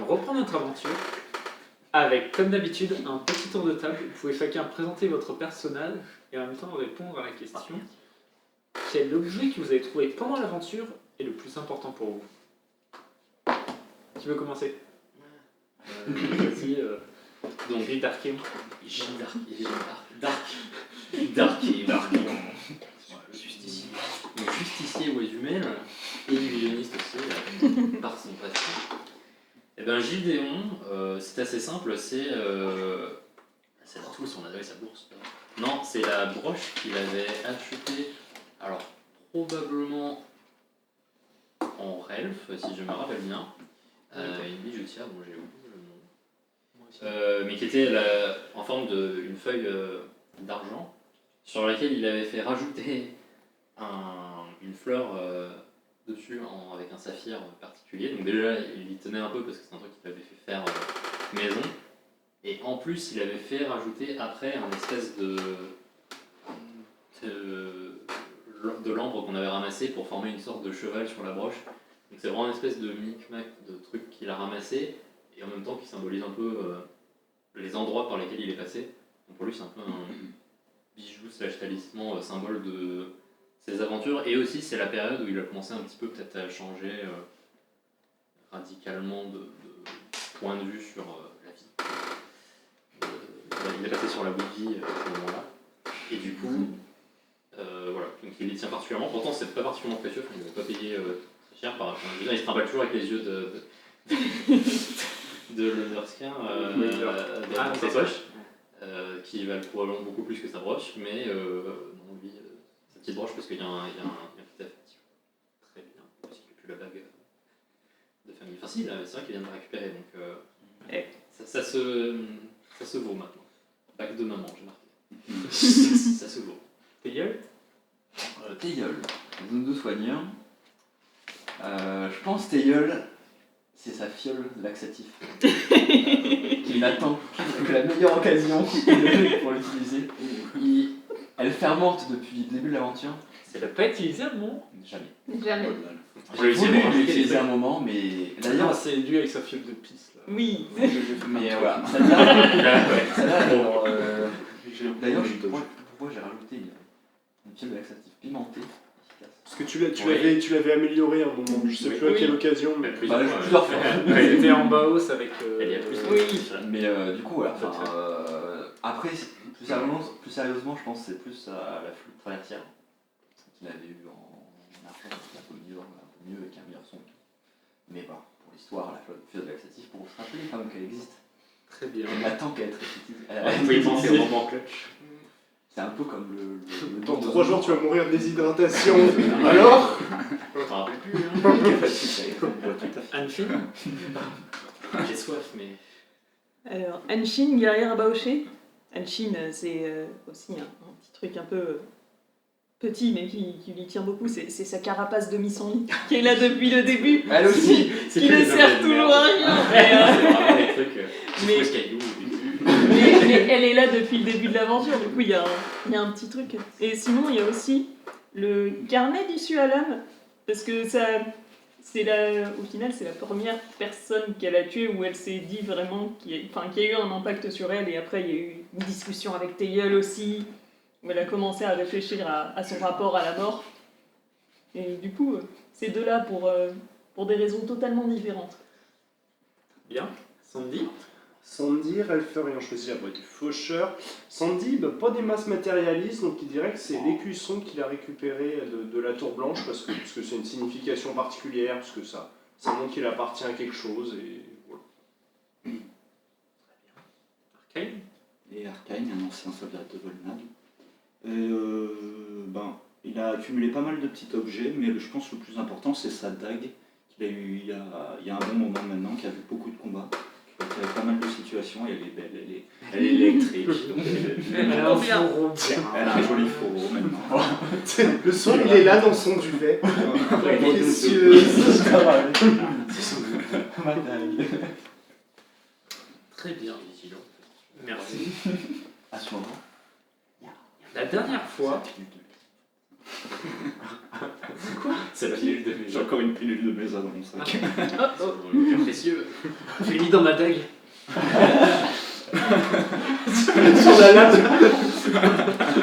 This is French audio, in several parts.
reprend notre aventure avec, comme d'habitude, un petit tour de table. Vous pouvez chacun présenter votre personnage et en même temps répondre à la question quel objet que vous avez trouvé pendant l'aventure est le plus important pour vous? Qui veut commencer? Vas-y, donc Gilles d'Archéon. Le justicier. Donc, justicier ou humaine, et illusionniste aussi, par son passé. Et bien Gildéon, c'est assez simple, c'est la trousse, on a donné sa bourse. Non, c'est la broche qu'il avait achetée, alors probablement en Relf, si je me rappelle bien. Une bijoutière dont j'ai oublié le nom. Mais qui était en forme d'une feuille d'argent sur laquelle il avait fait rajouter une fleur dessus avec un saphir particulier. Donc déjà il y tenait un peu parce que c'est un truc qu'il avait fait faire maison. Et en plus il avait fait rajouter après un espèce de l'ambre qu'on avait ramassé pour former une sorte de cheval sur la broche. Donc c'est vraiment une espèce de micmac de truc qu'il a ramassé et en même temps qui symbolise un peu les endroits par lesquels il est passé. Donc pour lui c'est un peu un bijou / talisman symbole de ses aventures, et aussi c'est la période où il a commencé un petit peu peut-être à changer radicalement de point de vue sur la vie. Il est passé sur la bougie à ce moment-là, et du coup voilà, donc il les tient particulièrement. Pourtant c'est pas particulièrement précieux, il ne va pas payer très cher par rapport. Il se trimballe toujours avec les yeux de l'Underskin dans ses poches, qui valent probablement beaucoup plus que sa broche, mais non, lui, sa petite broche, parce qu'il y a un petit affectif. Très bien, parce qu'il n'a plus la bague de famille. Enfin si, c'est vrai qu'il vient de la récupérer, donc ça se vaut maintenant. Bague de maman, j'ai marqué. Ça se vaut. Théiol. Théiol, zone de soigneur. Je pense Théiol, c'est sa fiole de laxatif. Qui n'attend que la meilleure occasion pour l'utiliser. Elle fermente depuis le début de l'aventure. Ça n'a pas utilisé un moment? Jamais. Jamais. J'ai voulu l'utiliser un moment, mais d'ailleurs c'est dû avec sa fiole de pisse. Là. Oui. Mais voilà. D'ailleurs, pourquoi j'ai rajouté une fiole de laxatif pimentée. Parce que tu l'avais amélioré à un moment, je sais plus à quelle occasion, mais plusieurs fois. Elle était en Baos avec. Elle y a plus. Oui. Mais du coup, voilà. Après, plus sérieusement, je pense que c'est plus à la flûte traversière qu'il avait eu en argent, un peu mieux avec un meilleur son. Mais voilà, pour l'histoire, la fiole de laxatif, pour se rappeler quand même qu'elle existe. Très bien. Elle attend qu'elle être utilisée. Vous pouvez penser au moment clutch. C'est un peu comme le dans 3 jours, tu vas mourir de déshydratation. Alors Je me rappelle plus. Anne-Fine. J'ai soif, mais. Alors, Anshin, guerrière à Baoché. Anshin, c'est aussi un petit truc un peu petit, mais qui lui tient beaucoup. C'est sa carapace demi-sang qui est là depuis le début. Elle aussi. Qui ne sert toujours à rien. C'est vraiment des trucs. Mais elle est là depuis le début de l'aventure, du coup il y a un petit truc. Et sinon il y a aussi le carnet d'issue à l'âme, parce que au final c'est la première personne qu'elle a tuée où elle s'est dit vraiment qu'il y a eu un impact sur elle, et après il y a eu une discussion avec Théiol aussi, où elle a commencé à réfléchir à son rapport à la mort. Et du coup ces deux-là pour des raisons totalement différentes. Bien. Sandy. Sandy, Relfer ayant choisi la boîte du faucheur. Sandy, pas des masses matérialistes, donc il dirait que c'est l'écusson qu'il a récupéré de la tour blanche, parce que c'est une signification particulière, parce que ça montre qu'il appartient à quelque chose, et voilà. Arcane. Et Arcane, un ancien soldat de Volnag. Il a accumulé pas mal de petits objets, mais je pense que le plus important c'est sa dague qu'il a eu il y a un bon moment maintenant, qui a vu beaucoup de combats. Il y avait pas mal de situations, et elle est belle, elle est électrique. Elle a un fourreau. Elle a un joli fourreau maintenant. Le son, il est là dans son duvet. Très bien, vigilant. Merci. À ce moment. La dernière fois, C'est la pilule de mes J'ai encore une pilule de Mesa dans mon sac. Le précieux. Je l'ai mis dans ma dague. Sur la lame.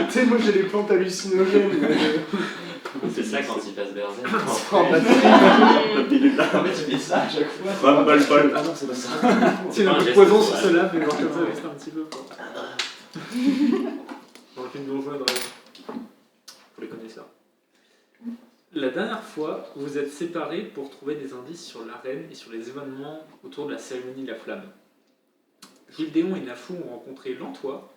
Tu sais, moi j'ai des plantes hallucinogènes. C'est ça quand il passe berserk. Oh, bah, La pilule là. En fait, tu fais ça à chaque fois. Bam, bal, bal. Ah non, c'est pas ça. C'est un peu de poison sur ce lave, mais voir comme ça, reste un petit peu. Quoi. Dans le film Donjons et Dragons. Pour les connaisseurs. La dernière fois, vous vous êtes séparés pour trouver des indices sur l'arène et sur les événements autour de la cérémonie de la flamme. Gildéon et Nafou ont rencontré Lantois,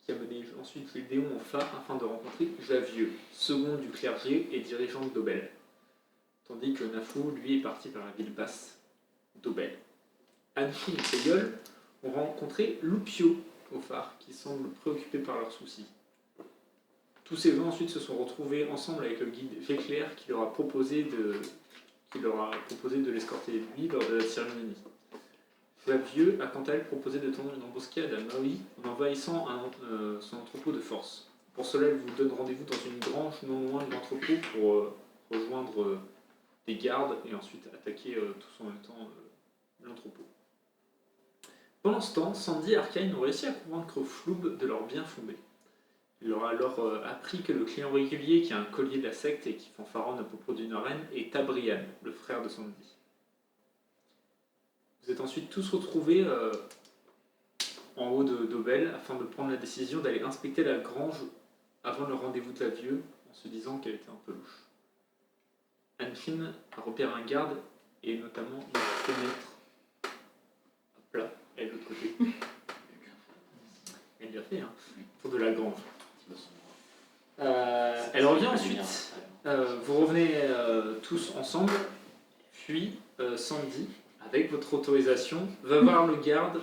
qui a mené ensuite Gildéon au phare afin de rencontrer Javieux, second du clergé et dirigeant d'Aubel. Tandis que Nafou, lui, est parti vers la ville basse d'Aubel. Anfi et Payol ont rencontré Loupio au phare, qui semble préoccupé par leurs soucis. Tous ces gens ensuite se sont retrouvés ensemble avec le guide Véclair qui leur a proposé de l'escorter lui lors de la cérémonie. Flavieux a quant à elle proposé de tendre une embuscade à Maui en envahissant son entrepôt de force. Pour cela, elle vous donne rendez-vous dans une grange non loin de l'entrepôt pour rejoindre des gardes et ensuite attaquer tous en même temps l'entrepôt. Pendant ce temps, Sandy et Arcane ont réussi à convaincre Floub de leur bien fondé. Il leur a alors appris que le client régulier qui a un collier de la secte et qui fanfaronne à propos d'une reine est Tabrian, le frère de Sandy. Vous êtes ensuite tous retrouvés en haut d'Aubel afin de prendre la décision d'aller inspecter la grange avant le rendez-vous de Lavieux en se disant qu'elle était un peu louche. Anne-Fine a repéré un garde et notamment une fenêtre à plat, et de l'autre côté. Elle l'a fait, hein, pour de la grange. Elle revient ensuite, vous revenez tous ensemble, puis Sandy, avec votre autorisation, va voir le garde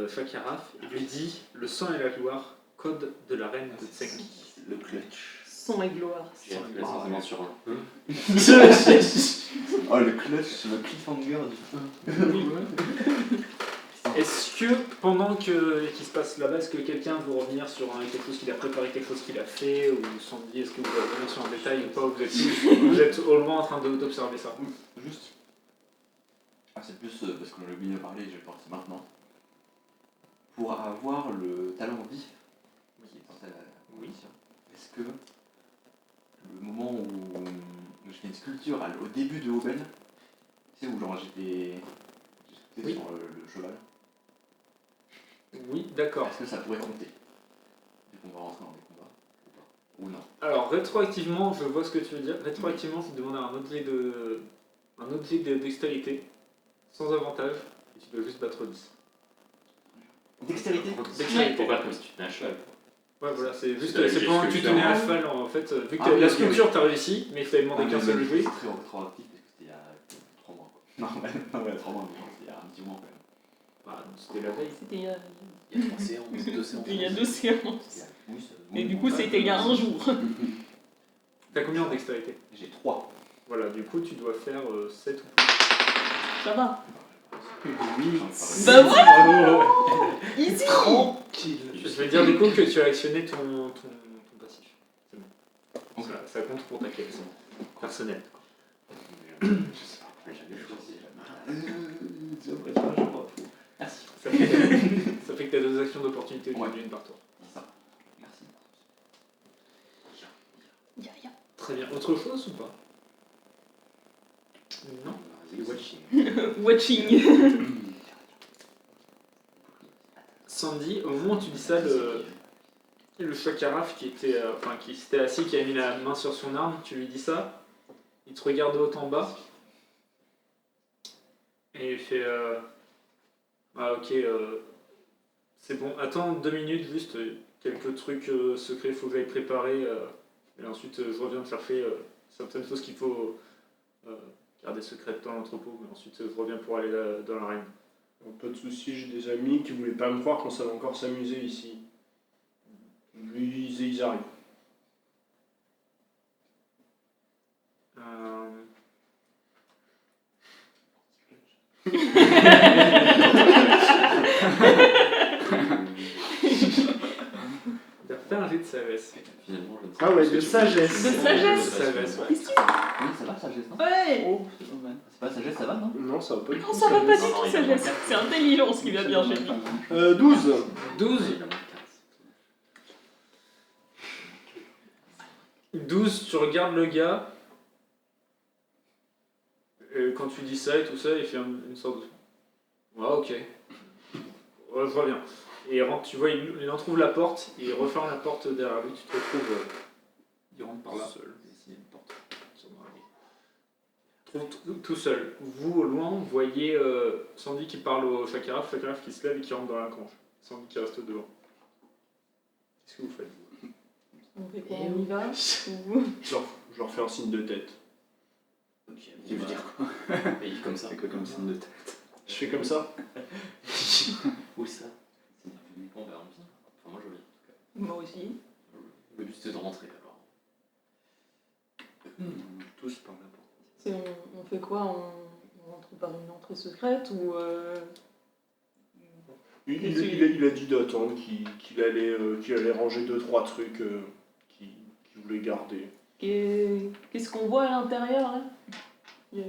Shakaraf et lui dit « Le sang et la gloire, code de la reine de Tsenki. Le clutch. Sang et gloire. J'ai un placement sur un. Oh, le clutch, le cliffhanger du feu. » Est-ce que, pendant qu'il se passe là-bas, est-ce que quelqu'un veut revenir sur quelque chose qu'il a préparé, quelque chose qu'il a fait, ou Sandy, est-ce que vous allez revenir sur un détail ou pas, ou vous êtes au loin en train d'observer ça? Juste. Ah, c'est plus parce qu'on a oublié de parler, je vais partir maintenant. Pour avoir le talent vif qui est censé la Oui. est-ce que le moment où je fais une sculpture au début de Aubel, tu sais où genre j'étais Oui. sur le cheval, Oui, d'accord. est-ce que ça pourrait compter vu qu'on va rentrer dans des combats ou non? Alors, rétroactivement, je vois ce que tu veux dire. Rétroactivement, je te demande un objet de dextérité, sans avantage, et tu dois juste battre 10. Dextérité. Pour faire comme si tu tenais à cheval. Ouais, voilà, c'est juste C'est c'est pendant que tu tenais à cheval, en fait, vu que la sculpture t'as réussi, mais je t'avais demandé qu'un seul jouet. C'est très rétroactif parce que c'était il y a 3 mois quoi. Non, mais 3 mois, mais c'était il y a un petit moment quand même. Bah, donc c'était la veille. C'était il y a... Il y a 3 séances, 2 séances. Il y a 2 séances. Oui, Et du coup, c'était il y a un jour. T'as combien en dextérité? J'ai 3. Voilà, du coup, tu dois faire 7 ou plus. Ça va. Oui. Bah voilà. Easy. Tranquille. Je vais dire du coup que tu as actionné ton passif. C'est bon. Ça compte pour ta quête personnelle. Je sais pas, j'ai jamais choisi. Tu vas préparer, je crois. Merci. Ça fait que tu as 2 actions d'opportunité au lieu Ouais. d'une par tour. Ça. Merci. Ya. Très bien. Autre chose ou pas? Non. Watching. Sandy, au moment où tu dis ça, le Shakaraf qui s'était assis, qui a mis la main sur son arme, tu lui dis ça, il te regarde de haut en bas, et il fait ah ok, c'est bon, attends 2 minutes, juste quelques trucs secrets, faut que j'aille préparer, et ensuite je reviens te chercher certaines choses qu'il faut garder secrètes dans l'entrepôt, mais ensuite je reviens pour aller dans l'arène. Pas de soucis, j'ai des amis qui voulaient pas me croire qu'on savait encore s'amuser ici. Ils arrivent. Faire un jet de sagesse. Finalement, je ne sais Ah pas ouais, ce que de tu veux. sagesse. De sagesse. Sagesse, ouais. Qu'est-ce que Oui, ça va, sagesse, non Ouais. Oh, c'est pas mal. C'est pas sagesse, ça va, non Non, ça va pas du Non, tout. ça va pas du Non, tout, il y en a sagesse. quatre. C'est intelligence qui va bien chez lui. 12. 12. Il en manque 15. 12, tu regardes le gars. Et quand tu dis ça et tout ça, il fait une sorte de. Ouais, ok. Ouais, je vois bien. Et il rentre, tu vois, il entrouvre la porte, il referme la porte derrière lui, tu te retrouves. Il rentre par là. Seul. Il y a une porte. Tu te retrouves tout seul. Vous, au loin, vous voyez Sandy qui parle au Shakaraf qui se lève et qui rentre dans la grange. Sandy qui reste devant. Qu'est-ce que vous faites? On fait quoi? On y va Ou- Je leur fais un signe de tête. Ok, tu veux dire quoi? Mais il est comme ça. C'est quoi comme signe de tête? Je fais comme ça. Où ça? Bon, bah, on vient. Enfin, moi, je viens. Moi aussi. Le but, c'était de rentrer, alors. Tous par la porte. On fait quoi? On rentre par une entrée secrète ou Il a dit d'attendre, qu'il allait ranger 2-3 trucs qu'il voulait garder. Qu'est-ce qu'on voit à l'intérieur là? Il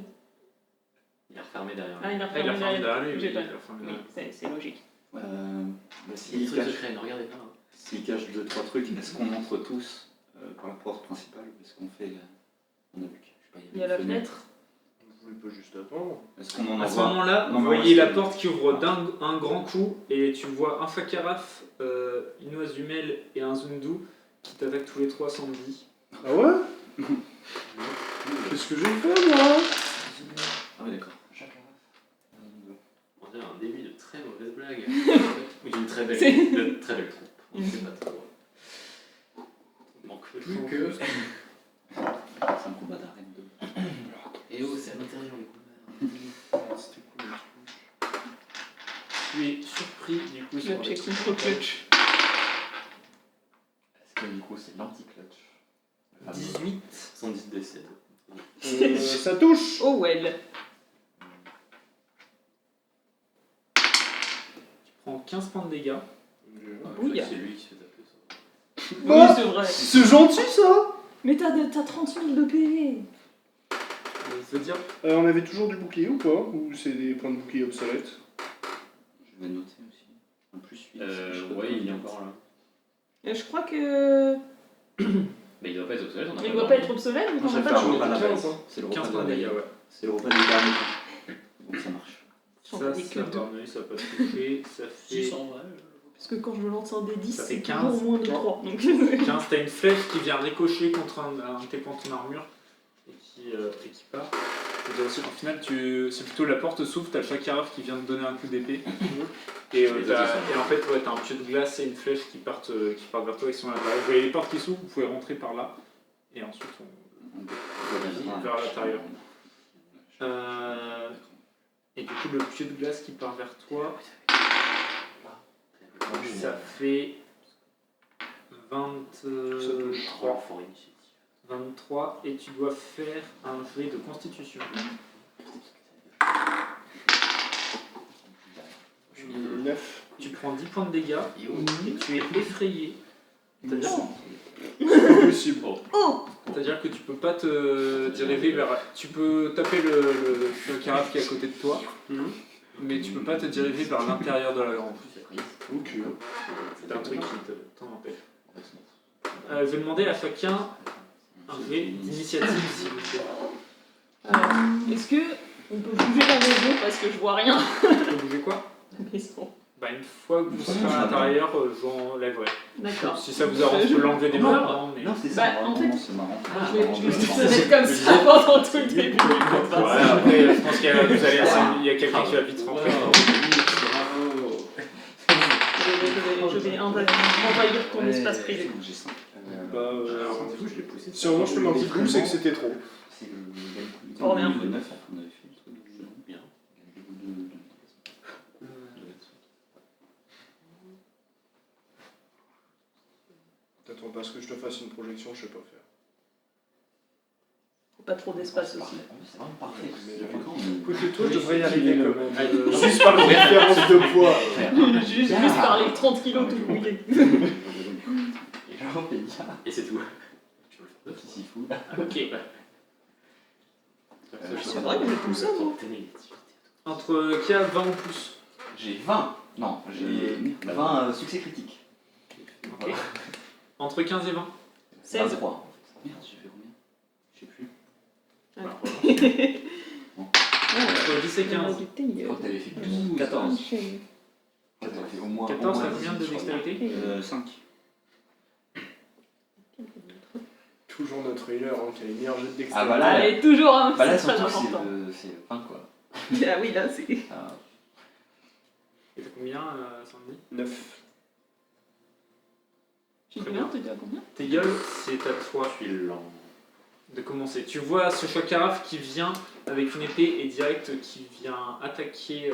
est refermé derrière. Ah, il a Ah, il a refermé refermé derrière. derrière lui. J'ai il pas- a refermé Oui, derrière. c'est logique. Bah, Il y a s'il des trucs cache, secrets, ne regardez pas. Hein. s'il cache 2-3 trucs, est-ce qu'on entre tous par la porte principale ou est-ce qu'on fait. On a vu que, je sais pas, Il y a la une fenêtre. Vous voulez pas juste attendre? Est-ce qu'on en À ce envoie moment-là, Non, vous mais voyez on la reste- porte qui ouvre d'un grand coup et tu vois un Fakaraf, une Oazumel et un Zundu qui t'attaquent tous les trois Sandy. Ah ouais? Qu'est-ce que j'ai fait moi? Ah ouais, d'accord. On dirait un début de très mauvaise blague. Mais une très C'est- belle troupe. On sait pas trop. Il manque plus que. C'est un combat d'arène de. Et oh, c'est à l'intérieur les combats. C'était cool le truc. Tu es surpris du coup sur Clutch et le contre-clutch. Est-ce que du coup, c'est l'anti-clutch? 18. 110 décès. Ça touche. Oh well. Tu prends 15 points de dégâts. Bouilla. C'est lui qui se fait taper ça. Oui, Bah, c'est vrai. c'est gentil ça. Mais t'as 30 000 de PV. Je veux dire, On avait toujours du bouclier ou pas? Ou c'est des points de bouclier obsolètes? Je vais noter aussi. En plus, lui, Ouais, il est encore là. Je crois que. Mais il doit pas être obsolète. on a Il pas doit le pas droit. être obsolète, mais Non, t'en j'ai as fait pas un le repas à la 15, base. hein. C'est le repas 15 de points la de veille. dégâts, ouais. C'est le repas du dernier temps. Donc ça marche. J'en Ça, avais que ça 2. va, mais ça va pas se toucher. Ça fait 600, ouais. Parce que quand je lance un des 10, Ça c'est fait toujours 15. moins de 3. Donc... 15. T'as une flèche qui vient ricocher contre un de tes points de ton armure et qui part. C'est-à-dire aussi, au final, c'est plutôt la porte s'ouvre, t'as le Shakaraf qui vient de donner un coup d'épée. Et en fait, ouais, t'as un pieu de glace et une flèche qui partent vers toi et qui sont à l'intérieur. Vous voyez les portes qui s'ouvrent, vous pouvez rentrer par là. Et ensuite, on vers l'intérieur. Et du coup, le pieu de glace qui part vers toi, ça fait 23. 23 et tu dois faire un jet de constitution. 9. Tu prends 10 points de dégâts et tu es effrayé. C'est-à-dire C'est possible. c'est-à-dire que tu peux pas te diriger vers. Tu peux taper le carafe qui est à côté de toi, mais tu peux pas te diriger vers l'intérieur de la grange. Ok. C'est un truc qui t'en empêche. Je vais demander à chacun un jet d'initiative s'il vous plaît. Est-ce que on peut bouger la maison parce que je vois rien? Tu peux bouger quoi? La maison. Bah une fois que vous serez à l'intérieur, j'enlèverai. D'accord. Si ça vous arrange, je peux l'enlever dès maintenant, mais... Non, c'est Bah, ça. en vraiment, fait- c'est marrant. Je vais juste te mettre comme ça pendant tout le début. Ouais, après, je pense qu'il y a, il y a quelqu'un qui va vite rentrer. Je vais envahir ton espace privé. J'ai 5. Bah, Du coup, je l'ai poussé. si on mange le petit coup, c'est que c'était trop. C'est le Oh, merde. le 9, on avait fait le truc de Bien. T'attends pas à ce que je te fasse une projection, je sais pas faire. Pas trop d'espace aussi. C'est vraiment parfait. Écoute, toi, je devrais y arriver quand même. Juste par la différence de poids. Juste par les 30 kilos tout mouillés. Et je Pédia. Et c'est tout. Qui s'y fout. Ok. C'est vrai que j'ai tout ça, moi. Entre qui a 20 ou plus? J'ai 20. Non, j'ai 20 succès critiques. Ok. Entre 15 et 20. 16. 23 en fait. Merde, j'ai fait combien? Je sais plus. Entre 10 et 15. Je crois que t'avais fait 12 ou 14. Je crois que t'avais fait au moins. 14, au moins t'as combien de 18, je crois. dextérité? 5. Toujours notre healer qui a les meilleurs jets de dextérité. Ah, voilà. Allez, toujours un Bah là, c'est très surtout, important. c'est le 20 quoi. Ah oui, là, c'est... Ah, Et t'as combien, Sandy? 9. J'ai combien? T'es déjà à combien? Tes gueules, c'est à toi Je suis lent. de commencer. Tu vois ce Shakaraf qui vient avec une épée et direct qui vient attaquer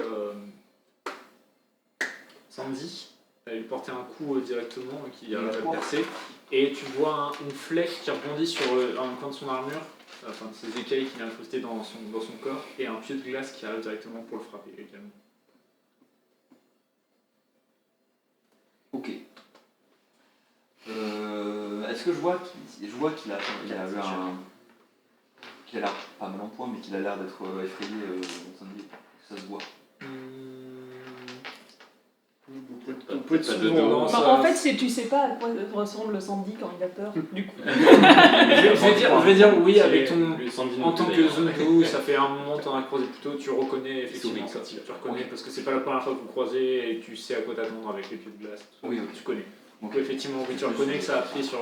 Sandy. Elle lui porter un coup directement qui arrive à le percer. Et tu vois une flèche qui rebondit sur un coin de son armure, enfin de ses écailles qu'il a incrustées dans son corps, et un pied de glace qui arrive directement pour le frapper également. ok. Est-ce que je vois qu'il a eu un. Qu'il a l'air pas mal en point, mais qu'il a l'air d'être effrayé Sandy. Ça se voit. On peut être Pas de souvent dos. dans Ça- Bah, en fait, tu sais pas à quoi ressemble Sandy quand il a peur, du coup. Je vais dire oui avec ton. Le Sandy En non tant plus, que d'ailleurs. Zundu, ça fait un moment que t'en as croisé plus tôt, tu reconnais effectivement ça. Souris, Tu reconnais parce que c'est pas la première fois que vous croisez et tu sais à quoi t'attendre avec les pieds de glace. tout ça. Oui, ok. Tu connais. Donc Ok. effectivement, oui, tu reconnais que ça a pris sur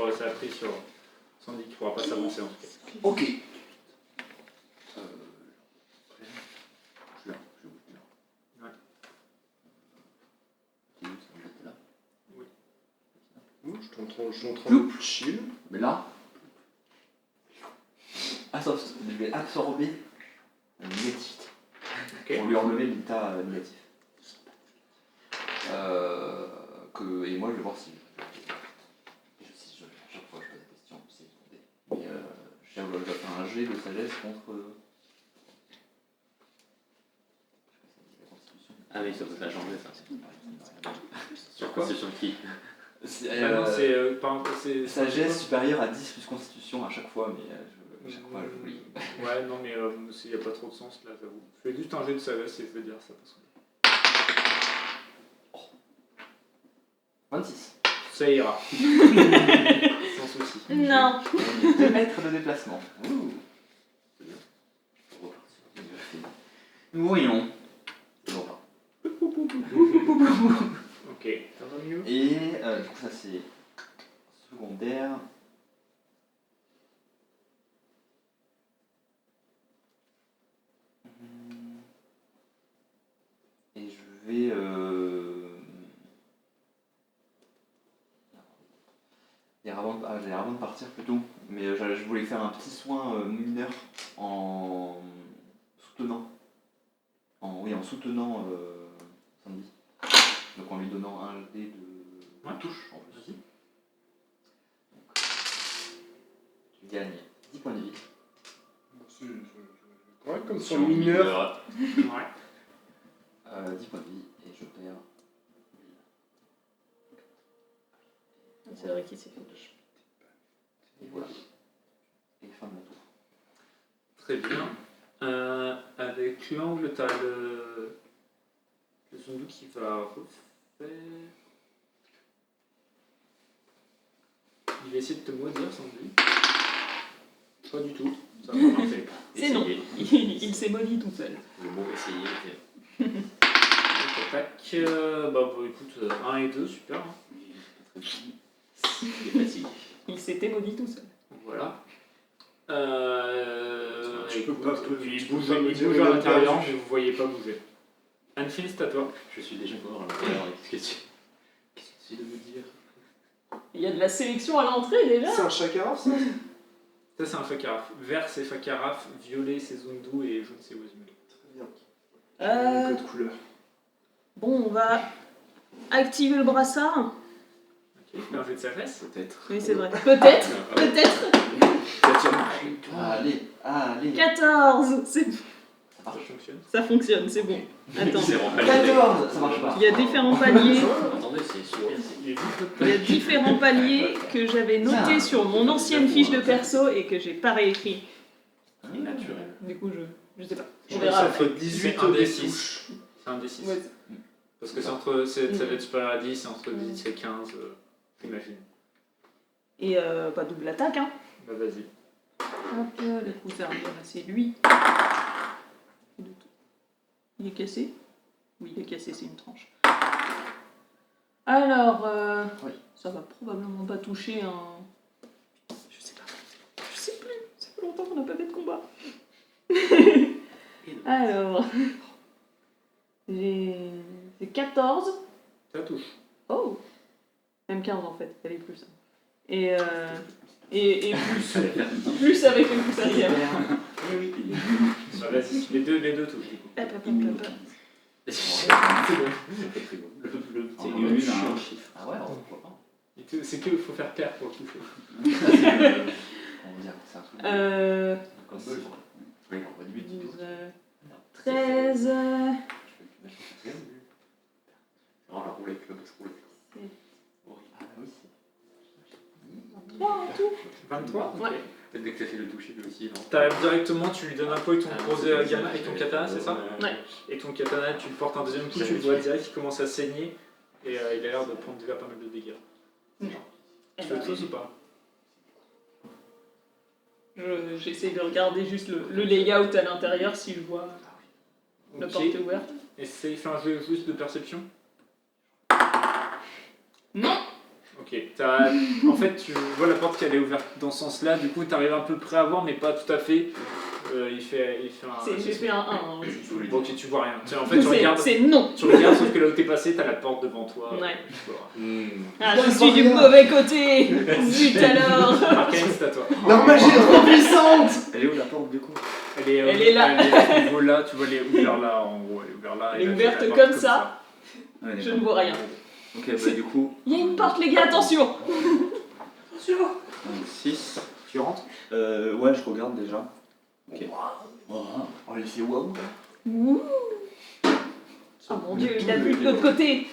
Sandy qui pourra pas s'avancer en tout cas. Ok. Je suis là, je suis là. Ouais. T'es où, ça me jette là. Je suis en train de chill. Mais là. Je vais absorber la négativité. Ok. Pour lui enlever l'état négatif. Et moi je vais voir si. À chaque fois je pose la question, c'est tombé. Mais je dois faire un jet de sagesse contre. Ah oui, ça peut la changer, ça. Sur quoi? C'est sur qui? Ah non, c'est par exemple, c'est Sagesse supérieure à 10 plus constitution à chaque fois, mais à chaque fois j'oublie. Ouais, non, mais il n'y a pas trop de sens là, j'avoue. Fais juste un jet de sagesse et je vais dire ça parce que. 26. Ça ira. Sans souci. Non. 2 mètres de déplacement. Ouh. C'est bien. Nous voyons. Toujours pas. Ok, ça va mieux? Et du coup ça c'est secondaire. Et je vais j'ai avant de partir plutôt, mais je voulais faire un petit soin mineur en soutenant. En soutenant Sandy. Donc en lui donnant un dé de touche en plus. Donc, tu gagnes 10 points de vie. C'est correct comme Sur son mineur. Ouais. 10 points de vie et je perds. C'est vrai qu'il s'est fait. Et voilà. Et fin de mon tour. Très bien. Avec l'angle, t'as le Zundu qui va refaire. Il va essayer de te maudire, Sandy. Pas du tout. Ça va pas marcher. C'est non. Essayer. Il s'est maudit tout seul. Le mot essayer. Donc, attaque. Bah, écoute, 1 et 2, super. Hein. Il est fatigué. Il s'était maudit tout seul. Voilà. Tu peux écoute, pas il peux bouge pas me il dire bouge il à a l'intérieur, perdu. mais vous voyez pas bouger. Anne-Phil, c'est à toi. Je suis déjà mort à l'intérieur. Qu'est-ce que tu essaies de me dire? Il y a de la sélection à l'entrée déjà. C'est un Shakaraf ça? Ça, c'est un Fakaraf. Vert, c'est Fakaraf. Violet, c'est Zundu. Et jaune, c'est Wazumel. Très bien. Euh, Code couleur. Bon, on va activer le brassard. Ok, fais un jet de sagesse. Peut-être. Oui, c'est vrai. Peut-être. Peut-être. Allez. 14. C'est... Ça fonctionne. Ça fonctionne, c'est bon. Attends. C'est vraiment pas 14. Ça marche pas. Il y a différents paliers. Attendez, c'est super. Il vite votre Il y a taille. différents paliers que j'avais notés sur mon ancienne fiche de perso et que j'ai pas réécrit. Il est naturel. Du coup, je sais pas. Je On crois que verra. ça fait C'est 18 un au des des 6. touches. C'est un des 6. Ouais. Parce que ça va être supérieur à 10, c'est entre 10 et 15, j'imagine. Et pas double attaque, hein. Bah vas-y. Hop, le coup, ça revient, c'est lui. Il est cassé? Oui, il est cassé, c'est une tranche. Alors, Oui. ça va probablement pas toucher un... Je sais pas. Je sais plus. Ça fait longtemps qu'on n'a pas fait de combat. Alors... C'est 14. Ça touche. Oh! Même 15 en fait, elle est plus. Et plus. Plus avec le coup arrière. Bah, vas-y, les deux touchent du coup. Hop, hop, hop, hop, hop. C'est bon. C'est une à un chiffre. Ah ouais, pourquoi pas. C'est qu'il faut faire clair pour le toucher. On va dire que c'est un truc. Comme ça, oui, on va limite. 12, 13. Oh, la roulette, la grosse roulette. Ah oui. 3 en tout. 23. Ouais. Peut-être dès que t'as fait le toucher, lui aussi, non? T'arrives directement, tu lui donnes un coup avec ton gros gamma, avec ton katana, c'est ça? Ouais. Et ton katana, tu le portes un deuxième coup, tu le vois direct, il commence à saigner. Et il a l'air de prendre déjà pas mal de dégâts. Tu fais autre chose ou pas? J'essaie de regarder juste le layout à l'intérieur si je vois la Ok. porte ouverte. Essaye, fais un jeu juste de perception. Non! Ok, en fait, tu vois la porte qui est ouverte dans ce sens-là, du coup, tu arrives un peu près à voir, mais pas tout à fait. Il fait un. J'ai fait un 1 aussi. Bon, ok, tu vois rien. En fait, tu regardes, C'est non! sauf que là où t'es passé, t'as la porte devant toi. Ouais. Tu vois. Ah, je suis du mauvais côté! Zut alors! Arcane, c'est à toi. Leur magie est trop puissante. Elle est où la porte du coup? Elle est là. Elle est à ce niveau-là, tu vois, elle est ouverte là, en gros, elle est ouverte là. Elle et est là, ouverte tu as la porte comme ça. Ouais, Je ne vois rien. Ok, bah du coup, Il y a une porte, les gars, attention! 6. Tu rentres? Ouais, je regarde déjà. Ok. On va laisser waouh. Ouh. Oh mon dieu, il a vu de l'autre côté!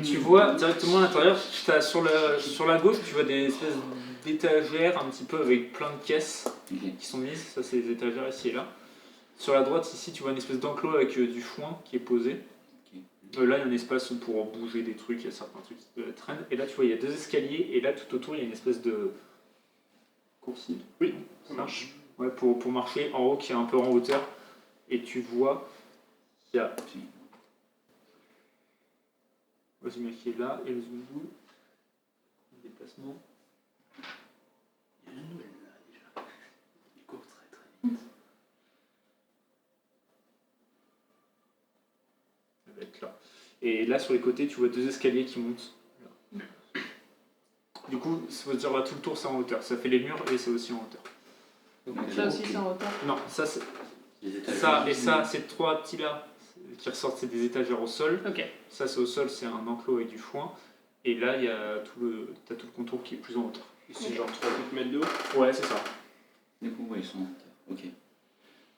Tu vois directement à l'intérieur, sur la gauche, tu vois des espèces d'étagères un petit peu avec plein de caisses Ok. qui sont mises. Ça, c'est les étagères ici et là. Sur la droite, ici, tu vois une espèce d'enclos avec du foin qui est posé. Là, il y a un espace pour bouger des trucs, il y a certains trucs qui traînent. Et là, tu vois, il y a deux escaliers, et là, tout autour, il y a une espèce de coursive. Oui, ça marche. Ouais, pour marcher en haut, qui est un peu en hauteur. Et tu vois, il y a. Vas-y, qui est là, et le zoom. Déplacement. Il y a une nouvelle là déjà. Il court très vite. Elle va être là. Et là, sur les côtés, tu vois deux escaliers qui montent. Là. Du coup, ça veut dire là, tout le tour, c'est en hauteur. Ça fait les murs et c'est aussi en hauteur. Ça aussi, c'est en hauteur. Non, ça, c'est. Les étages. Ça et ça, ces trois petits-là qui ressortent, c'est des étagères au sol. Ok. Ça, c'est au sol, c'est un enclos avec du foin. Et là, il y a t'as tout le contour qui est plus en hauteur. C'est genre 38 mètres de haut. Ouais, c'est ça. Du coup, ouais, ils sont en hauteur. Ok.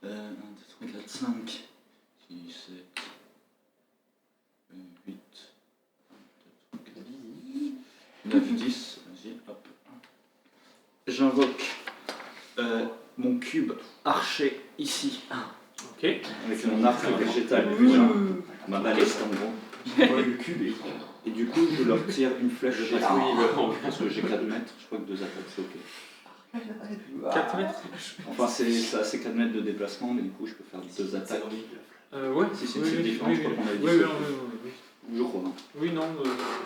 1, 2, 3, 4, 5, 6, 7, 8, 9, 10. Vas-y, hop. J'invoque mon cube archer ici. Ok. Avec mon arc végétal plus ma baliste en gros. Le cube et du coup, je leur tire une flèche de parce que j'ai 4 mètres. Je crois que 2 attaques, c'est ok. 4 mètres. Enfin, c'est assez 4 mètres de déplacement, mais du coup, je peux faire 2 attaques. Ouais, Si c'est oui, une oui, différence, oui, je crois oui. qu'on avait dit Oui, ça. oui, oui. Je crois. Hein. Oui, non,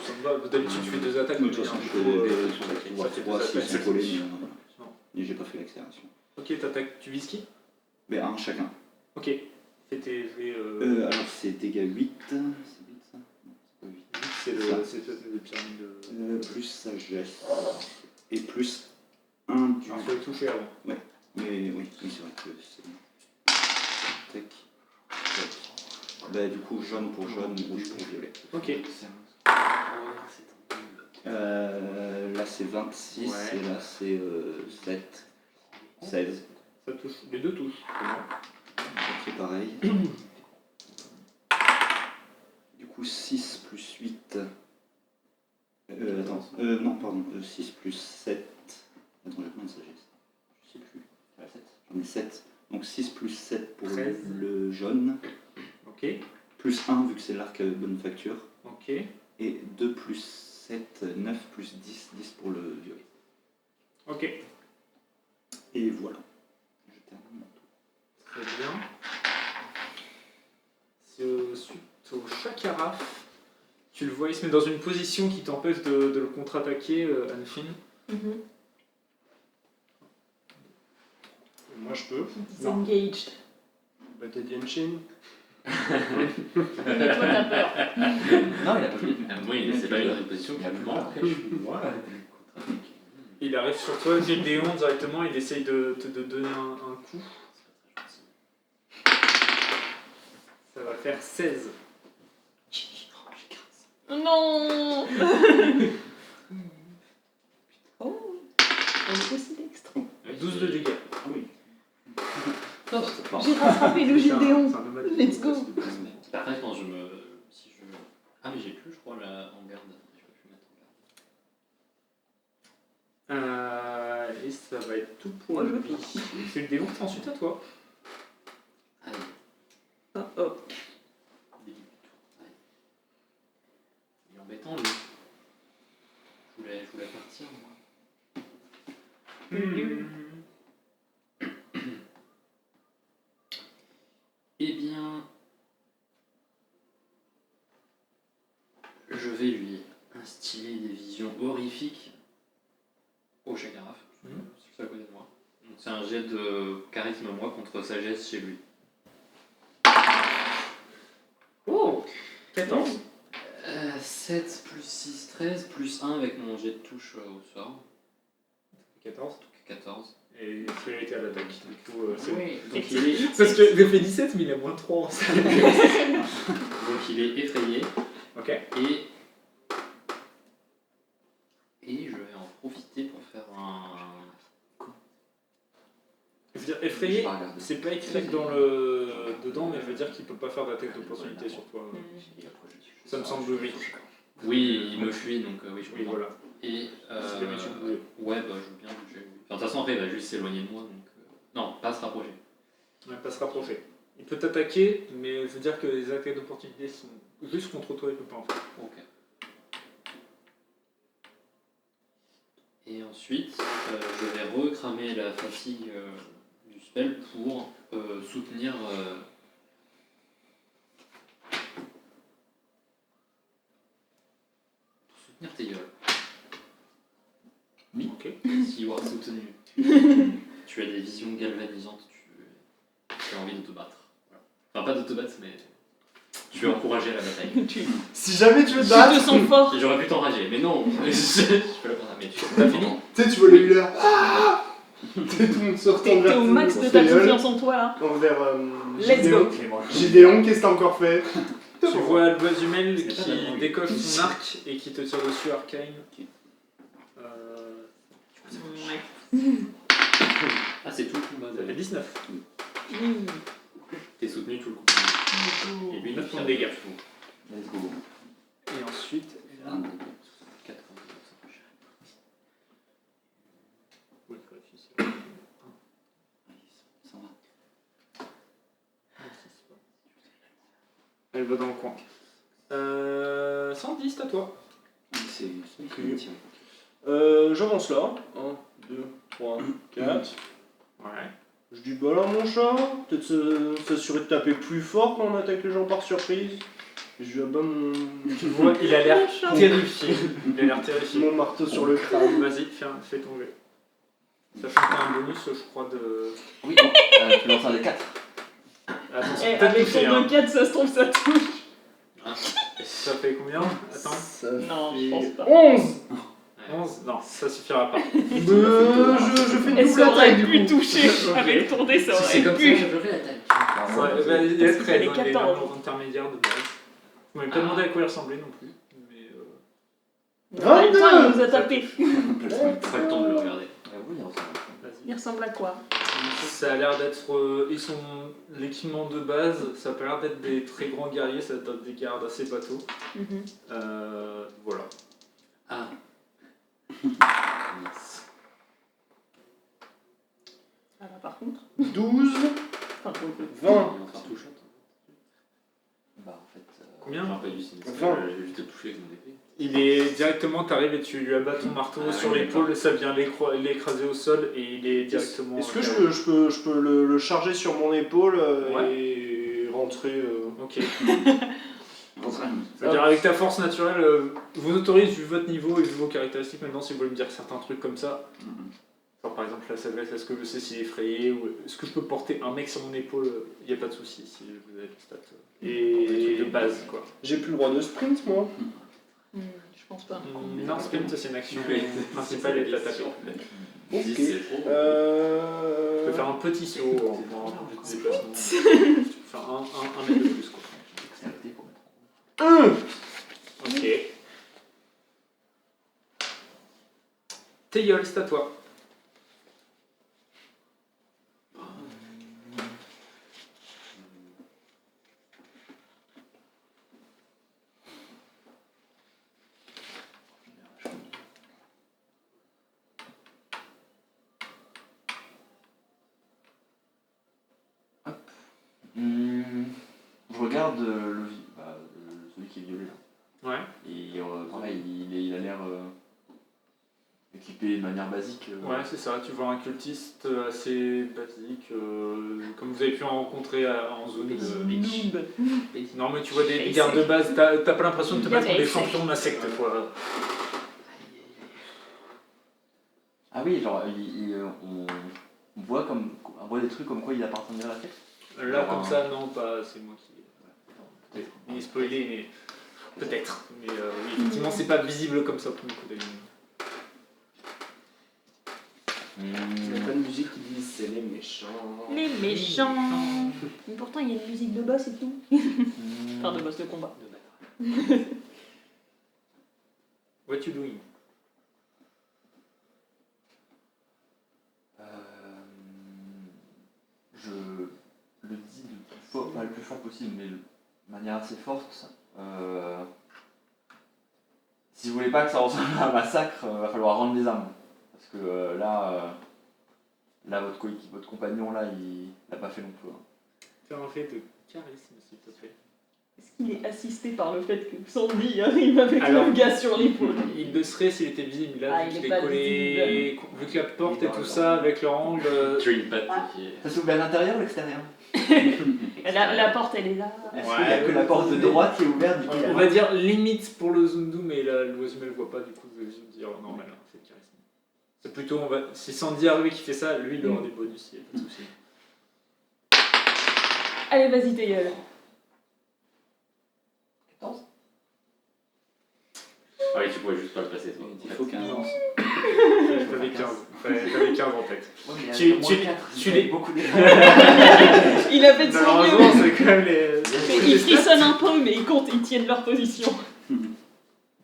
ça me va. D'habitude, tu fais deux attaques. De toute façon, je fais ça fait 3 deux s'ils attaques. sont collés, Non. mais j'ai pas fait l'accélération. Ok, t'attaques. Tu vises qui? Mais un chacun. Ok. Fais tes jets. Alors, c'est dégâts 8. C'est 8 ça? Non, c'est pas 8. C'est le pyramide de. Plus sagesse. Et plus 1 du. Il faut le toucher avant. Mais oui, c'est vrai que c'est. Tac. Tac. Bah, du coup, jaune pour jaune, rouge pour violet. Ok. Là, c'est 26 Ouais. et là, c'est 7. 16. Ça touche. Les deux touchent. Ok, pareil. Du coup, 6 plus 8. pense. Non, pardon, 6 plus 7. Attends, j'ai combien de sagesse? Je sais plus. Ouais, 7. J'en ai 7. Donc 6 plus 7 pour 13. le jaune. Ok, Plus 1 vu que c'est l'arc bonne facture. ok. Et 2 plus 7, 9 plus 10, 10 pour le violet. Ok, Et voilà. Je termine mon tour. très bien. Suite au chat carafe, tu le vois, il se met dans une position qui t'empêche de le contre-attaquer, Anfin. Mhm. Moi je peux. Disengaged. Bah t'as dit Henshin. Mais toi, t'as peur. Non, il a pas fait. Moi, il s'est pas mis dans une position Il a qui plus me peur. manque. Je suis moi. Il arrive sur toi, Gédéon directement, il essaye de te donner un coup. Ça va faire 16. Non. Oh. On est aussi d'extrême. 12 de dégâts. Ah oui. J'ai rattrapé le Gédéon. C'est un nomade. Let's go. Après, quand je me. Si je... Ah, mais j'ai plus, je crois, en garde. Je peux plus mettre en garde. Et ça va être tout pour Moi, je lui. C'est le démon qui ensuite à toi. Aïe. Oh, oh. Début du tour. Aïe. Il est embêtant, lui. Je voulais partir, moi. Eh bien, je vais lui instiller des visions horrifiques au chat carafe. C'est à côté de moi. Donc c'est un jet de charisme moi contre sagesse chez lui. Oh 14. 7 plus 6, 13 plus 1 avec mon jet de touche au sort. 14. Donc 14. Et priorité à l'attaque. Du coup, c'est bon. Oui, donc il est, Parce que il a fait 17, mais il a moins 3. donc il est effrayé. Ok. Et je vais en profiter pour faire un. Je veux dire, Je effrayé, vais regarder. c'est pas écrit dedans, mais je veux dire qu'il peut pas faire d'attaque d'opportunité sur toi. Ça me semble logique. Oui, il me fuit donc oui, je Oui, comprends. voilà. Et Si jamais tu bouges. ouais, bah je veux bien bouger. Oui. Enfin, de toute façon, après, il va juste s'éloigner de moi donc. Non, pas se rapprocher. Ouais, pas se rapprocher. Il peut t'attaquer, mais je veux dire que les attaques d'opportunité sont juste contre toi, il peut pas en faire. Ok. Et ensuite, je vais recramer la fatigue du spell pour soutenir. Pour soutenir tes gueules. Ok. Si you are soutenu. Tu as des visions galvanisantes, tu as envie de te battre. Voilà. Enfin, pas de te battre, mais tu es encouragé à la bataille. Si jamais tu veux te Tu battre, te sens fort. Et j'aurais pu t'enrager, mais non, je peux la prendre, mais tu as fini. tu sais, tu vois le healer. T'es tout le monde se retourne T'es vers au max de ta confiance en toi là. Envers Let's go. Gédéon, qu'est-ce que t'as encore fait? Tu vois Albazumel C'est pas qui vraiment décoche son arc et qui te tire dessus Arcane. Ouais. Ah, c'est tout le combat. Ça fait 19. Mmh. T'es soutenu tout le combat. Et lui, 9 points de dégâts. Let's go. Et ensuite, Un dégât. 4 oui, faut réfléchir. Ça va. Elle va dans le coin. 110, à toi. C'est Ok. une tir. J'avance là. 1, 2, 3, 4. Ouais. Je dis bah là mon chat, peut-être s'assurer de taper plus fort quand on attaque les gens par surprise. Et je lui abats Tu vois, il a l'air terrifié. Il a l'air terrifié. mon marteau sur le crâne. Vas-y, fais ton jet. Sachant que t'as un bonus, je crois, de. Oui, tu lances un des 4. Attention, Eh, peut-être avec touché, ton hein. 2-4, ça se trouve, ça touche. Ça fait combien? Attends. Ça Non, je fait pense pas. 11. 11? Non, ça suffira pas. Je fais une Et double ça aurait attaque du pu coup. toucher. Ok. Avec ton dé, ça Si c'est aurait comme pu. ça, je veux l'attaque. Ouais, bah, il est Parce que 13 c'est dans les 14. nombres intermédiaires de base. Vous m'avez pas demandé à quoi il ressemblait non plus. Mais Putain, il nous a tapé. Pas le temps de le regarder. Oui, il ressemble. vas-y. Il ressemble à quoi? Ça a l'air d'être. Ils sont l'équipement de base, ça a pas l'air d'être des très grands guerriers, ça doit être des gardes assez bateaux. Mhm. Voilà. Ah, Yes. Ah bah, par contre. 12, Enfin, pour le coup. 20. On va faire tout shot. Bah en fait. Combien Enfin, pas du cinéma, 20. j'ai juste touché avec mon épée. Il est directement, t'arrives et tu lui abats ton marteau Ah sur oui, l'épaule, ça vient l'écraser au sol et il est directement. Est-ce que je peux le charger sur mon épaule Ouais. et rentrer Ok. C'est-à-dire avec ta force naturelle, vous autorise vu votre niveau et vu vos caractéristiques maintenant si vous voulez me dire certains trucs comme ça. Genre, par exemple la sagesse, est-ce que je sais s'il est effrayé ou est-ce que je peux porter un mec sur mon épaule, il n'y a pas de souci si vous avez le stat. Et des trucs de base quoi. J'ai plus le droit de sprint, moi. Je pense pas. Non, sprint c'est une action Oui. principale et de l'attaque. Ok. 10, c'est trop. Tu peux faire un petit saut en un petit déplacement. Tu peux faire un mètre de plus quoi. Dextérité pour mettre. Ok. Teyol, c'est à toi. Je regarde celui qui est violet là. Ouais. Et pareil, il a l'air équipé de manière basique. Ouais, c'est ça. Tu vois un cultiste assez basique, comme vous avez pu en rencontrer en zone. Noob. Non, mais tu vois des Basic. gardes de base, t'as pas l'impression de te battre contre des Basic. champions de la secte, quoi. Ah oui, genre on voit des trucs comme quoi il appartenait à la secte. Là, comme ça, non, pas. C'est moi qui. Il est spoilé, mais. Peut-être. Mais oui, effectivement, c'est pas visible comme ça pour le coup d'œil. Il n'y a pas de musique qui dit c'est les méchants. Les méchants. Mais pourtant, il y a une musique de boss et tout. Enfin, de boss de combat. What you doing? Je le dis pas le plus fort possible, mais de manière assez forte. Si vous voulez pas que ça ressemble à un massacre, va falloir rendre les armes. Parce que là, votre compagnon là, il n'a pas fait long feu. Fais un fait de charisme, s'il te plaît. Est-ce qu'il est assisté par le fait que Sandy arrive avec Alors, le gars sur l'épaule? Il le serait s'il était visible. Là, Ah, vu il qu'il est est pas collé, vu que la porte et tout ça, avec le angle. Tu as une patte qui est. Ça s'ouvre à l'intérieur ou à l'extérieur? La porte, elle est là. Est-ce qu'il n'y a que la porte de droite qui est ouverte du coup, il y a On va dire limite pour le Zundu, mais là, l'Oisumel le voit pas, du coup, vous allez juste dire normal, hein, c'est le charisme. C'est plutôt, si Sandy arrive qui fait ça, lui, il aura des bonus, il n'y a pas de souci. Allez, vas-y, ta gueule. 14. Ah oui, tu pourrais juste pas le passer toi. Il faut qu'un. T'avais 15, t'avais 15 en tête. Ouais, mais Tu- avec tu- moins 4, tu il les- fait beaucoup de... Il a fait de son Malheureusement, mieux. c'est quand même les. Mais ils frissonnent un peu, mais ils tiennent leur position.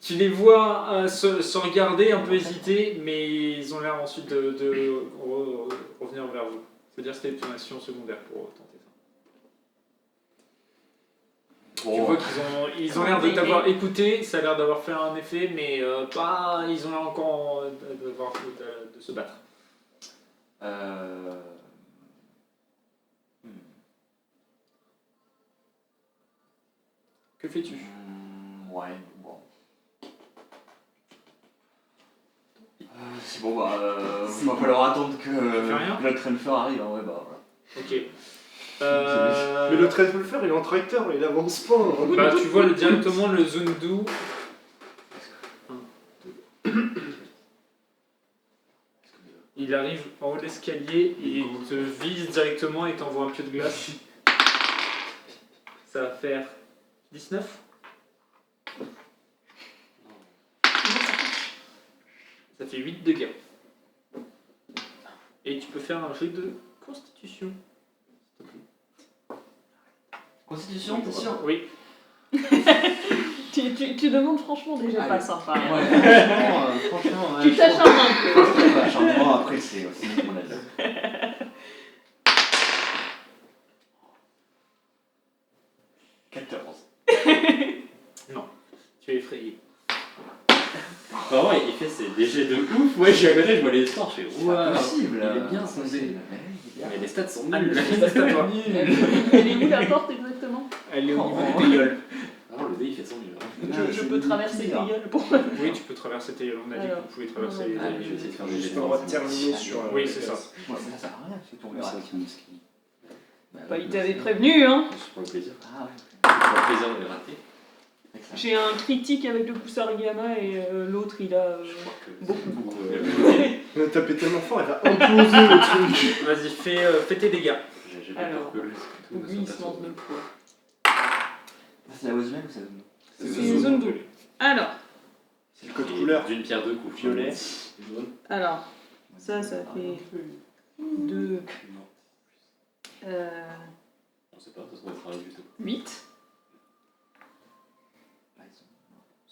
Tu les vois se regarder, un peu hésiter, mais ils ont l'air ensuite de revenir vers vous. C'est-à-dire que c'était une action secondaire pour tenter ça. Tu vois qu'ils ont l'air de t'avoir écouté, ça a l'air d'avoir fait un effet, mais ils ont l'air encore de se battre. Que fais-tu? Ouais, bon. C'est bon, il va falloir attendre que fais rien le Trenfer arrive, hein, ouais, bah voilà. Ok. Mais le trait de le faire, il est en tracteur, il avance pas. Hein. Bah, tu vois directement le Zundu. Il arrive en haut de l'escalier et il te vise directement et t'envoie un pieu de glace. Ça va faire 19. Ça fait 8 dégâts. Et tu peux faire un jet de constitution. Constitution, t'es sûr? Oui. Tu demandes franchement déjà pas Allez. sympa. Ouais, franchement, Tu t'acharnes un peu. L'acharnement, après, c'est mon avis. 14. Non. Tu es effrayé. Vraiment, il fait des jets de ouf. Ouais, je suis à côté, je vois les scores, je fais C'est waouh. impossible. Il est bien son dé. impossible. Mais Mais les stats sont Ah, nuls. le stat à toi. Elle est où la porte exactement? Elle est au niveau du Teilleul. Vraiment, le dé il fait son nul. Je peux traverser tes gueules pour... Oui, tu peux traverser Teilleul. On a dit que Alors. vous pouvez traverser les. Ah, mais je vais essayer de faire des Juste jets de on va force. terminer sur. Oui, c'est ça. Ouais, ça sert à rien, c'est ton C'est vrai qu'il y a un escalier. Bah, il t'avait prévenu, hein. C'est pour le plaisir. Ah ouais. Pour le plaisir de les rater. J'ai un critique avec le Kusarigama et l'autre il a... Je crois que beaucoup. Elle a tapé tellement fort, elle va imploser le truc. Vas-y, fais tes dégâts. J'ai pas Alors, peur que le. Lui il se lance 2 fois. C'est la Wazman ou c'est la Zone? C'est zone 2. Alors, C'est le code couleur. D'une pierre deux coups. Violet. alors, ça fait 2, On sait pas, ça se mettra du tout. 8,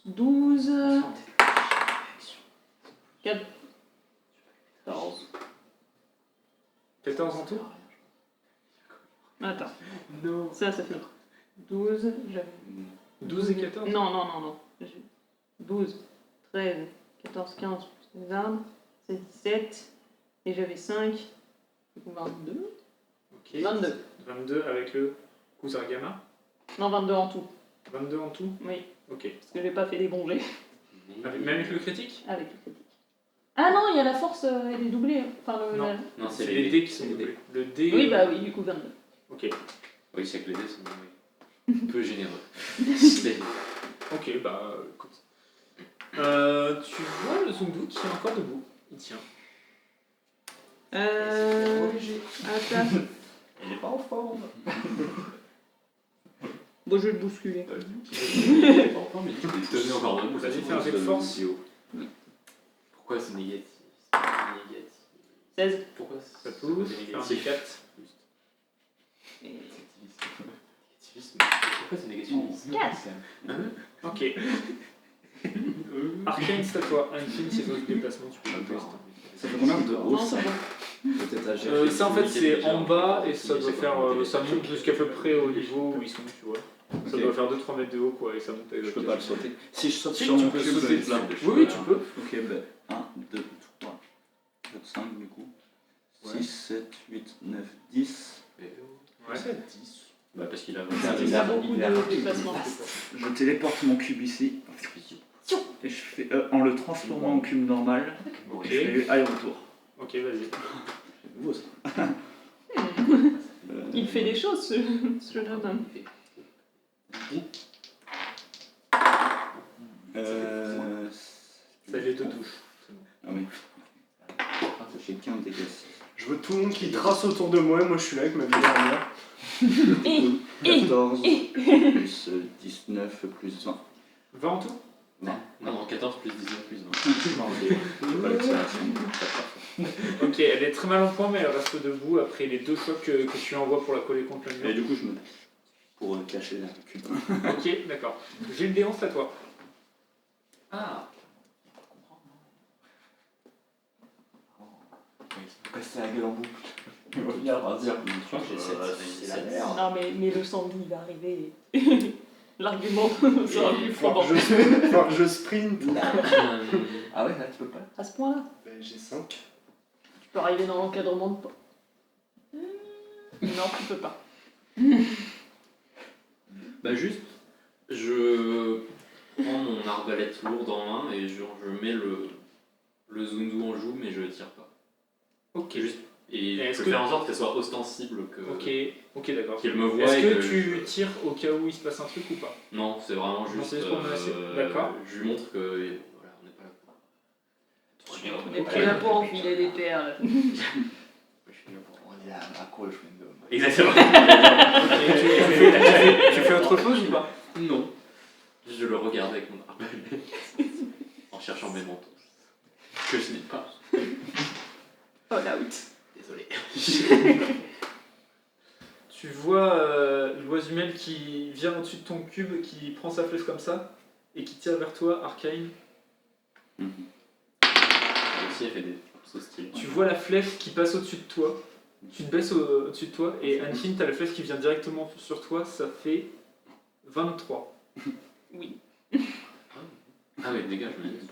12, 14. 14 en tout. Attends, ça fait 12, j'avais... 12 et 14. Non. 12, 13, 14, 15, plus les arbres, c'est 17, et j'avais 5, du coup 22. Ok. 22. 22 avec le Kusarigama. Non, 22 en tout, 22 en tout. oui, Ok. parce que j'ai pas fait les bons jets Même avec le critique. avec le critique. Ah non, il y a la force, elle est doublée. Enfin, Non. Non, C'est les dés qui sont les dés. doublés. Le dé. Oui, bah oui, du coup 22. Ok. Oui, c'est que les dés sont peu généreux. C'est- Ok, bah écoute. Tu vois le Zundu qui est encore debout. Il tient. Attends. Il est pas en forme. Bon, je vais le bousculer. Pourquoi mais tu peux tenir encore debout. Vas-y, fais un jet de force. Si haut. Pourquoi c'est négatif? C'est pas négatif. 16. Pourquoi Ça pousse. Fais un négatif? D4. Et Négativisme. Pourquoi c'est négatif? 4. Ok. Arcane, c'est à toi. Arcane, c'est votre déplacement. Tu peux le tester. Ça fait combien de haut Non, c'est bon. Peut-être à gérer. Ça en fait c'est en bas et ça doit faire ça monte jusqu'à peu près au niveau où ils sont, tu vois. Ça Ok. doit faire 2-3 mètres de haut quoi et ça monte à Je peux pas le sauter. Si je saute Si, sur tu mon peux cube, sauter. là. Oui, tu peux. Ok, ben 1, 2, 3, 4, 5 du coup. Ouais. 6, 7, 8, 9, 10. Ouais. Bah parce qu'il a Il a beaucoup il a- de déplacements. Je téléporte mon cube ici. Et je fais, en le transformant en cube normal, Ok. je fais aller-retour. Ok, vas-y. C'est nouveau ça. Il fait des choses, ce jeune homme. Ça les deux touches. Ah oui. J'ai qu'un dégât. Je veux tout le monde qui trace autour de moi, moi je suis là avec ma vie dernière. Et 14 plus 19 plus 20. 20 en tout. Non, 14 plus 19 plus 20. C'est pas l'accélération. Ok, elle est très mal en point mais elle reste debout après les deux chocs que tu envoies pour la coller contre le Et mur. du coup, je me pour cacher la cube. Ok, d'accord. J'ai le déance à toi. Ah. Casser la gueule en boucle. Il va venir va dire. Je crois que j'ai 7. C'est la merde. Non, mais le sanglier il va arriver. L'argument sera plus Faut probant. que je sprint. Ah ouais, là tu peux pas. À ce point-là, Ben, j'ai 5. tu peux arriver dans l'encadrement de pas. Non, tu peux pas. Bah juste, je prends mon arbalète lourde en main et je mets le Zundu en joue mais je tire pas. Ok. Juste, et est-ce je que- fais en sorte qu'elle soit ostensible, Ok, d'accord. qu'il me voit. Est-ce et que je- tu tires au cas où il se passe un truc ou pas? Non, c'est vraiment Non, juste. c'est juste pour menacer. D'accord. Je lui montre que voilà, on n'est pas là pour. On est pas là pour enfiler des perles. Je suis là pour. On dit à quoi le chemin d'homme. Exactement. Tu fais autre chose ou pas? Non. Je le regarde avec mon arbalète en cherchant mes manteaux que je n'ai pas. Oh la out. Désolé. Tu vois l'oisemel qui vient au-dessus de ton cube, qui prend sa flèche comme ça et qui tire vers toi, Arcane. Elle aussi, elle fait des sauts stylés. Tu vois la flèche qui passe au-dessus de toi. Tu te baisses au-dessus de toi et Anfine, t'as la flèche qui vient directement sur toi. Ça fait 23. Oui. Ah oui, dégage, je me dis.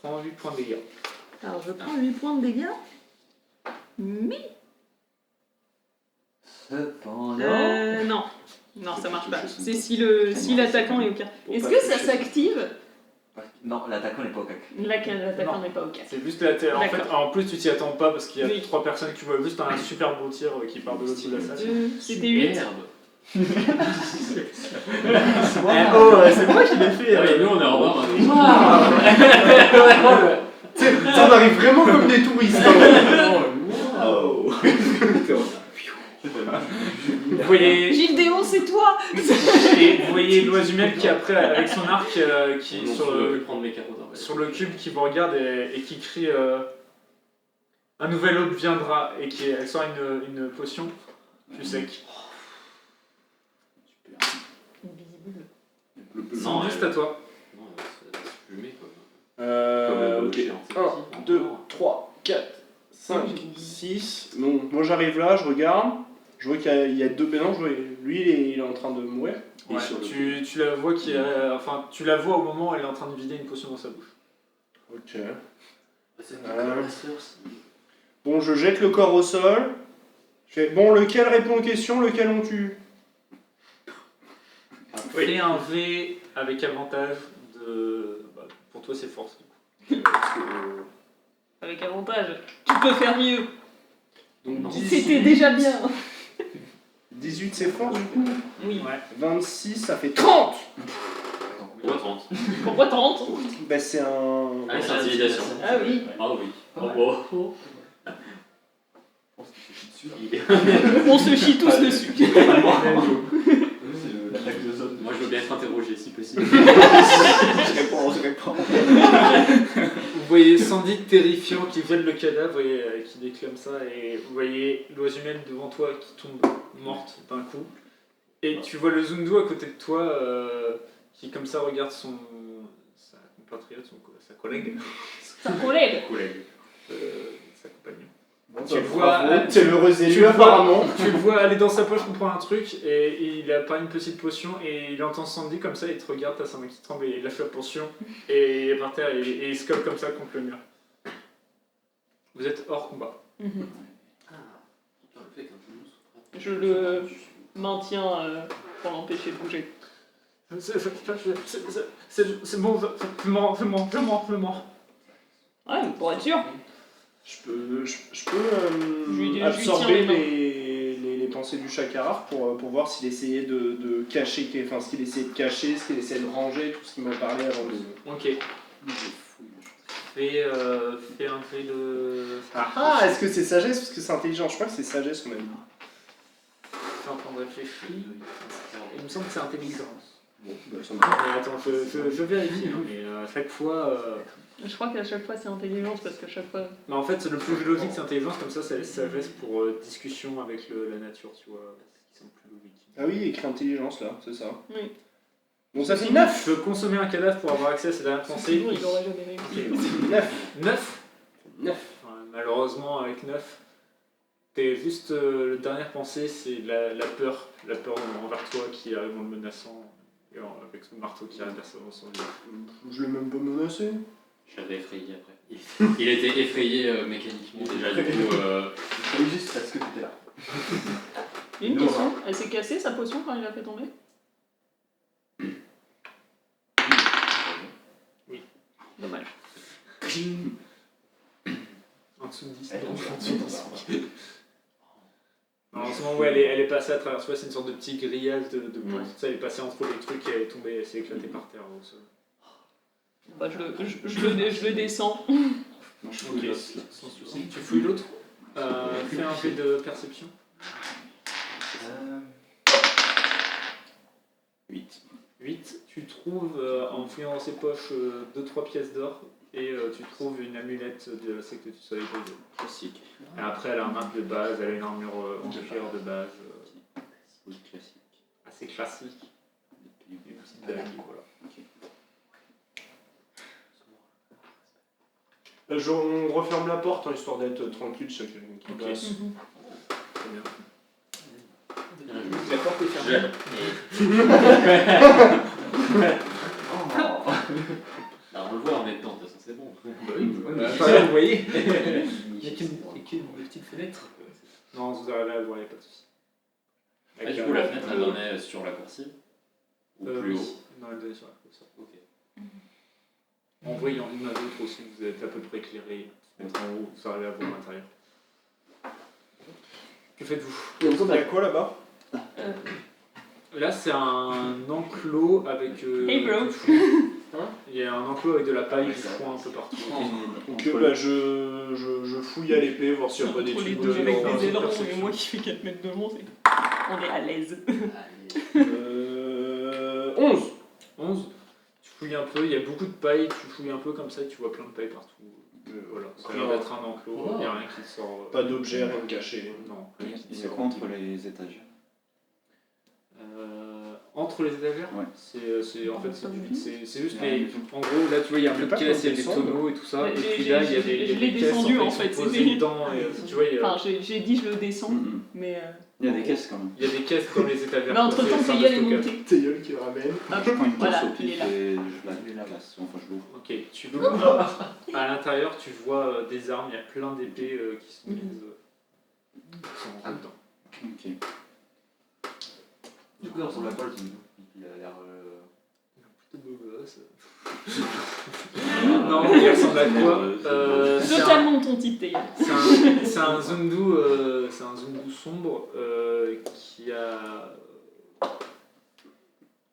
prends 8 points de dégâts. Alors je prends 8 points de dégâts. Mais. Cependant. Non. Non, ça marche pas. C'est si l'attaquant est au cas. Est-ce que ça s'active? Non, l'attaquant n'est pas au cac. L'attaquant Non. n'est pas au cas. C'est juste la tête. En fait, D'accord. en plus, tu t'y attends pas parce qu'il y a Oui. 3 personnes qui voient juste un super beau tir qui part de l'autre bout de la salle. C'était 8. Superbe. C'est moi qui l'ai fait. Ah oui, nous on est en bas. Ça, on arrive vraiment comme des touristes. Oh. Vous voyez, Gildéon, c'est toi! et vous voyez l'oiseau qui après avec son arc qui Non, sur je veux le, prendre mes carreaux dans sur le cube qui vous regarde et qui crie un nouvel hôte viendra et qui elle sort une potion plus sec. Non, Juste à toi. Non, c'est plumé quoi. Comme le Ok. chien, c'est 1, 2, 3, 4, 5, 6. Bon, moi j'arrive là, je regarde. Je vois qu'il y a 2 bénins. Lui, il est en train de mourir. Et Ouais, sur le tu la vois tu la vois au moment où elle est en train de vider une potion dans sa bouche. Ok. C'est pas comme la sœur, Bon, je jette le corps au sol. Je fais, bon, lequel répond aux questions, lequel on tue? Fais un V avec avantage de. Pour toi, c'est force. Du coup. Avec avantage. Tu peux faire mieux. Donc Non. 18, C'était déjà bien. 18 c'est fort du coup. Oui. Ouais. 26 ça fait 30. Pourquoi 30? Pourquoi 30? Bah c'est un... Ah, c'est intimidation. Ah oui. Ah oui. Oh, oh. On se chie tous dessus. C'est l'attaque de zone. Moi je veux bien être interrogé si possible. je réponds. Vous voyez Sandy terrifiant qui viole le cadavre et qui déclame ça, et vous voyez l'oiseau humaine devant toi qui tombe morte d'un coup. Et tu vois le Zundu à côté de toi qui comme ça regarde sa compatriote, sa collègue, C'est un collègue. sa compagnon. Bon, Tu le vois, t'es l'heureux tu élu le vois- apparemment. Tu le vois aller dans sa poche pour prendre un truc et il a pas une petite potion et il entend Sandy comme ça, il te regarde, t'as sa main qui tremble et il lâche la potion et il est par terre et il se colle comme ça contre le mur. Vous êtes hors combat. Je le maintiens pour l'empêcher de bouger. C'est bon, je mens. Ouais, pour être sûr. Je peux Je lui tiens absorber les mains. les pensées du Chakaraf pour voir s'il essayait de cacher, enfin ce qu'il essayait de cacher, ce qu'il essayait de ranger, tout ce qu'il m'a parlé avant de... Ok. Fais un fait de... Ah, est-ce que c'est sagesse parce que c'est intelligent? Je crois que c'est sagesse qu'on a dit. Fais un temps de réfléchir. Il me semble que c'est intelligence. Bon, bah, ça me Mais attends, je vérifie, hein, mais à chaque fois... Je crois qu'à chaque fois c'est intelligence parce qu'à chaque fois. Mais en fait, le plus logique c'est intelligence, comme ça laisse sagesse pour discussion avec la nature, tu vois, ce qui semble plus logique. Ah oui, écrit intelligence là, c'est ça. Oui. Bon, ça fait 9. Je veux consommer un cadavre pour avoir accès à ses dernières pensées. Sinon, il aurait jamais réussi. 9 9. Malheureusement, avec 9, t'es juste. La dernière pensée, c'est la peur. La peur envers toi qui arrive en le menaçant. Et avec son marteau qui arrive vers son visage. Je l'ai même pas menacé. Je l'avais effrayé après. Il était effrayé mécaniquement déjà du coup. Oui, juste parce que t'étais là. Une question, elle s'est cassée sa potion quand il l'a fait tomber? Oui. Dommage. En dessous de 10. En ce moment, ouais, elle est passée à travers toi, c'est une sorte de petit grillage de points. Ça, elle est passée entre les trucs et elle est tombée, elle s'est éclatée par terre au sol. Bah, je le descends. Non, je Ok, fouille sans souci. Tu fouilles l'autre. Fais un jet de perception. 8. 8. Tu trouves, en fouillant dans ses poches, 2-3 pièces d'or et tu trouves une amulette de la secte du soleil brisé. Classique. Et après, elle a un arc de base, elle a une armure en cuir de base, Oui, classique. assez classique. Une petite dague, voilà. On referme la porte, hein, histoire d'être tranquille, chacun qui Ok. passe. Très bien. Bien joué. La porte est fermée. Alors, on le voit en même temps, de toute façon c'est bon. Pas là, vous voyez. Il Il n'y a qu'une petite fenêtre. Non, vous arrivez à le voir, il n'y a pas de souci. Ah, du coup, la fenêtre, elle donnait sur la coursive ou plus oui. haut. Non, elle donnait sur la coursive. Ok. En voyant l'une à l'autre aussi, vous êtes à peu près éclairé. En haut, vous arrivez à voir l'intérieur. Que faites-vous? Il y a quoi là-bas? Là, c'est un enclos avec. Hey, bro. du foin. Il y a un enclos avec de la paille, du foin un peu partout. Donc bah, je fouille à l'épée, voir s'il n'y a pas des Entre les trucs deux de avec genre, des ailerons perception. et moi qui fais 4 mètres de long, on est à l'aise. 11. 11. Tu fouilles un peu, il y a beaucoup de paille, tu fouilles un peu comme ça, tu vois plein de paille partout. Voilà, ça a l'air d'être un enclos, il n'y a rien qui sort. Pas d'objet, rien de caché. Non, rien qui Il y a sort. quoi entre les étages? Entre les étagères, Ouais. c'est en fait c'est du vide, c'est juste Il y a les. rien du tout. En gros, là tu vois, il y a un Je peu sais de pas caisse, il y a comment des descendre. tonneaux et tout ça, et J'ai- puis là il y a des, je il y a l'ai des caisses descendu, en en fait, fait, qui sont posées c'est- dedans, et tu vois, il y a, Enfin, j'ai dit je le descends, Mhm. mais. Il y a des caisses quand même. il y a des caisses dans les étagères. Mais entre quoi, temps, c'est Théiel est un stockage. monté. Théiol qui ramène. Hop, Je prends une voilà, course au il est pif là. et je la casse. Enfin, je l'ouvre. Ok, tu l'ouvres. À l'intérieur, tu vois des armes, il y a plein d'épées qui sont mises qui sont rentrées dedans. Ok. Du coup, il ressemble à quoi le Zundu? Il a l'air. Plutôt beau gosse. Non, il ressemble à quoi c'est un- Totalement ton type, Théiel. C'est un Zundu sombre qui a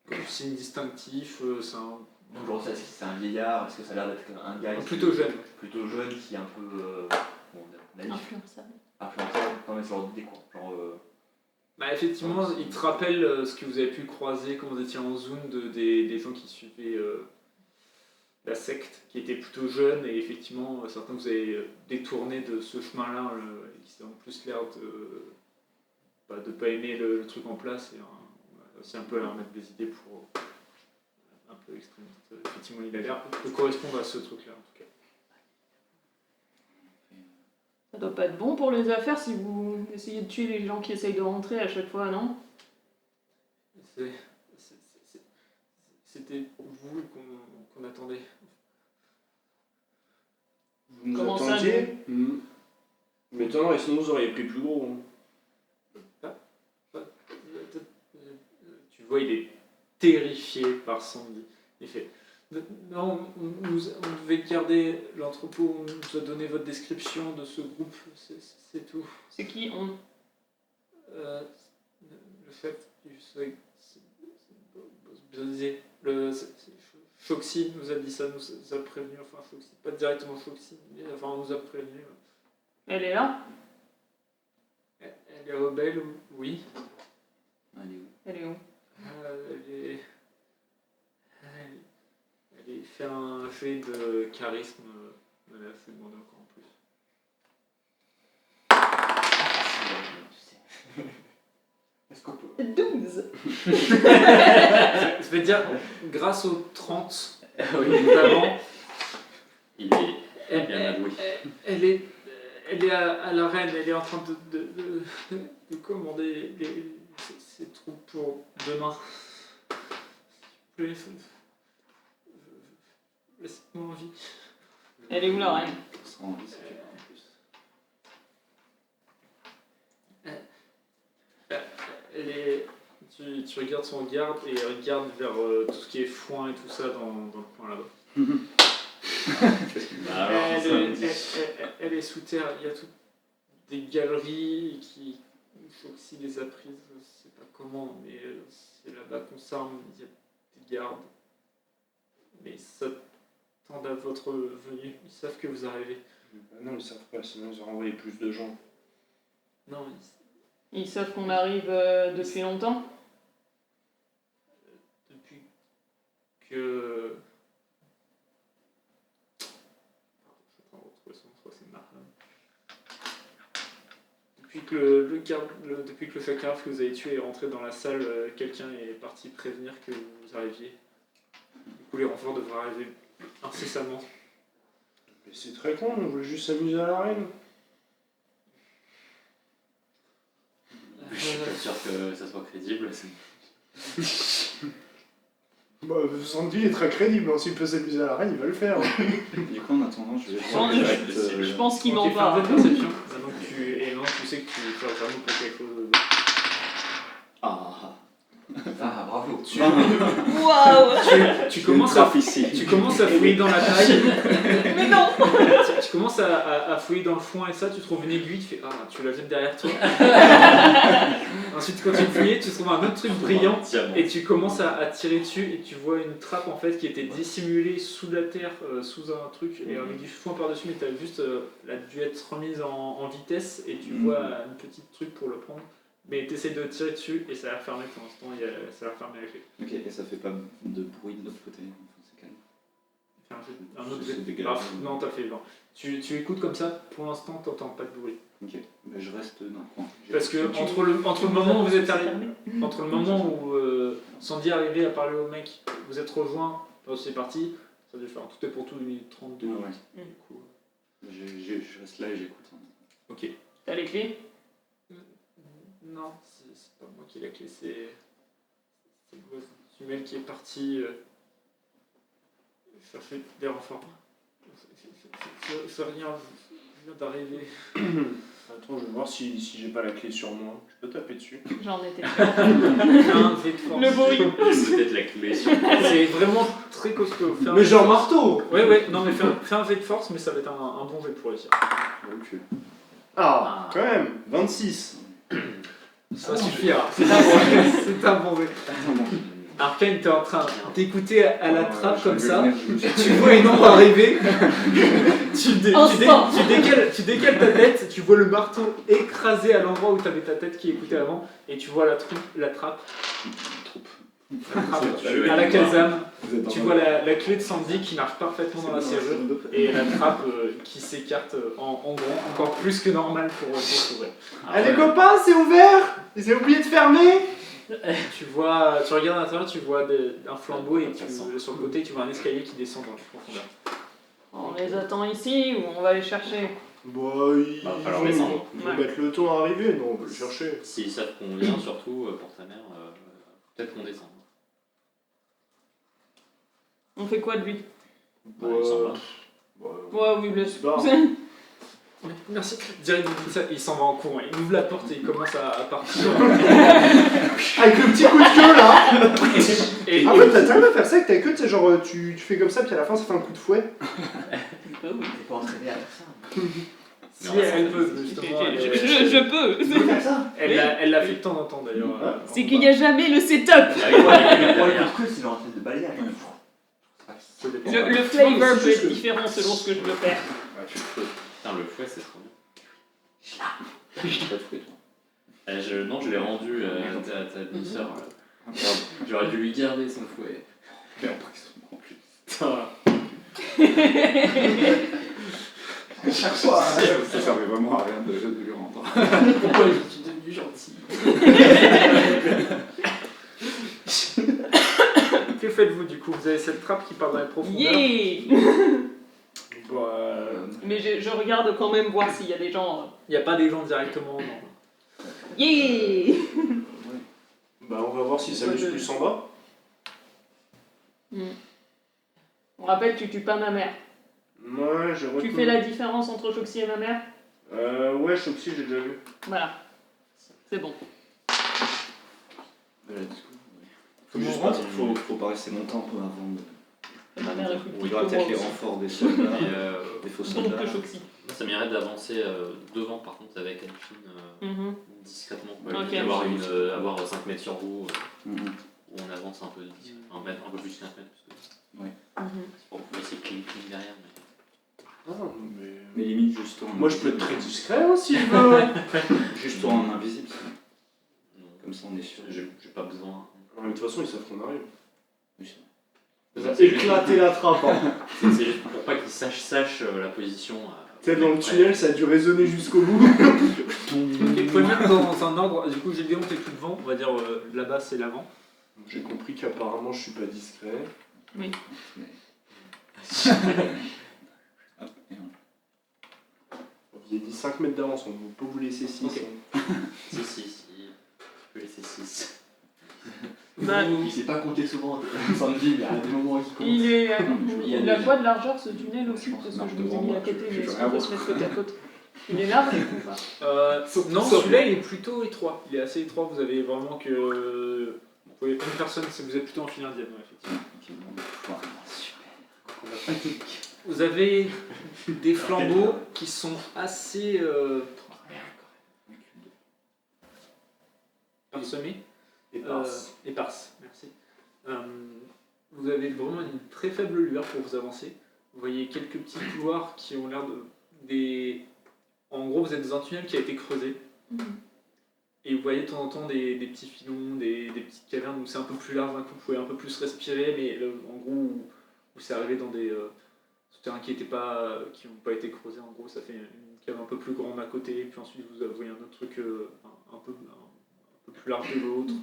comme signe distinctif, c'est un Donc, genre, c'est un vieillard, est-ce que ça a l'air d'être un gars plutôt jeune. plutôt jeune qui est un peu. Naïf, Influençable. influençable, non mais ce genre d'idée quoi. Genre. Bah, effectivement, il te rappelle ce que vous avez pu croiser quand vous étiez en Zund des gens qui suivaient la secte, qui étaient plutôt jeunes, et effectivement, certains vous avez détourné de ce chemin-là, et qui ont plus l'air de pas aimer le truc en place, et aussi un peu à leur mettre des idées pour un peu extrémistes. Effectivement, il a l'air de correspondre à ce truc-là, en tout cas. Ça doit pas être bon pour les affaires si vous essayez de tuer les gens qui essayent de rentrer à chaque fois, non? C'était vous qu'on attendait. Vous nous Comment ça, attendiez? M'étonnerait, sinon vous auriez pris plus gros. Tu vois, il est terrifié par Sandy. Il fait non, on devait garder l'entrepôt, on nous a donné votre description de ce groupe, c'est tout. C'est qui on? Le chef du Foxy nous a dit ça, nous a prévenu, enfin Foxy, pas directement Foxy, mais enfin on nous a prévenu. Elle est là? Elle est rebelle, oui. Allez, où? Elle est où? Elle fait un jet de charisme, elle a fait demander encore en plus. Est-ce qu'on peut. 12! Je vais te dire, grâce aux 30 d'avant, Il est bien avoué. elle est à l'arène, elle est en train de commander ses troupes pour demain. S'il vous plaît, laissez-moi en vie. Elle est où la reine? Ça sera en vie si tu veux en plus. Elle est... tu regardes son garde et elle regarde vers tout ce qui est foin et tout ça dans le coin là-bas. Bah alors, ça me dit. Elle est sous terre, il y a toutes des galeries qui... Foxy les a prises, je sais pas comment, mais c'est là-bas qu'on s'arme, il y a des gardes. Mais ils s'attendent à votre venue, ils savent que vous arrivez. Non, ils savent pas, sinon ils auraient envoyé plus de gens. Non, Ils savent qu'on arrive depuis longtemps? depuis que... Je vais retrouver son nom, je crois que c'est Marlon. Depuis que depuis que le chakra que vous avez tué est rentré dans la salle, quelqu'un est parti prévenir que vous arriviez. Du coup, les renforts devraient arriver incessamment. Mais c'est très con, on voulait juste s'amuser à l'arène. Je suis pas sûr que ça soit crédible. Bah, Sandy il est très crédible, hein. S'il peut s'amuser à la reine, il va le faire. Du coup, en attendant, je vais voir Je- direct, Je pense qu'il Ok, m'en fais un va. jet de perception. Maintenant que tu sais que tu vas vraiment pour quelque chose. Ah, Ah, bravo. Waouh. Tu commences à ici. Tu commences à fouiller dans la taille, Mais non. tu commences à fouiller dans le foin et ça, tu trouves une aiguille, tu fais ah, tu la jettes derrière toi. Ensuite, quand tu fouilles, tu trouves un autre truc brillant et tu commences à tirer dessus et tu vois une trappe en fait qui était dissimulée sous la terre, sous un truc et avec du foin par-dessus, mais tu as juste elle a dû être remise en vitesse et tu vois une petite truc pour le prendre. Mais tu essaies de tirer dessus et ça a l'air fermé pour l'instant, ça a l'air fermé avec les. Ok, et ça fait pas de bruit de l'autre côté, enfin, c'est calme. Fais un autre C'est jet. dégueulasse. Ah, non, t'as fait non. Tu écoutes comme ça, pour l'instant, t'entends pas de bruit. Ok, mais je reste dans le coin. Parce que entre le moment où vous êtes arrivé, entre le moment où Sandy est arrivé à parler au mec, vous êtes rejoint, c'est parti, ça doit faire tout est pour tout 1 minute 32. Ah ouais. Du coup, Je reste là et j'écoute. ok. T'as les clés? Non, c'est pas moi qui ai la clé, c'est Sumel qui est parti chercher des renforts. C'est rien, je viens d'arriver. Attends, je vais voir si j'ai pas la clé sur moi. Je peux taper dessus. J'en étais Fais un jet de force. Le bruit. Peut-être la clé sur. C'est vraiment très costaud. Fais un Mais jet de genre force. marteau. Ouais, non mais fais un jet de force, mais ça va être un bon jet pour réussir. Ok. Ah, quand même. 26. Ça suffira. C'est un bon jet. C'est un bon jet. Alors Ken, t'es en train d'écouter à la trappe comme ça. Tu vois une ombre arriver. Tu décales ta tête. Tu vois le marteau écrasé à l'endroit où t'avais ta tête qui écoutait avant. Et tu vois la trappe à la caserne. Tu vois la clé de Sandy qui marche parfaitement dans la serrure. Et la trappe qui s'écarte en grand, encore plus que normal pour s'ouvrir. Allez copains, c'est ouvert. Ils ont oublié de fermer. Tu regardes à l'intérieur, tu vois un flambeau et sur le côté tu vois un escalier qui descend dans la profondeur. On les attend ici ou on va les chercher? Bah, ils Va falloir vont descendre. mettre le temps à arriver. Non, on peut le chercher. S'ils savent qu'on vient, surtout pour ta mère, peut-être qu'on descend. On fait quoi de lui? Bah, il s'en va. Ouais, oui, laisse. Bah. Merci. Direct, vous dites ça, il s'en va en courant, il ouvre la porte et il commence à partir. Avec le petit coup de queue là. Et, En fait, t'as tellement à faire ça avec ta queue, tu sais, genre tu fais comme ça, puis à la fin ça fait un coup de fouet. T'es pas entraîné à faire ça. si elle peut, justement, Je peux. Tu peux faire ça. elle l'a fait de temps en temps d'ailleurs. C'est qu'il n'y a jamais le setup. Ah oui, Pour derrière. le coup de queue, c'est genre en train de balayer. Ça dépend. Le flavor c'est peut juste être que- différent selon ce que je veux faire. Ouais, tu le fais. Putain, le fouet, c'est trop bien. J'ai pas de fouet, toi. Non, je l'ai rendu à ta demi-sœur. J'aurais dû lui garder son fouet. Mais après, en plus. Putain. Chaque fois. Ça servait vraiment à rien de lui rendre. Pourquoi je suis devenu gentil? Que faites-vous du coup? Vous avez cette trappe qui part dans les profondeurs. Yeah. Bah, Mais je regarde quand même voir s'il y a des gens. il n'y a pas des gens directement, non. Yeah. Bah, on va voir si ça s'amuse plus en bas. On rappelle, tu tues pas ma mère. Ouais, j'ai retenu. Tu fais la différence entre Choxy et ma mère? Ouais, Choxy, j'ai déjà vu. Voilà. C'est bon. Faut juste pas, faut pas rester longtemps avant de. Ma mère est plus Il petite y aura que peut-être moi les aussi. renforts des soldats, Et des faux Donc soldats. que Choxy. moi, ça m'irait d'avancer devant, par contre, avec Elfine discrètement. Ok. Avoir 5 mètres sur vous, Mhm. où on avance un peu, un peu plus de 15 mètres. Parce que Mhm. c'est pour essayer de clean derrière. Mais... Ah, mais... Mais limite, juste en. Moi, je peux être très discret hein, si je veux. Juste en invisible, Non, comme ça on est sûr. j'ai pas besoin. De toute façon, ils savent qu'on arrive. Oui, c'est vrai. Ils ont éclaté la trappe. Hein. C'est juste pour pas qu'ils sachent la position. Tu sais, dans le tunnel, ça a dû résonner jusqu'au bout. Vous pouvez mettre dans un ordre, du coup Gédéon t'es tout devant, on va dire là-bas c'est l'avant. J'ai compris qu'apparemment, je suis pas discret. Mais... Hop, et on- Il a dit 5 mètres d'avance, on ne peut pas vous laisser 6. Ok. Si, je peux laisser 6. Bah, Il sait pas compter souvent, Sandy, il y a des moments où il compte. il est. Il y a Il a des- quoi de largeur ce tunnel aussi? Je pense Parce que que je non, vous ai devant mis moi, à côté, je mais vais est-ce rien qu'on peut se voir. mettre côte à côte? Il est large ou pas? Non, Sauf celui-là il est plutôt étroit. Il est assez étroit. Vous avez vraiment que. Vous pouvez une personne, si vous êtes plutôt en file indienne, ouais, effectivement. Super. Vous avez des flambeaux qui sont assez parsemés. Éparses, merci. Vous avez vraiment une très faible lueur pour vous avancer. Vous voyez quelques petits couloirs qui ont l'air de. En gros, vous êtes dans un tunnel qui a été creusé. Et vous voyez de temps en temps des petits filons, des petites cavernes où c'est un peu plus large d'un coup, vous pouvez un peu plus respirer, mais en gros, où c'est arrivé dans des souterrains qui n'ont pas été creusés, en gros, ça fait une cave un peu plus grande à côté, puis ensuite vous voyez un autre truc un peu plus large de l'autre.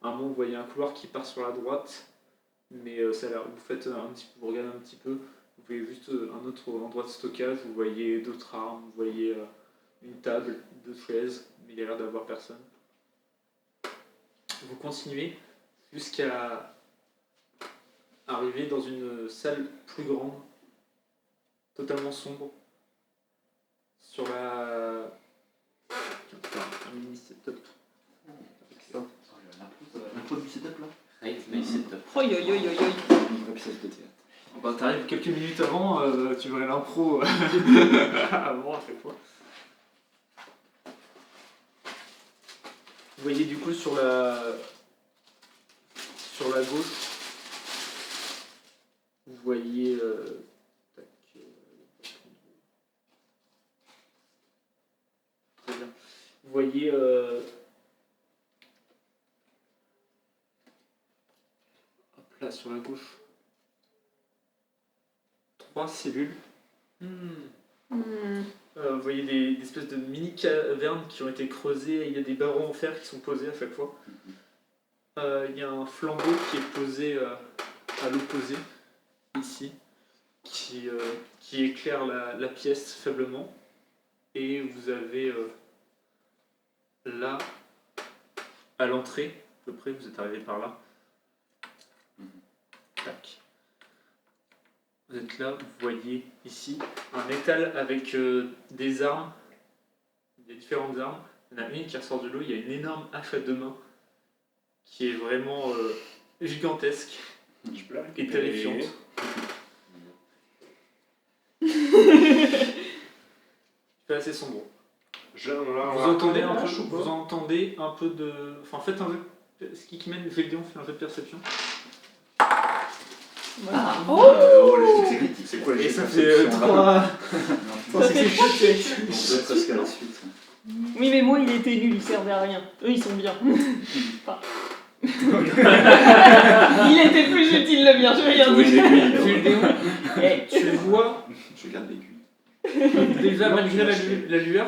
À un moment, vous voyez un couloir qui part sur la droite, mais ça a l'air, vous regardez un petit peu, vous voyez juste un autre endroit de stockage, vous voyez d'autres armes, vous voyez une table, 2 chaises, mais il y a l'air d'avoir personne. Vous continuez jusqu'à arriver dans une salle plus grande, totalement sombre, sur la... Tiens, faire un mini setup. L'intro du setup là. Right, mais c'est top. Oi, oi, oi, oi, oi. Une vraie pièce de théâtre. Bah, t'arrives quelques minutes avant, tu verrais l'impro avant à chaque fois. Vous voyez du coup sur la gauche, vous voyez très bien. Vous voyez hop là sur la gauche 3 cellules. Vous voyez des espèces de mini cavernes qui ont été creusées, il y a des barreaux en fer qui sont posés à chaque fois. Il y a un flambeau qui est posé à l'opposé, ici, qui éclaire la pièce faiblement. Et vous avez là, à l'entrée, à peu près, vous êtes arrivé par là. Tac. Vous êtes là, vous voyez ici un étal avec des armes, des différentes armes. Il y en a une qui ressort de l'eau, il y a une énorme hache à 2 mains qui est vraiment gigantesque Je peux la et récupérer. terrifiante. C'est assez sombre. Vous entendez un peu de... Enfin, faites un jeu... Ce qui mène Gédéon fait un jeu de perception. Oh, les succès critiques. C'est quoi les Et jeux ça de fait perception, là 3... Ça fait On doit presque à la suite. Oui, mais moi, il était nul, il servait à rien. Eux, ils sont bien. Enfin. Il était plus utile le bien, je veux rien Oui, dire. Gédéon, tu vois Je garde l'aiguille. déjà malgré la lueur,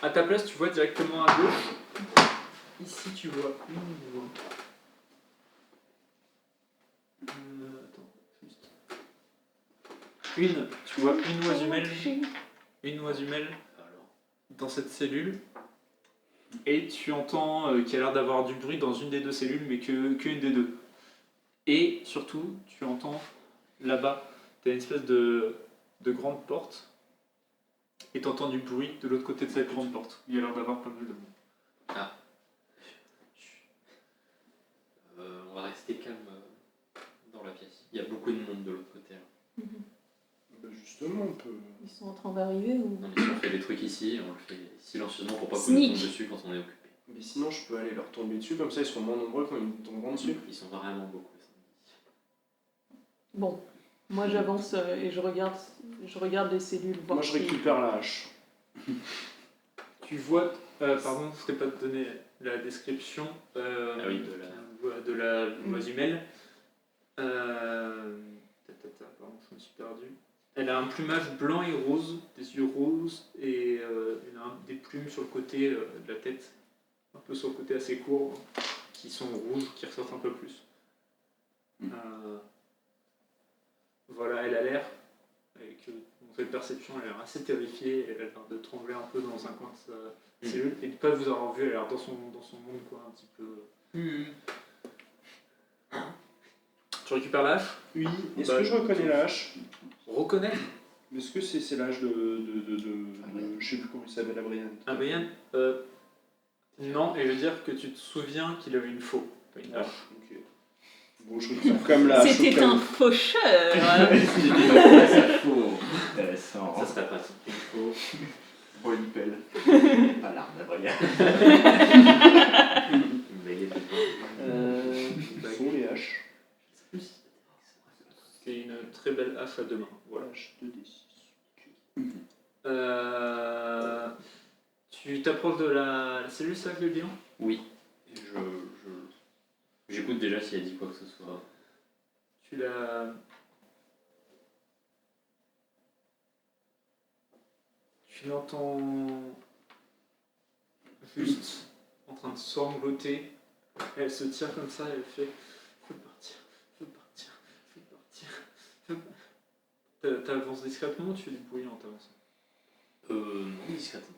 à ta place tu vois directement à gauche. Ici tu vois une voie. Attends, juste. Tu vois une oisemelle dans cette cellule. Et tu entends qu'il y a l'air d'avoir du bruit dans une des 2 cellules, mais qu'une des 2. Et surtout, tu entends là-bas, tu as une espèce de grande porte, et tu entends du bruit de l'autre côté de cette grande porte. Il y a l'air d'avoir pas mal de monde. On va rester calme dans la pièce. Il y a beaucoup de monde de l'autre côté. Là. Bah justement, on peut... Ils sont en train d'arriver ou... Non, mais si on fait des trucs ici, on le fait silencieusement pour pas qu'on Sneak. nous tombe dessus quand on est occupé. Mais sinon, je peux aller leur tomber dessus, comme ça ils seront moins nombreux quand ils me tomberont dessus. Ils sont vraiment beaucoup. Bon, moi j'avance et je regarde les cellules. Voir Moi, je si- récupère la hache. Tu vois, pardon, je t'ai pas donné la description oui, de la oisemelle. Pardon, je me suis perdu. Elle a un plumage blanc et rose, des yeux roses et elle a des plumes sur le côté de la tête, un peu sur le côté assez court, qui sont rouges, qui ressortent un peu plus. Voilà, elle a l'air, avec mon fait de perception, elle a l'air assez terrifiée, elle a l'air de trembler un peu dans un coin de sa cellule, et de ne pas vous avoir vu, elle a l'air dans son monde, quoi, un petit peu. Tu récupères la hache. Oui, est-ce Bah, que je reconnais la hache? Reconnaître Est-ce que c'est l'âge je sais plus comment il s'appelle, Abrian. un Brian non, et je veux dire que tu te souviens qu'il avait une faux, pas une hache. Ok. Bon, je récupère comme la hache. C'était un faucheur. Ça faut. Intéressant. Ça serait pratique. Il faut. Bonne pelle. Pas l'arme d'Abraham. une baguette de Où sont les haches? C'est une très belle hache à deux mains. Voilà. Hache 2d6. Tu t'approches de la cellule, ça, le lion? Oui. J'écoute déjà s'il a dit quoi que ce soit. Tu la... Tu l'entends juste en train de sangloter. Elle se tire comme ça, elle fait « Faut partir, faut partir, faut partir, faut partir. » T'avances discrètement ou tu débrouilles en t'avançant? Non, discrètement.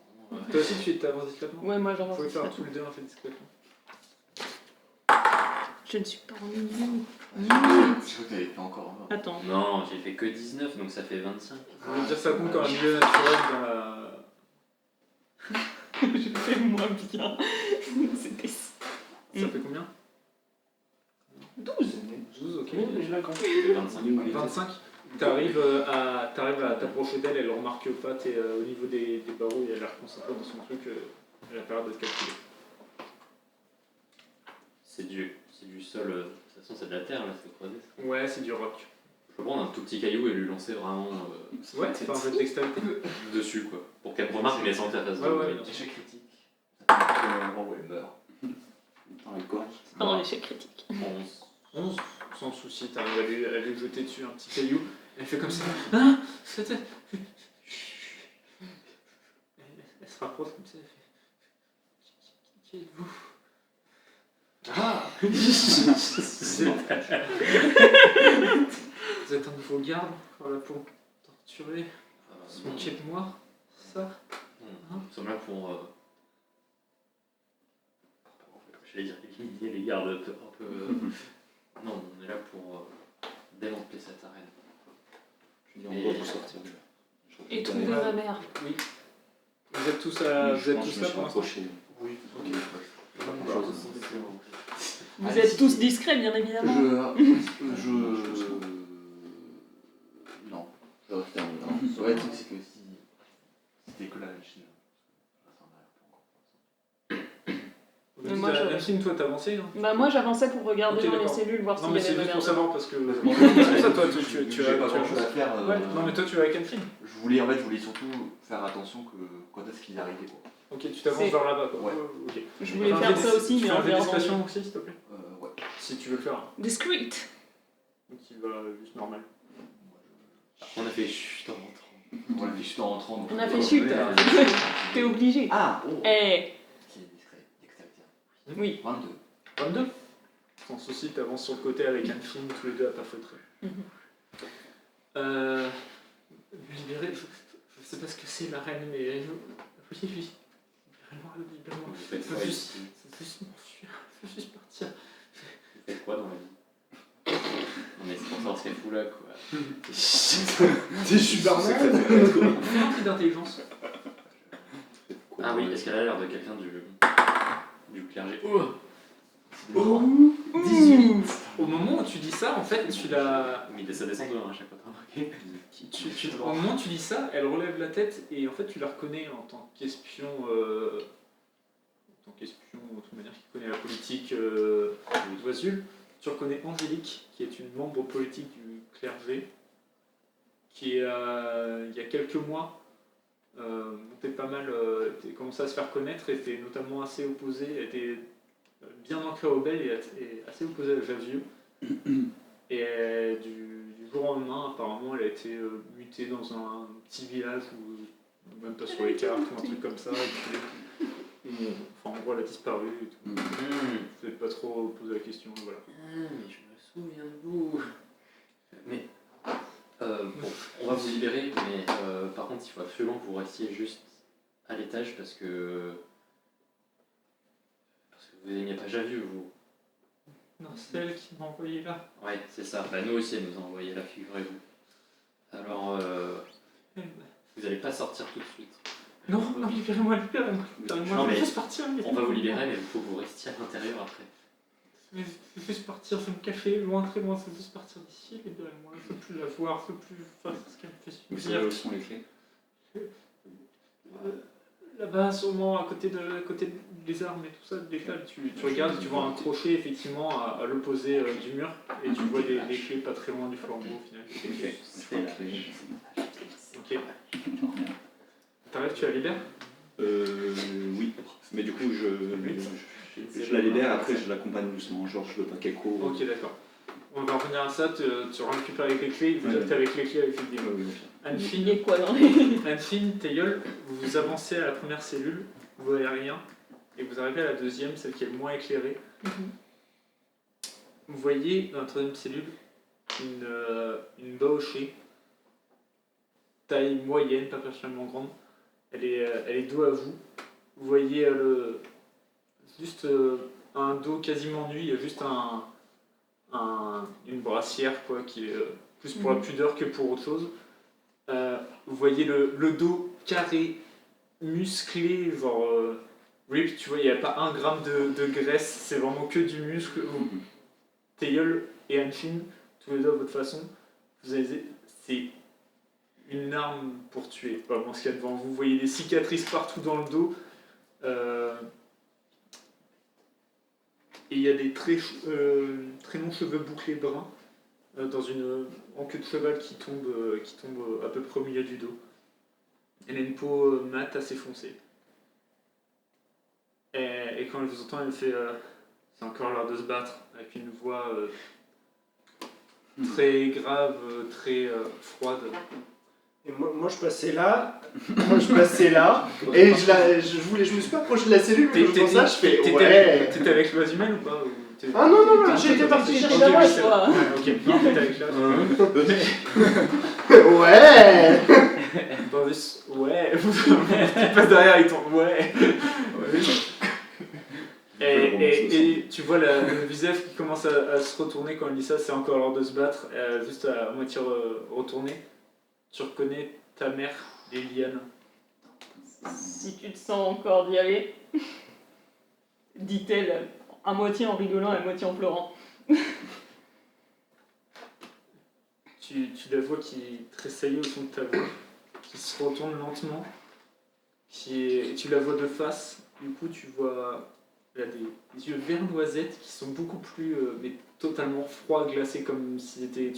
Toi aussi tu t'avances discrètement? Ouais, moi Vous j'avance. pouvez faire tous les deux un fait discrètement. Je ne suis pas en milieu. Je crois que t'avais fait encore. Attends. Non, j'ai fait que 19, donc ça fait 25. Je veux dire ça compte comme un milieu naturel dans la... Je fais moins bien. C'était Ça fait combien? 12. 12, ok. Ça fait 25. 25. T'arrives à t'approcher d'elle, elle remarque pas, t'es au niveau des barreaux et elle a l'air concentrée dans son truc, elle a pas l'air de te calculer. C'est du sol, de toute façon c'est de la terre là, c'est creusé. Ça. Ouais, c'est du rock. Je peux prendre un tout petit caillou et lui lancer vraiment Ouais, c'est pas un jeu de dextérité. dessus quoi. Pour qu'elle me remarque mais sans que ça fasse Ouais, ouais. Échec critique. Ça fait un moment où elle meurt. Dans les gorges. C'est pas un échec critique. 11. 11, sans souci, t'arrives à lui jeter dessus un petit caillou, elle fait comme ça. Ah, c'était... Elle se rapproche comme ça, elle fait... Qui êtes-vous? Ah Vous êtes un de vos gardes, voilà, pour torturer, se moquer de moi, ça? Nous sommes là pour. J'allais dire éliminer les gardes un peu. Non, on est là pour démanteler cette arène. Je dis, on doit vous sortir de là. Et trouver ma mère. Oui. Vous êtes tous là, Je pense que je me suis pour l'instant? rapproché. Oui, ok. Vous Allez, êtes si. tous discrets, bien évidemment. Non. Je reste à non. Le vrai truc, c'est que si c'était que la machine, ça en a l'air pas encore. Mais moi, je- Delphine, toi, t'as avancé, hein? Bah moi j'avançais pour regarder Ok, dans les d'accord. cellules, voir Non, s'il y mais avait c'est ma juste pour mère. savoir parce que. C'est pour ça, toi, tu J'ai as. pas tu as- grand chose à faire. Ouais, non, mais toi, tu vas avec Delphine. Je voulais surtout faire attention que quand est-ce qu'il arrivait quoi. Ok, tu t'avances C'est- vers là-bas, quoi. Ouais. Ok. Je voulais Enfin, faire fais ça des- aussi, tu mais fais en un jet regardant. d'expression aussi, s'il te plaît. Ouais. Si tu veux le faire. Discreet. Donc il va juste normal. On a fait chut en rentrant. On l'a fait juste en rentrant. donc On a on fait va chute. retrouver, T'es obligé. Ah oh. Eh, Qui est discret. Dextérité. oui. 22. 22. Sans souci, t'avances sur le côté avec Delphine, tous les deux à ta feutrée. Mhm. Libérer, je sais pas ce que c'est la reine, mais. Oui, oui. Libérez-moi, libérez-moi. Vous faites Je quoi veux ici juste m'enfuir, je veux juste partir. Vous faites quoi dans la vie? Non mais c'est pour savoir ce qu'elle fout là quoi. T'es Superman? Fais un truc d'intelligence. Ah oui, est-ce qu'elle a l'air de quelqu'un du clergé? Oh 18. Au moment où tu dis ça, en fait, tu la. Mais ça descend de 1 à chaque fois, t'as remarqué? Au moment où tu dis ça, elle relève la tête et en fait tu la reconnais en tant qu'espion, de toute manière qui connaît la politique d'Oisul. Tu reconnais Angélique, qui est une membre politique du clergé, qui il y a quelques mois montait pas mal, commençait à se faire connaître, était notamment assez opposée, était bien ancrée au rebelle et assez opposée à Javieux. Et du jour au lendemain, apparemment, elle a été mutée dans un petit village où même pas sur les cartes ou un truc comme ça. Et puis, enfin, en gros, elle a disparu et tout. Je ne vais pas trop poser la question, voilà. Mais je me souviens de vous. Mais bon, on va vous libérer, mais par contre, il faut absolument que vous restiez juste à l'étage parce que vous n'aimiez pas Javieux, vous. Non, c'est elle qui m'a envoyé là. Ouais, c'est ça. Bah, nous aussi, elle nous a envoyé là, figurez-vous. Alors, vous allez pas sortir tout de suite. Non, non, libérez-moi, libérez-moi. Libérez-moi, Non, mais juste partir. On va vous libérer, mais il faut que vous restiez à l'intérieur après. Mais je veux juste partir, je veux me cacher loin, très loin, je veux juste partir d'ici, libérez-moi. Je veux plus la voir, je veux plus faire ce qu'elle me fait Vous subir. savez où sont les clés? Là-bas, sûrement, à côté des armes et tout ça, des tables, tu regardes et tu vois un crochet, effectivement, à l'opposé du mur, et tu vois des clés pas très loin du flambeau, au final. Ok, C'est la Ok. T'arrives, tu la libères? Oui, mais du coup, je la libère, après je l'accompagne doucement, genre je veux pas qu'elle court. Ok, d'accord. On va revenir à ça, tu récupères avec les clés, vous Ouais. êtes avec les clés avec les démons. Oui, oui. Anfine, Il est quoi dans les... Anfine, Théiol, vous avancez à la première cellule, vous voyez rien, et vous arrivez à la deuxième, celle qui est le moins éclairée. Vous voyez dans la troisième cellule une baochée, taille moyenne, pas particulièrement grande. Elle est dos à vous. Vous voyez juste un dos quasiment nu, il y a juste une brassière quoi, qui est plus pour la pudeur que pour autre chose. Vous voyez le dos carré, musclé, genre rip, tu vois, il n'y a pas 1 gramme de graisse, c'est vraiment que du muscle. Théiol et Anfine, tous les deux à votre façon, c'est une arme pour tuer. Vraiment ce qu'il y a devant vous. Vous voyez des cicatrices partout dans le dos. Et il y a des très longs cheveux bouclés bruns en queue de cheval qui tombe à peu près au milieu du dos. Elle a une peau mate assez foncée. Et quand elle vous entend, elle fait c'est encore l'heure de se battre, avec une voix très grave, très froide. Et moi je passais là, et je me suis pas approché de la cellule, mais pour ça je fais ouais. T'étais avec l'oise-humaine ou pas Ah non, j'étais parti J'étais chercher là-bas, la je crois. Ok, non, t'étais avec l'oise. Ouais. Ouais, tu passes derrière, il tombe, ouais. Et tu vois le visage qui commence à se retourner quand elle dit ça, c'est encore l'heure de se battre, juste à moitié retourné. Tu reconnais ta mère, Liliane. Si tu te sens encore d'y aller, dit-elle, à moitié en rigolant et à moitié en pleurant. Tu la vois qui tressaillit au fond de ta voix, qui se retourne lentement, tu la vois de face, du coup tu vois elle a des yeux vert noisette qui sont beaucoup plus, mais totalement froids, glacés, comme s'ils étaient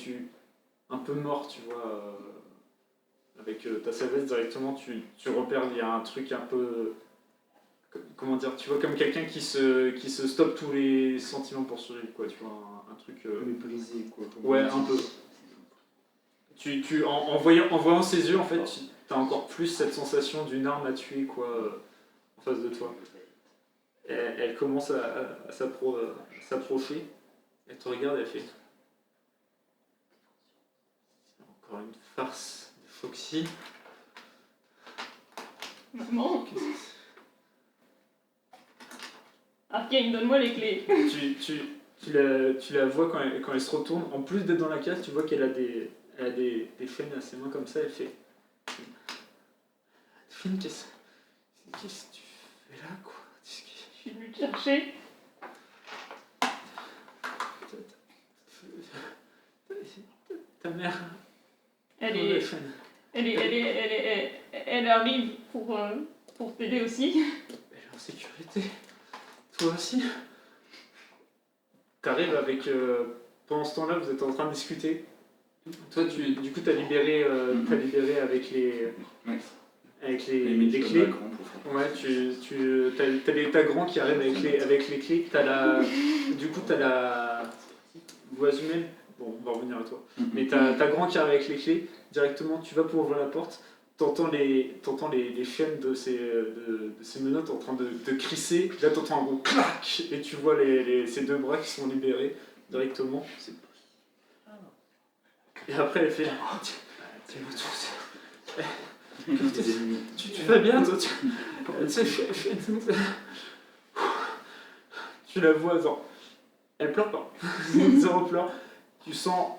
un peu morts, tu vois. Avec ta savesse directement, tu repères, il y a un truc un peu... Comment dire, tu vois comme quelqu'un qui se stoppe tous les sentiments pour survivre, quoi, tu vois, un truc... Brisé quoi. Ouais, un peu. En voyant ses yeux, en fait, tu as encore plus cette sensation d'une arme à tuer, quoi, en face de toi. Elle commence à s'approcher, elle te regarde et elle fait... Encore une farce de Foxy. Maman, Arcane, donne-moi les clés. Tu la vois quand elle se retourne, en plus d'être dans la case, tu vois qu'elle a des chaînes à ses mains comme ça, elle fait... Finn, qu'est-ce que tu fais là, quoi? Je suis venue te chercher. Ta mère... Elle dans la est... chaîne. Elle arrive pour t'aider aussi. Elle est en sécurité. Toi aussi. T'arrives avec... pendant ce temps-là, vous êtes en train de discuter. Toi, du coup, t'as libéré avec les... Ouais. Avec Les les clés. macrons pour faire. Ouais, t'as des tagrants qui arrivent avec les clés. Du coup, t'as la voix humaine. Bon, on va revenir à toi. Mais t'as grand qui arrive avec les clés. Directement, tu vas pour ouvrir la porte. T'entends les chaînes de ces menottes en train de crisser. Là, t'entends un gros clac. Et tu vois ces deux bras qui sont libérés directement. Et après, elle fait... Dis-moi tout. Tu vas bien, toi? Tu la vois, genre... Elle pleure pas. Zéro pleurs. Tu sens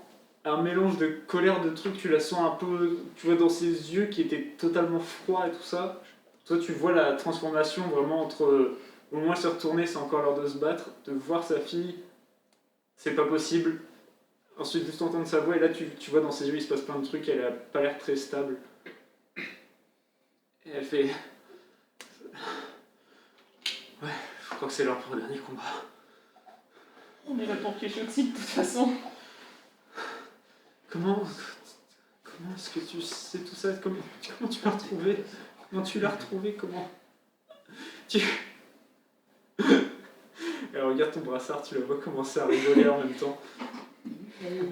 un mélange de colère, de trucs, tu la sens un peu, tu vois dans ses yeux qui étaient totalement froids et tout ça. Toi tu vois la transformation vraiment entre, au moment où elle s'est retournée, c'est encore l'heure de se battre, de voir sa fille, c'est pas possible. Ensuite juste entendre sa voix et là tu vois dans ses yeux il se passe plein de trucs, elle a pas l'air très stable. Et elle fait... Ouais, je crois que c'est l'heure pour le dernier combat. On est là pour Keshoxi de toute façon. Comment est-ce que tu sais tout ça? Comment tu l'as retrouvé? Comment tu l'as retrouvé? Comment tu... Elle regarde ton brassard, tu la vois commencer à rigoler en même temps.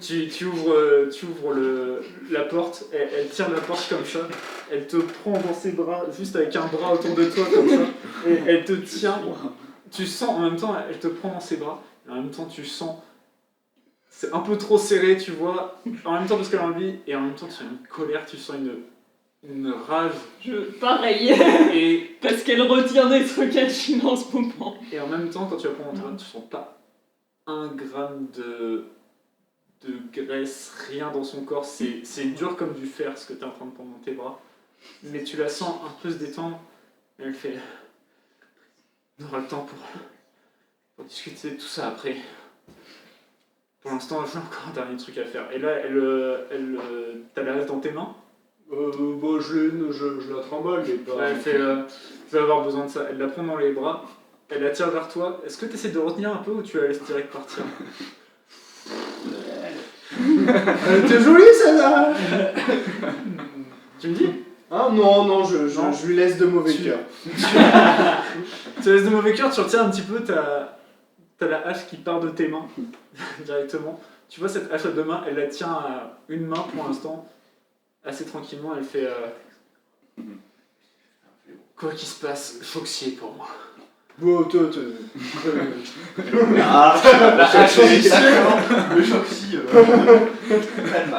Tu ouvres la porte, elle tire la porte comme ça, elle te prend dans ses bras, juste avec un bras autour de toi comme ça, et elle te tient. Tu sens en même temps, elle te prend dans ses bras, et en même temps tu sens... C'est un peu trop serré, tu vois, en même temps parce qu'elle a envie, et en même temps tu sens une colère, tu sens une rage. Pareil. Et, Parce qu'elle retient des trucs à Chine en ce moment. et en même temps, quand tu la prends dans tes bras, tu sens pas un gramme de graisse, rien dans son corps. C'est dur comme du fer ce que tu es en train de prendre dans tes bras. Mais tu la sens un peu se détendre. Et elle fait... On aura le temps pour discuter de tout ça après. Pour l'instant, j'ai encore un dernier truc à faire. Et là, t'as la reste dans tes mains. Bon, je la trimballe, mais pas... Elle fait... je vais avoir besoin de ça. Elle la prend dans les bras. Elle la tire vers toi. Est-ce que tu essaies de retenir un peu ou tu la laisses direct partir? Elle était jolie, celle-là. Tu me dis? Ah non, je lui laisse de mauvais cœur. Tu laisses de mauvais cœur, tu retiens un petit peu, t'as la hache qui part de tes mains directement. Tu vois cette hache à deux mains, elle la tient à une main pour l'instant, assez tranquillement, elle fait quoi qu'il se passe, Foxy est pour moi. Bon, Ah, la hache le choc si.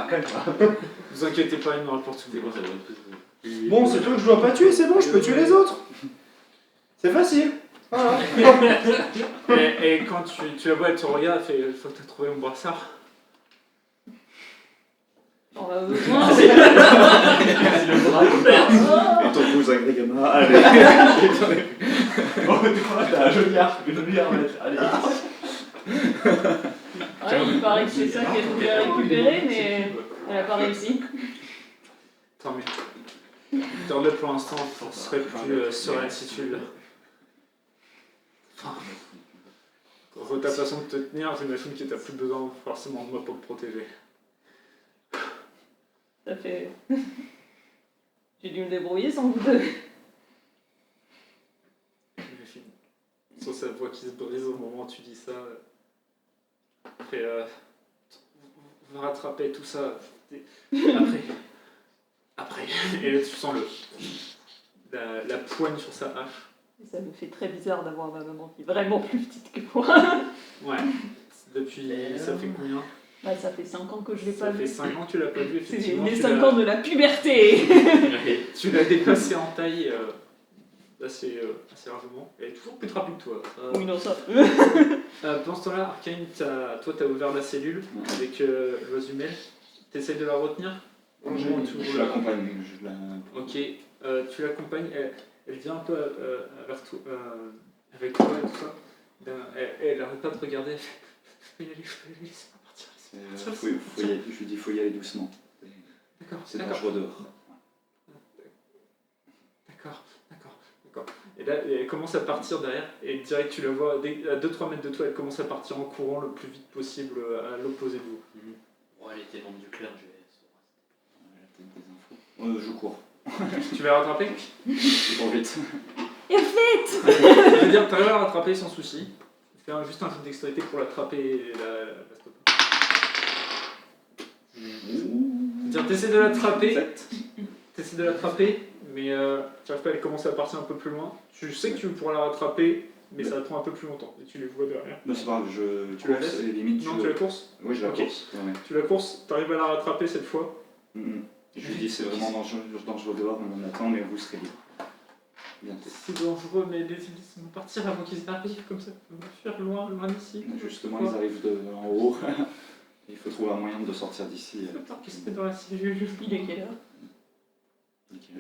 Calme-toi. Vous inquiétez pas, il y en aura pour tout. Bon, c'est toi que je dois pas tuer, c'est bon, je peux tuer les autres. C'est facile. Voilà. Et quand tu la vois, elle te regarde, elle fait il faut que tu aies trouvé mon brassard. On a besoin. Et ton cousin Grégama, allez. Oh, t'as un joli arc, allez. Ouais, il paraît que c'est ça qu'elle voulait récupérer, mais elle a pas réussi. Tant mieux. Garde-le pour l'instant, je serai plus sereine si tu l'as. Enfin, quant à ta façon de te tenir, j'imagine que t'as plus besoin forcément de moi pour te protéger. Ça fait... J'ai dû me débrouiller sans vous deux. J'ai fini. Sur sa voix qui se brise au moment où tu dis ça. Et on va rattraper tout ça. Après. Et là tu sens la poigne sur sa hache. Et ça me fait très bizarre d'avoir ma maman qui est vraiment plus petite que moi. Ouais. Depuis, ça fait combien? Bah, ça fait 5 ans que je l'ai pas Ça vu. fait 5 ans que tu l'as pas vu, C'est effectivement. les 5 ans de la puberté. Tu l'as dépassé en taille assez largement. Elle est toujours plus rapide que toi. Oui, non, ça. Pendant ce temps-là, Arcane, toi t'as ouvert la cellule avec l'Oisumel. T'essayes de la retenir? Je l'accompagne. Ok, tu l'accompagnes, elle vient un peu vers toi, avec toi et tout ça. Elle arrête pas de te regarder. Je peux y aller, laisse-moi partir. Je lui dis faut y aller doucement. D'accord, C'est dangereux dehors. D'accord. Et là, elle commence à partir derrière, et direct tu la vois, à 2-3 mètres de toi, elle commence à partir en courant le plus vite possible à l'opposé de vous. Bon, elle était membre du clergé. Elle a peut-être des infos. Je cours. Tu vas la rattraper? Je cours vite. Et vite. Je veux dire, t'arrives à la rattraper sans souci. Fais juste un jeu de dextérité pour l'attraper et la stopper. C'est-à-dire, t'essaies de l'attraper, mais tu arrives pas, elle commence à partir un peu plus loin. Tu sais que tu pourras la rattraper, mais ça va te prendre un peu plus longtemps. Et tu les vois derrière. Non, c'est pas grave, Tu la laisses? limite. Non, tu la courses? Oui, je la Ok. course. Ouais. Tu la courses, t'arrives à la rattraper cette fois. Je lui dis c'est vraiment dangereux dehors, on attend, mais vous serez libre. bientôt. C'est dangereux, mais laissez-moi partir avant qu'ils arrivent, comme ça, je peux me fuir loin d'ici. Justement, ils arrivent en haut. Il faut trouver un moyen de sortir d'ici. Qu'est-ce que c'est dans la cellule? Il est quelle heure?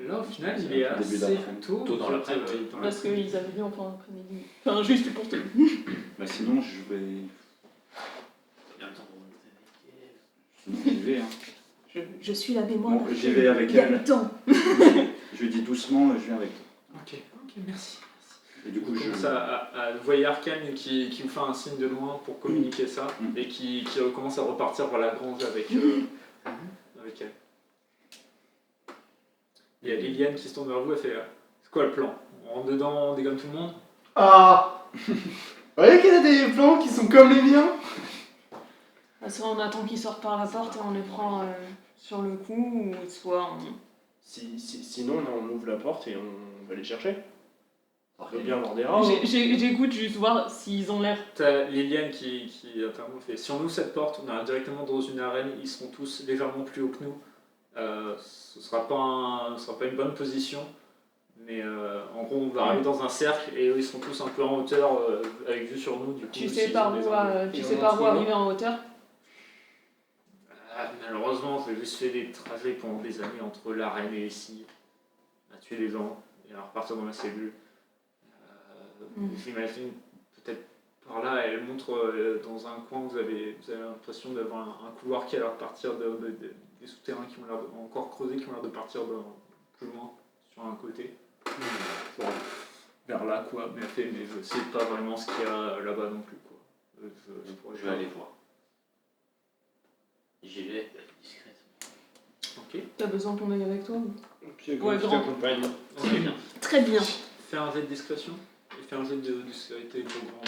Là, au final, il est Début assez d'après-midi. Tôt dans l'après-midi. Parce qu'ils avaient dit en fin d'après-midi. Enfin, juste pour te. Bah, sinon, je vais. Bien le temps pour monter avec elle. Sinon, j'y vais. Hein. Je suis la mémoire. Bon, j'y vais avec Il y a elle. le temps. Je lui dis doucement, je viens avec toi. Ok, merci. Et du coup, Vous je. commencez vous voyez Arkane qui vous fait un signe de loin pour communiquer ça Mm. et qui recommence à repartir vers la grange avec elle. Il y a Liliane qui se tourne vers vous, elle fait c'est quoi le plan? On rentre dedans, on dégomme tout le monde? Ah Vous voyez qu'il y a des plans qui sont comme les miens? Soit on attend qu'ils sortent par la porte et on les prend sur le coup, ou soit on. Sinon, là, on ouvre la porte et on va les chercher. On veut bien avoir des rats. J'écoute juste voir s'ils ont l'air. T'as Liliane qui intervient, fait si on ouvre cette porte, on arrive directement dans une arène, ils seront tous légèrement plus hauts que nous. Ce sera pas une bonne position, mais en gros on va arriver dans un cercle et eux ils seront tous un peu en hauteur avec vue sur nous. Du coup, Tu sais s'ils par ont des où, armes. tu Et sais on par entre où là. arriver en hauteur? Malheureusement, j'ai juste fait des trajets pendant des années entre l'arène et ici, à tuer des gens et à repartir dans la cellule. J'imagine peut-être par là, elle montre dans un coin, vous avez l'impression d'avoir un couloir qui a l'air de partir des souterrains qui ont l'air encore creusés, qui ont l'air de partir plus loin, sur un côté. Bon, vers là, quoi. Mais je sais pas vraiment ce qu'il y a là-bas non plus, quoi. Je vais aller voir. J'y vais discrètement. Ok. T'as besoin qu'on aille avec toi? Puis, Ouais, je grand. t'accompagne. Très bien. Très bien. Fais un jet de discrétion et fais un jet de sécurité pour grand.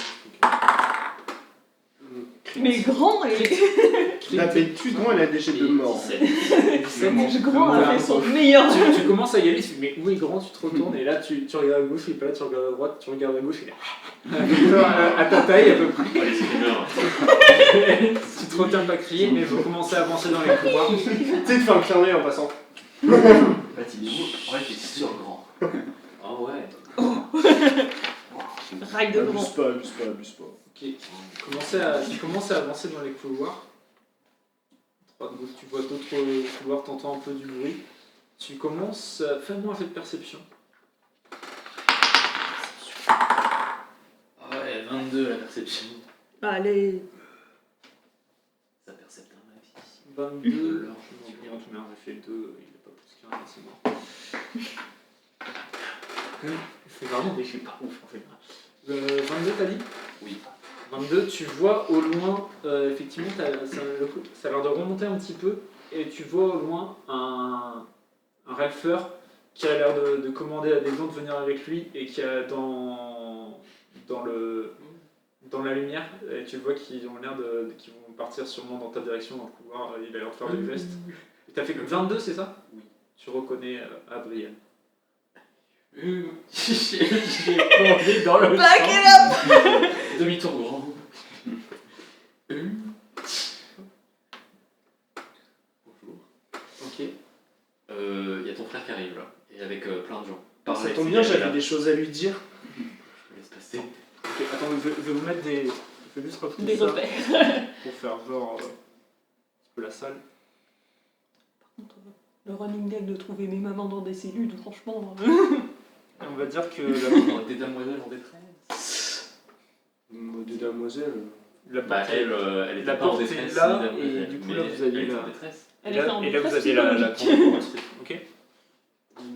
Mais grand et. D'habitude, moi, elle a des jets de mort. 17 grand a fait son meilleur. Tu commences à y aller, tu fais mais où est grand? Tu te retournes et là tu regardes à gauche, il est pas là, tu regardes à droite, tu regardes à gauche, il est là. À ta taille à peu près. Oh, les screamers. Tu te retiens pas crier, mais vous commencez à avancer dans les couloirs. Tu sais, tu fais un clin d'œil en passant. En fait, il est beau. En fait, il est surgrand. Ah ouais. Rail de grand. Abuse pas. Ok, tu commences à avancer dans les couloirs. À droite, gauche, tu vois d'autres couloirs, t'entends un peu du bruit. Tu commences à faire moins un jet de perception. Ah ouais, 22 la perception. Allez. Ça percepte un max ici. 22, alors je m'en souviens, j'ai fait 2, il n'est pas plus qu'un, c'est mort. Je fais vraiment des chiffres pas ouf en fait. 22 t'as dit? Oui. 22, tu vois au loin, effectivement, ça a l'air de remonter un petit peu, et tu vois au loin un ralfeur qui a l'air de commander à des gens de venir avec lui, et qui a dans la lumière, et tu le vois qu'ils ont l'air qu'ils vont partir sûrement dans ta direction dans le couloir, il a l'air de faire des gestes. Et t'as fait que 22, c'est ça? Oui. Tu reconnais Adrien. J'ai plongé dans le Back it demi-tour grand. Bonjour. Ok. Il y a ton frère qui arrive là, et avec plein de gens. Ça tombe bien, j'avais des choses à lui dire. Je te laisse passer. Ok, attends, je vais vous mettre des... Je vais juste retrouver Des ça repères. pour faire genre... un peu la salle. Le running gag de trouver mes mamans dans des cellules, franchement. Et on va dire que Des demoiselles en détresse. Des damoiselles. la Bah, porte, elle était la pas en porte est détresse. là, ni et demoiselle, du coup, mais là, vous aviez elle était la- en détresse. Elle et était là, en et là vous détresse aviez la psychologique. grande porte. Ok.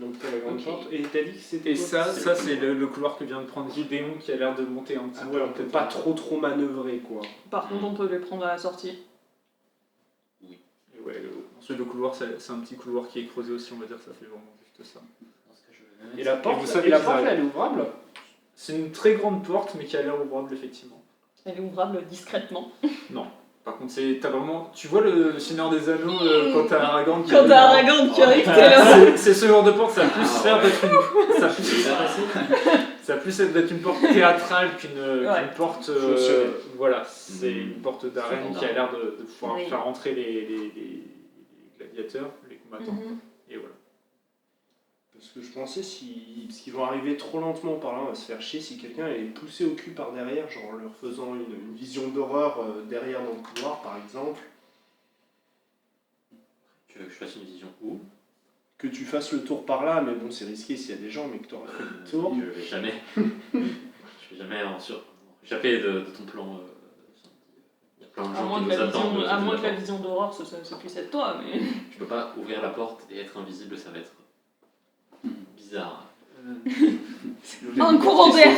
Donc t'as la grande Ok. porte. Et t'as dit que c'était Et quoi ça c'est le couloir que vient de prendre Gideon qui a l'air de monter un petit Ah peu. ouais, on peut pas trop manœuvrer quoi. Par contre, on peut les prendre à la sortie. Et ouais, ensuite le couloir c'est un petit couloir qui est creusé aussi, on va dire que ça fait vraiment juste ça. Dans ce cas, je vais mettre- Et la porte, vous savez et la qu'ils porte là, arrivent. elle est ouvrable? C'est une très grande porte mais qui a l'air ouvrable effectivement. Elle est ouvrable discrètement. Par contre, t'as vraiment, tu vois le Seigneur des Anneaux quand t'as Aragorn qui Quand arrive t'as dans- Aragorn qui arrive, t'es là. C'est ce genre de porte, ça a plus Ah, faire ouais. d'être une, ça a plus d'être une porte théâtrale qu'une porte, Fonctionnelle. voilà, c'est une porte d'arène Secondaire. qui a l'air de pouvoir Oui. faire entrer les gladiateurs, les combattants, Mhm. et voilà. Parce que je pensais, parce qu'ils vont arriver trop lentement par là, on va se faire chier si quelqu'un est poussé au cul par derrière, genre en leur faisant une vision d'horreur derrière dans le couloir par exemple. Tu veux que je fasse une vision où? Que tu fasses le tour par là, mais bon, c'est risqué s'il y a des gens, mais que tu auras fait le tour. Je vais jamais. Je vais jamais échapper de ton plan. Il y a plein de À gens moins qui que nous la attendent. vision, à moins que la porte. vision d'horreur, ça puisse être toi, mais. Je peux pas ouvrir la porte et être invisible, ça va être bizarre. Un courant d'air.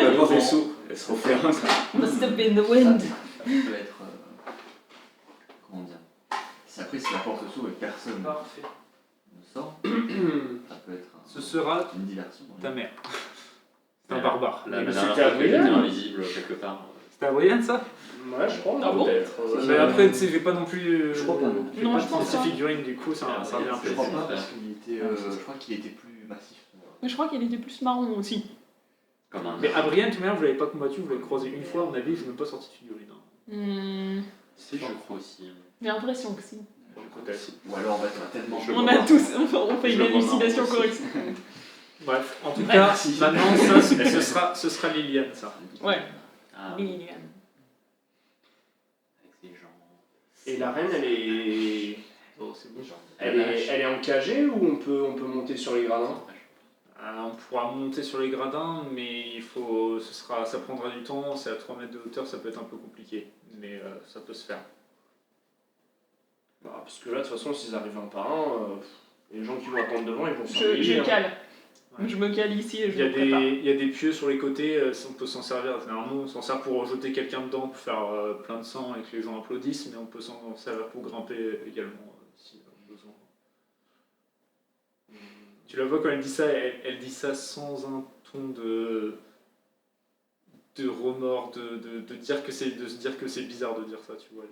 La porte est sourde, elle se referme. Must have been the wind. Ça peut être. Comment dire après, si la porte s'ouvre et personne Parfait. ne sort, ça peut être Ce sera une diversion. ta mère. C'est un barbare. La Mais dernière c'était fois que j'étais agréable. invisible quelque part. C'était à Brian ça? Ouais, je crois. Ah bon peut-être. Mais après, tu sais, j'ai pas non plus. Je crois pas, non. J'ai Non, pas je de pense ces pas. figurines, du coup, ça Ah, revient un c'est- peu. Je crois c'est pas frère. parce qu'il était. Je crois qu'il était plus massif. Mais je crois qu'il était plus marron aussi. Comme un. Mais à Brian, tout de même, vous l'avez pas combattu, vous l'avez croisé une fois, à mon avis, je n'ai même pas sorti de figurine. Hein. Si, je crois aussi. J'ai l'impression que si. Peut-être. Ou alors, en fait, on a tellement. Je On vois a pas. tous, on fait Je une le vois élucidation marrant correcte. Bref, en tout Ouais, cas, merci. maintenant, ça, ce sera Liliane, ça. Ouais, Ah, Liliane. avec ces gens. Et la reine, elle est. Bon, c'est bon. Elle est encagée ou on peut monter sur les gradins? On pourra monter sur les gradins, mais ça prendra du temps, c'est à 3 mètres de hauteur, ça peut être un peu compliqué, mais ça peut se faire. Bah, parce que là, de toute façon, s'ils arrivent un par un, les gens qui vont attendre devant, ils vont Je s'ennuyer. cale. Ouais. Je me cale ici et Il je y, a me prépare. il y a des pieux sur les côtés, on peut s'en servir. Généralement, on s'en sert pour jeter quelqu'un dedans, pour faire plein de sang et que les gens applaudissent, mais on peut s'en servir pour grimper également, si besoin. Tu la vois quand elle dit ça, elle dit ça sans un ton de remords, de dire que se dire que c'est bizarre de dire ça, tu vois.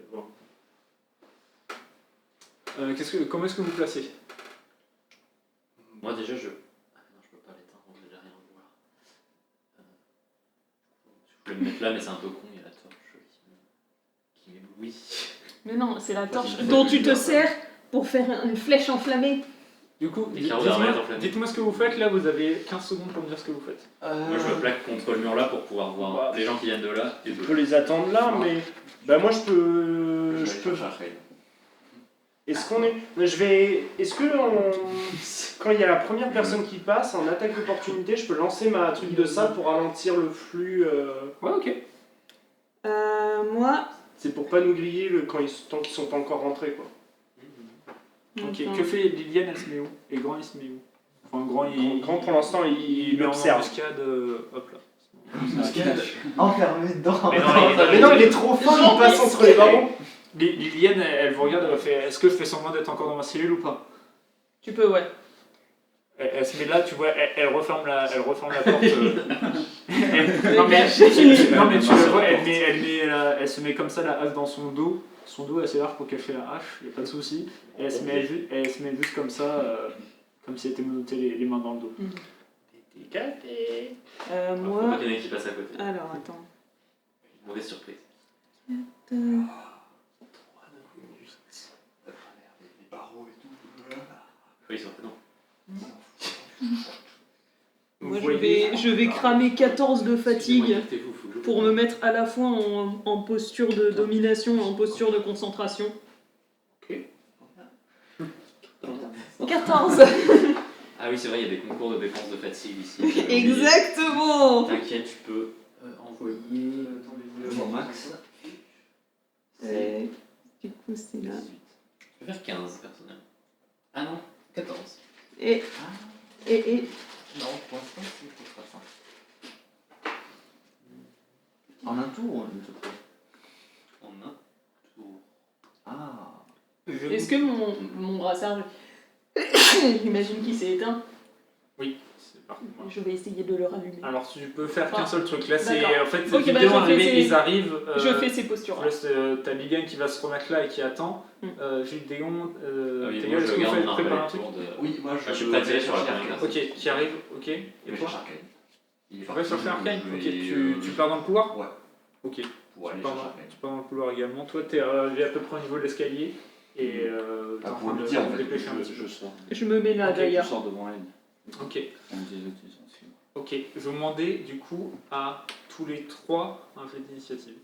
Comment est-ce que vous placez? Moi déjà je. Ah non, je peux pas l'éteindre, je vais rien voir. Je voulais me mettre là, mais c'est un peu con, il y a la torche qui m'éblouit. Mais non, c'est la torche Vas-y, dont vas-y, tu te vas-y. sers pour faire une flèche enflammée. Du coup, Les carreaux d'armée enflammés. dites-moi ce que vous faites, là vous avez 15 secondes pour me dire ce que vous faites. Moi je me plaque contre le mur là pour pouvoir voir Bah, les gens qui viennent de là et On de peut les attendre là, mais. Bah, moi, je peux. chercher. Est-ce qu'on est. Est-ce que quand il y a la première personne qui passe, en attaque d'opportunité, je peux lancer ma truc de sable pour ralentir le flux Ouais, ok. Moi. C'est pour pas nous griller tant qu'ils sont pas encore rentrés, quoi. Ok, Attends. que fait Liliane, elle se met où? Et Grand, il se met où? Enfin, Grand, Grand, pour l'instant, il met en m'observe. embuscade, hop là. Enfermé dedans. Mais non, il est trop fin, il passe entre les barreaux. Liliane, elle vous regarde, elle fait est-ce que je fais semblant d'être encore dans ma cellule ou pas? Tu peux, ouais. Elle se met là, tu vois, elle referme la porte. Non, mais, Non, mais tu la vois, elle se met comme ça la hache dans son dos. Son dos est assez large pour cacher la hache, il n'y a pas de souci. Et elle se met juste comme ça, comme si elle était menottée les mains dans le dos. Décapé. Faut Moi. pas qu'il y en ait qui passent à côté. Alors, attends. Mauvaise surprise. Les barreaux et tout. Oui, ils sont non. Moi, Vous voyez- je vais cramer 14 de fatigue Excusez-moi, écoutez-vous, faut que je- pour me mettre à la fois en posture de domination et en posture de concentration. 14. Ah oui, c'est vrai, il y a des concours de dépenses de fatigue ici. Exactement. T'inquiète, tu peux envoyer. Le max. Du coup, c'est là. 18. Je peux faire 15 personnellement. Ah non, 14. Et. Non, pour l'instant, c'est pas ça. En un tour ou une seule fois? En un tour. Ah. Est-ce que mon brassard. J'imagine qu'il s'est éteint. Oui, c'est parti. Je vais essayer de le rallumer. Alors tu peux faire qu'un seul truc. Là, c'est D'accord. en fait Ok, les bah, vidéos je fais arrivées, ces- ils arrivent. Je fais ces postures. T'as Liliane qui va se remettre là et qui attend. Gilles Déon, Ah oui, Théo, moi est-ce je que vous garde faites un préparer un truc? tour de. Oui, moi je suis prêt à tirer sur la première personne. Ok, qui arrive, ok. Et Et toi Arcane. Il est Tu vas chercher Arcane. je Ok, vais, tu pars dans le couloir? Ouais. Ok, Pour aller tu pars, chercher dans, Arcane. tu pars dans le couloir également. Toi, t'es arrivé à peu près au niveau de l'escalier et t'es en Pour train lui de dire, en te fait, dépêcher un petit peu. Je sors. Je me mets là Ok, d'ailleurs. je sors devant elle. Ok. On dit les autres, ils sont sûrs. Ok, je vais demander du coup à tous les trois un jet d'initiative.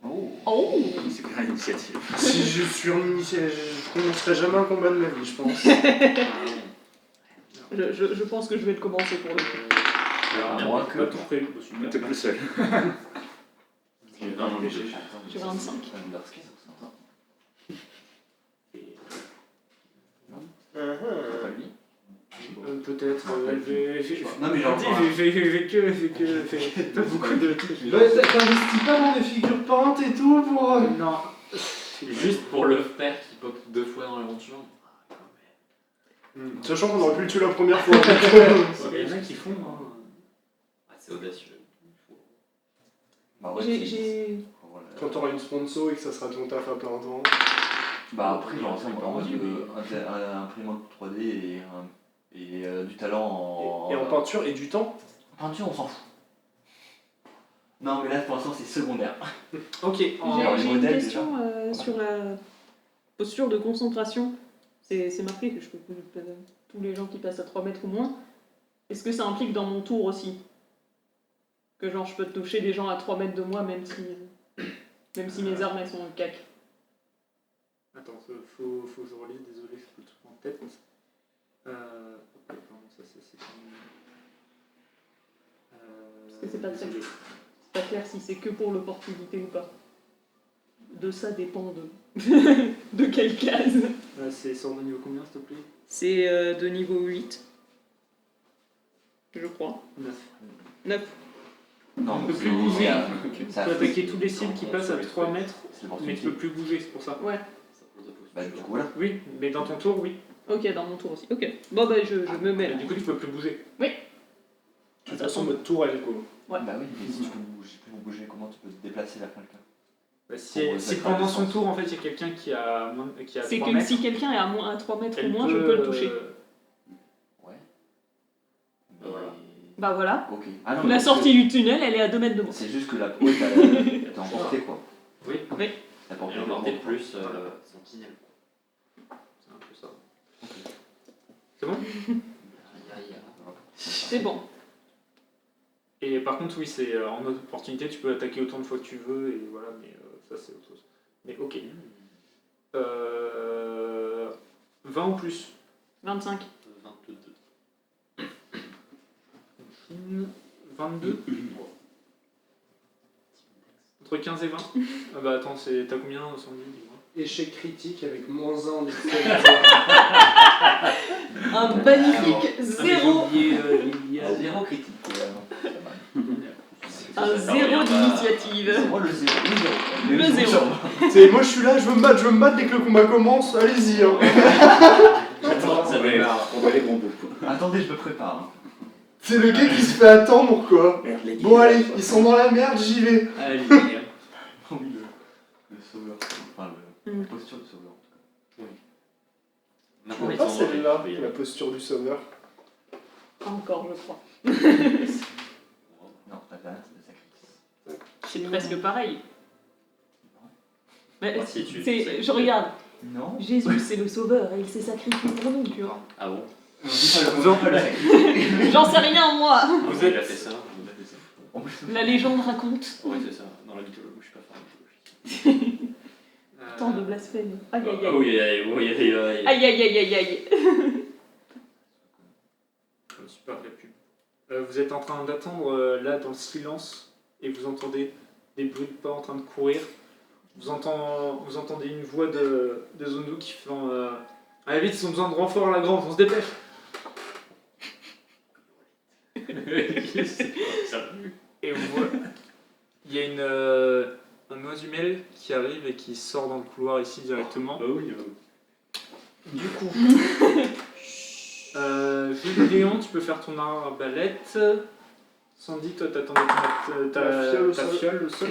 Oh. Oh C'est bien l'initiative. Si je suis en initiative, je commencerai jamais un combat de ma vie, je pense. je pense que je vais le commencer pour le coup. Alors, Merde, moi c'est que. pas tout près. Bah, super. T'es plus seul. J'ai 22. J'ai 25. Pas lui. Peut-être. Non, mais genre. J'ai pas beaucoup de trucs. Ouais, t'investis pas dans des figures peintes et tout pour. Non. Juste pour le frère qui pop 2 fois dans l'aventure. Sachant qu'on aurait pu le tuer la première fois. Il y en a qui font. Hein. Ah, c'est audacieux. Bah, ouais, J'ai. voilà. Quand t'auras une sponsor et que ça sera ton taf à plein temps. Bah, après, genre, ça, en mode imprimante 3D et du talent en. Et en peinture et du temps. En peinture, on s'en fout. Non, mais là, pour l'instant, c'est secondaire. Ok. Alors, les J'ai une modèles, question sur la posture de concentration. C'est marqué que je peux tous les gens qui passent à 3 mètres ou moins. Est-ce que ça implique dans mon tour aussi? Que genre je peux toucher des gens à 3 mètres de moi même si mes armes elles sont en cac. Attends, faut que je relise, désolé, je peux tout en tête. Ok, pardon, ça c'est quand même. Parce que c'est pas très- désolé. C'est pas clair si c'est que pour l'opportunité ou pas. De ça dépend de, de quelle case. C'est sort de niveau combien, s'il te plaît? C'est de niveau 8. Je crois. 9. 9. Non, On peut c'est- plus bouger. c'est- Tu ça- peux attaquer tous les cibles qui passent à 3 mètres, C'est mais tu l'opportunité. peux plus bouger, c'est pour ça. Ouais. Ça pose la posture. Bah, du coup, voilà. Oui, mais dans ton tour, oui. Ok, dans mon tour aussi. Ok. Bon bah je me mets Mais là. du coup, tu peux plus bouger. De toute façon, mode tourelle quoi. Ouais. Bah oui, mais si tu peux bouger, comment tu peux te déplacer vers quelqu'un? Bah, si Pour si faire pendant la son distance. tour, en fait, il y a quelqu'un qui a qui a C'est 3 que mètres, si quelqu'un est à 3 mètres ou elle moins, je peux le toucher. Ouais. Bah, voilà. Bah voilà. Ok. Ah non, La parce sortie du tunnel, elle est à 2 mètres de que moi. c'est juste que la peau, t'as emporté quoi. Oui. Oui. T'as porté Et le encore des ventre. plus, sentinelle. c'est un peu ça. C'est bon? Aïe, aïe, aïe. C'est bon. Et par contre, oui, c'est en opportunité, tu peux attaquer autant de fois que tu veux, et voilà, mais ça c'est autre chose. Mais ok. 20 ou plus. 25. 22. 22. Entre 15 et 20. Ah bah attends, t'as combien, Sandy, dis-moi? Échec critique avec -1 en Un magnifique Ah, mais j'ai 0. oublié, il y a Zéro critique. Un 0 d'initiative. C'est moi le zéro. Le zéro. C'est moi je suis là, je veux me battre dès que le combat commence, allez-y hein. Attends, ça démarre. On va les grands bouts. Attendez, je me prépare. hein. C'est le gars qui se fait attendre quoi. Merde, les Bon allez, ils sont dans la merde, j'y vais. Allez, Oh oui, le sauveur. Enfin, la posture du sauveur. Je Maintenant, vois ils pas sont en celle-là, danger. la posture du sauveur. Encore, je crois. Non, t'as pas, c'est le sacrifice. C'est presque pareil. Mais Ah, si, tu- je regarde. Non. Jésus, c'est le sauveur et il s'est sacrifié pour nous, tu vois. Ah bon? On dit pas le sacrifice. J'en sais rien, moi. Vous Il êtes- a fait ça. Il a fait ça. En plus, La légende raconte. Ouais, c'est ça. Dans la mythologie, je suis pas fan de mythologie. Tant de blasphème. Aïe, aïe, Ah aïe. oui, aïe, oui, aïe, aïe. Aïe, aïe, aïe, aïe, aïe. Super la pub. Vous êtes en train d'attendre là dans le silence et vous entendez des bruits de pas en train de courir. Vous entendez une voix de Zondu qui fait allez vite, ils ont besoin de renfort à la grande, on se dépêche. Et vous voyez, il y a un oisumel qui arrive et qui sort dans le couloir ici directement. Bah oui. Du coup, Jules Léon, tu peux faire ton arbalète. Sandy, toi t'attendais ta La fiole au sol. fiole au sol.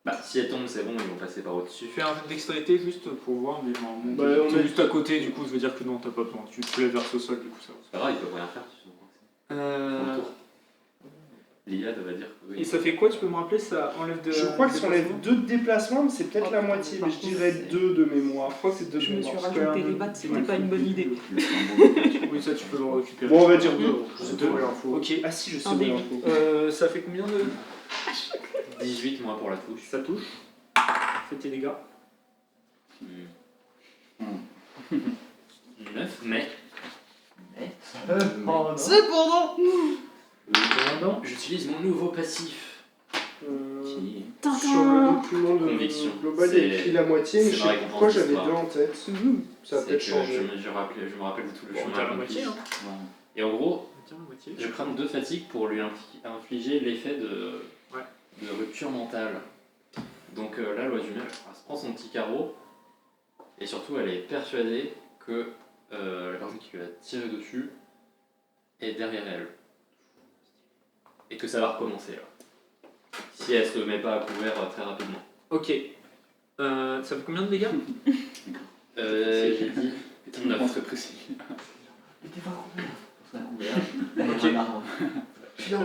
Bah, si elle tombe, c'est bon, ils vont passer par au-dessus. Tu fais un jeu de dextérité juste pour voir, mais non, Bah, on t'es a- juste à côté, du coup je veux dire que non, t'as pas besoin. Tu les verses au sol, du coup ça va. C'est pas grave, ils peuvent rien faire. Tu sais. Euh, Autour. Iliad va dire que oui. Et ça fait quoi, tu peux me rappeler, ça enlève de... Je crois que ça enlève déplacement 2 de déplacement, mais c'est peut-être Oh, la putain, moitié, par mais je contre, dirais c'est- 2 de mémoire. Je crois que c'est 2 de Je me mémoire. suis parce que rajouté un- les battes, c'était pas une bonne idée. Oui, ça tu peux le récupérer. Bon, on va dire 2. Je sais Deux. pas l'info. Ok. Ah si, je sais Un pas début. l'info. Ça fait combien de... 18 moins pour la touche. Ça touche. Fais tes dégâts. 9, mais Cependant le commandant, j'utilise mon nouveau passif. Qui... Sur le document de Conviction. global, il y a C'est- écrit la moitié, mais c'est je ma sais récompense pourquoi j'avais d'histoire. 2 en tête. Ça a c'est peut-être que changé. je me rappelle de tout le Bon, chemin t'as la accompli. moitié, hein. Et en gros, Tiens, la moitié. je vais prendre 2 fatigues pour lui infliger l'effet de rupture mentale. Donc là, l'oiseau humain, elle se prend son petit carreau, et surtout, elle est persuadée que la personne qui lui a tiré dessus est derrière elle. Et que ça va recommencer là. Si elle se met pas à couvert très rapidement. Ok. Ça fait combien de dégâts? J'ai dit C'est 9. très précis.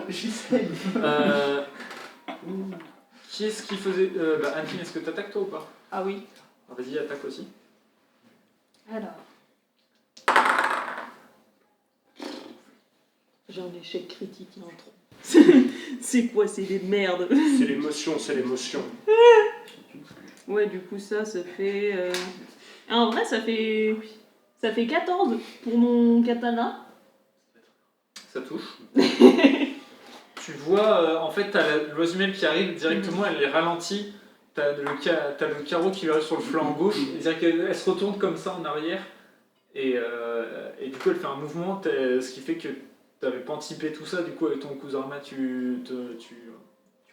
J'essaye. Qui est-ce qui faisait... Anne, est-ce que t'attaques toi ou pas? Ah oui. Vas-y, attaque aussi. Alors. J'ai un échec critique, il y a un trou. C'est quoi, c'est des merdes. C'est l'émotion, c'est l'émotion. Ouais, du coup, ça fait. En vrai, ça fait 14 pour mon katana. Ça touche. Tu vois, en fait, t'as l'oiseau humaine qui arrive directement, elle les ralentit. T'as le carreau qui lui arrive sur le flanc gauche. C'est-à-dire qu'elle se retourne comme ça en arrière. Et du coup, elle fait un mouvement, ce qui fait que t'avais pas anticipé tout ça. Du coup, avec ton Kusarama, tu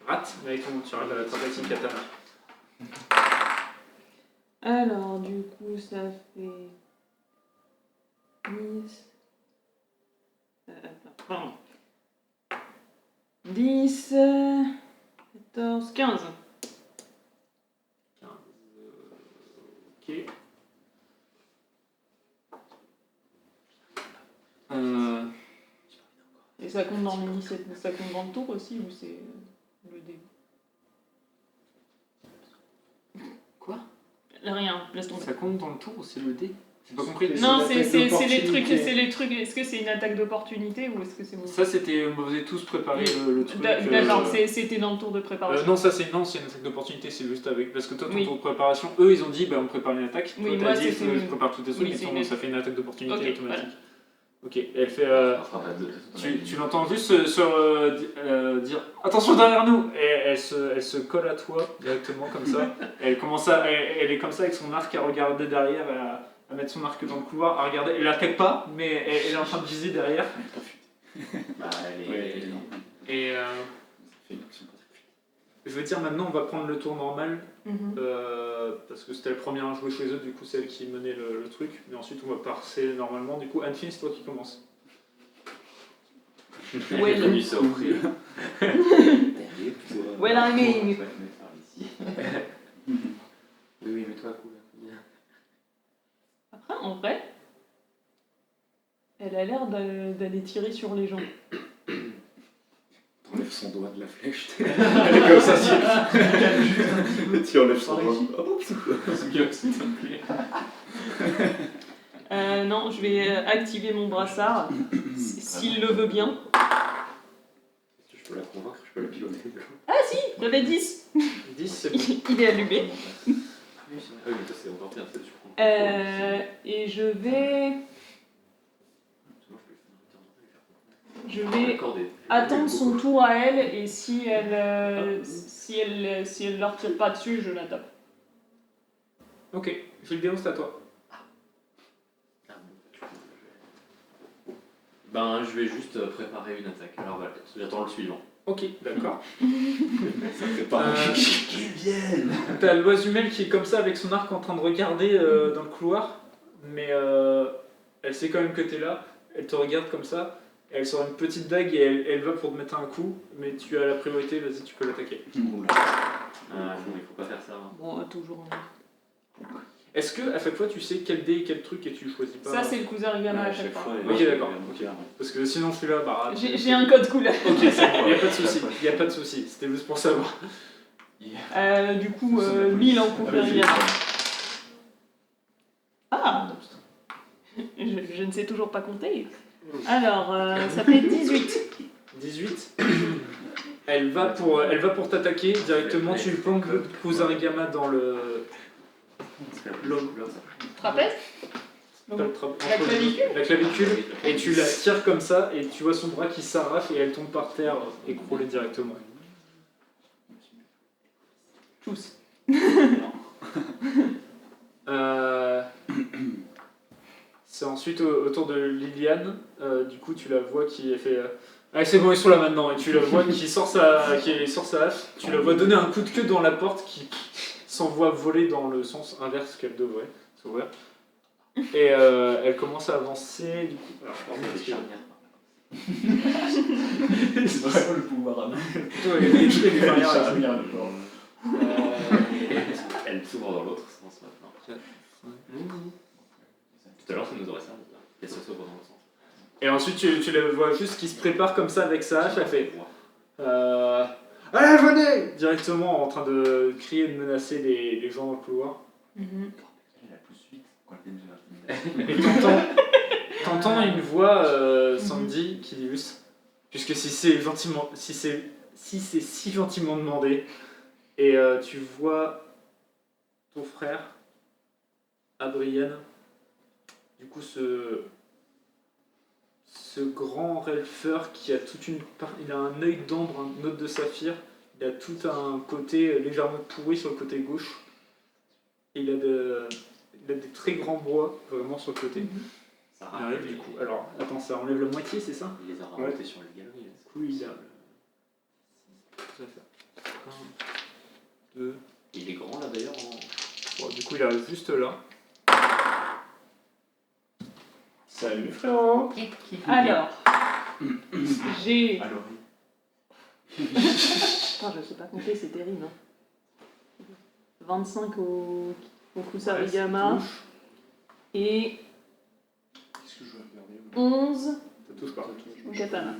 rates. Mais avec tu rates la tentative katana. Alors, du coup, ça fait 10. Pardon. 10, 14, 15. Ok. Et ça compte dans l'initiative, ça compte dans le tour aussi ou c'est le début? Quoi? Rien, laisse tomber. Ça compte dans le tour ou c'est le dé? J'ai pas compris. Non, C'est c'est une attaque les trucs, d'opportunité. c'est les trucs. Est-ce que c'est une attaque d'opportunité ou est-ce que c'est bon? Ça, c'était. Vous avez tous préparé le truc. D'accord, c'était dans le tour de préparation. Non, ça c'est une attaque d'opportunité, c'est juste avec. Parce que toi, ton Oui. tour de préparation, eux ils ont dit on prépare une attaque. Oui, toi moi, t'as dit c'était une- je prépare tous tes trucs Oui, et c'est ton- une- ça fait une attaque d'opportunité Ok, automatique. voilà. Ok, et elle fait. Ça fera pas de- Tu l'entends juste dire attention derrière nous et elle se colle à toi directement comme ça. Elle commence elle est comme ça avec son arc à regarder derrière, à mettre son arc dans le couloir, à regarder. Elle l'attaque pas, mais elle est en train de viser derrière. Bah, elle Ouais, est. non. Et Ça fait une action pas très je veux dire maintenant on va prendre le tour normal. Mhm. Parce que c'était la première à jouer chez eux, du coup c'est elle qui menait le truc, mais ensuite on va passer normalement, du coup Anne-Fine c'est toi qui commence. Elle est Well. venue s'offrir. Well, I mean. Oui, mais toi, cool. Après, en vrai, elle a l'air d'aller tirer sur les gens. T'enlèves son doigt de la flèche. Elle est comme ça, tu enlèves son doigt. Hop. S'il te plaît. Non, je vais activer mon brassard, s'il le veut bien. Je peux la convaincre, je peux la piloter. J'avais 10. 10 c'est bon. Il est allumé. Ah oui, mais ça c'est encore pire, ça tu prends. Et je vais Je vais attendre son tour à elle et si elle leur tire pas dessus, je la tape. Ok, je le dénonce à toi. Ben, je vais juste préparer une attaque. Alors voilà, j'attends le suivant. Ok, d'accord. Ça fait pas T'as l'oiseau humaine qui est comme ça avec son arc en train de regarder dans le couloir, mais elle sait quand même que t'es là, elle te regarde comme ça, et elle sort une petite dague et elle va pour te mettre un coup, mais tu as la priorité, vas-y tu peux l'attaquer. Il faut pas faire ça. Hein. Bon, toujours. Est-ce que à chaque fois tu sais quel dé et quel truc et tu choisis pas Ça, c'est le Kuzarigama à chaque fois. Ok, d'accord. Ok. Parce que sinon celui-là, bah. J'ai un code couleur. Ok, c'est bon, y a pas de souci. Y a pas de souci. C'était juste pour savoir. Du coup, 1000 en Kuzarigama. Ah je ne sais toujours pas compter. Alors, ça fait 18. 18. Elle va pour t'attaquer directement. Tu lui planques le Kuzarigama dans le. Trapèze Pas le La clavicule. La clavicule. Et tu la tires comme ça et tu vois son bras qui s'arrache et elle tombe par terre écroulée directement. Tous. C'est ensuite au tour de Liliane. Du coup, tu la vois qui fait. Ah, c'est bon, ils sont là maintenant. Et tu la vois qui sort sa hache. Tu la vois donner un coup de queue dans la porte qui s'envoie voler dans le sens inverse qu'elle devrait s'ouvrir. Et elle commence à avancer. Du coup, alors, pardon, parce que- C'est vraiment le pouvoir à main. plutôt elle est détruite des barrières avec ça. Elle s'ouvre dans l'autre sens maintenant. Tout à l'heure, ça nous aurait servi. Qu'elle se s'ouvre dans l'autre sens. Et ensuite, tu la vois juste qui se prépare comme ça avec sa hache. Elle fait. Allez, venez directement en train de crier et de menacer les gens dans le couloir. La pousse vite quand elle Et t'entends une voix, Sandy, qui dit juste, puisque si c'est si gentiment demandé, et tu vois ton frère, Adrien, du coup ce grand elfeur qui a il a un œil d'ambre, un autre de saphir, il a tout un côté légèrement pourri sur le côté gauche, et il a des très grands bois vraiment sur le côté. Ça Il arrive du coup. Alors, attends, ça enlève la moitié, c'est ça? Il les a rajoutés sur le galerie. Du coup, il a. Ça fait 1, 2. Il est grand là d'ailleurs. Bon, du coup, il arrive juste là. Salut frérot. Alors, j'ai. Alors, Putain, je sais pas compter, c'est terrible. Hein. 25 au Kusarigama Ouais, ça touche. et Qu'est-ce que je vais regarder 11 Ça touche pas. au katana.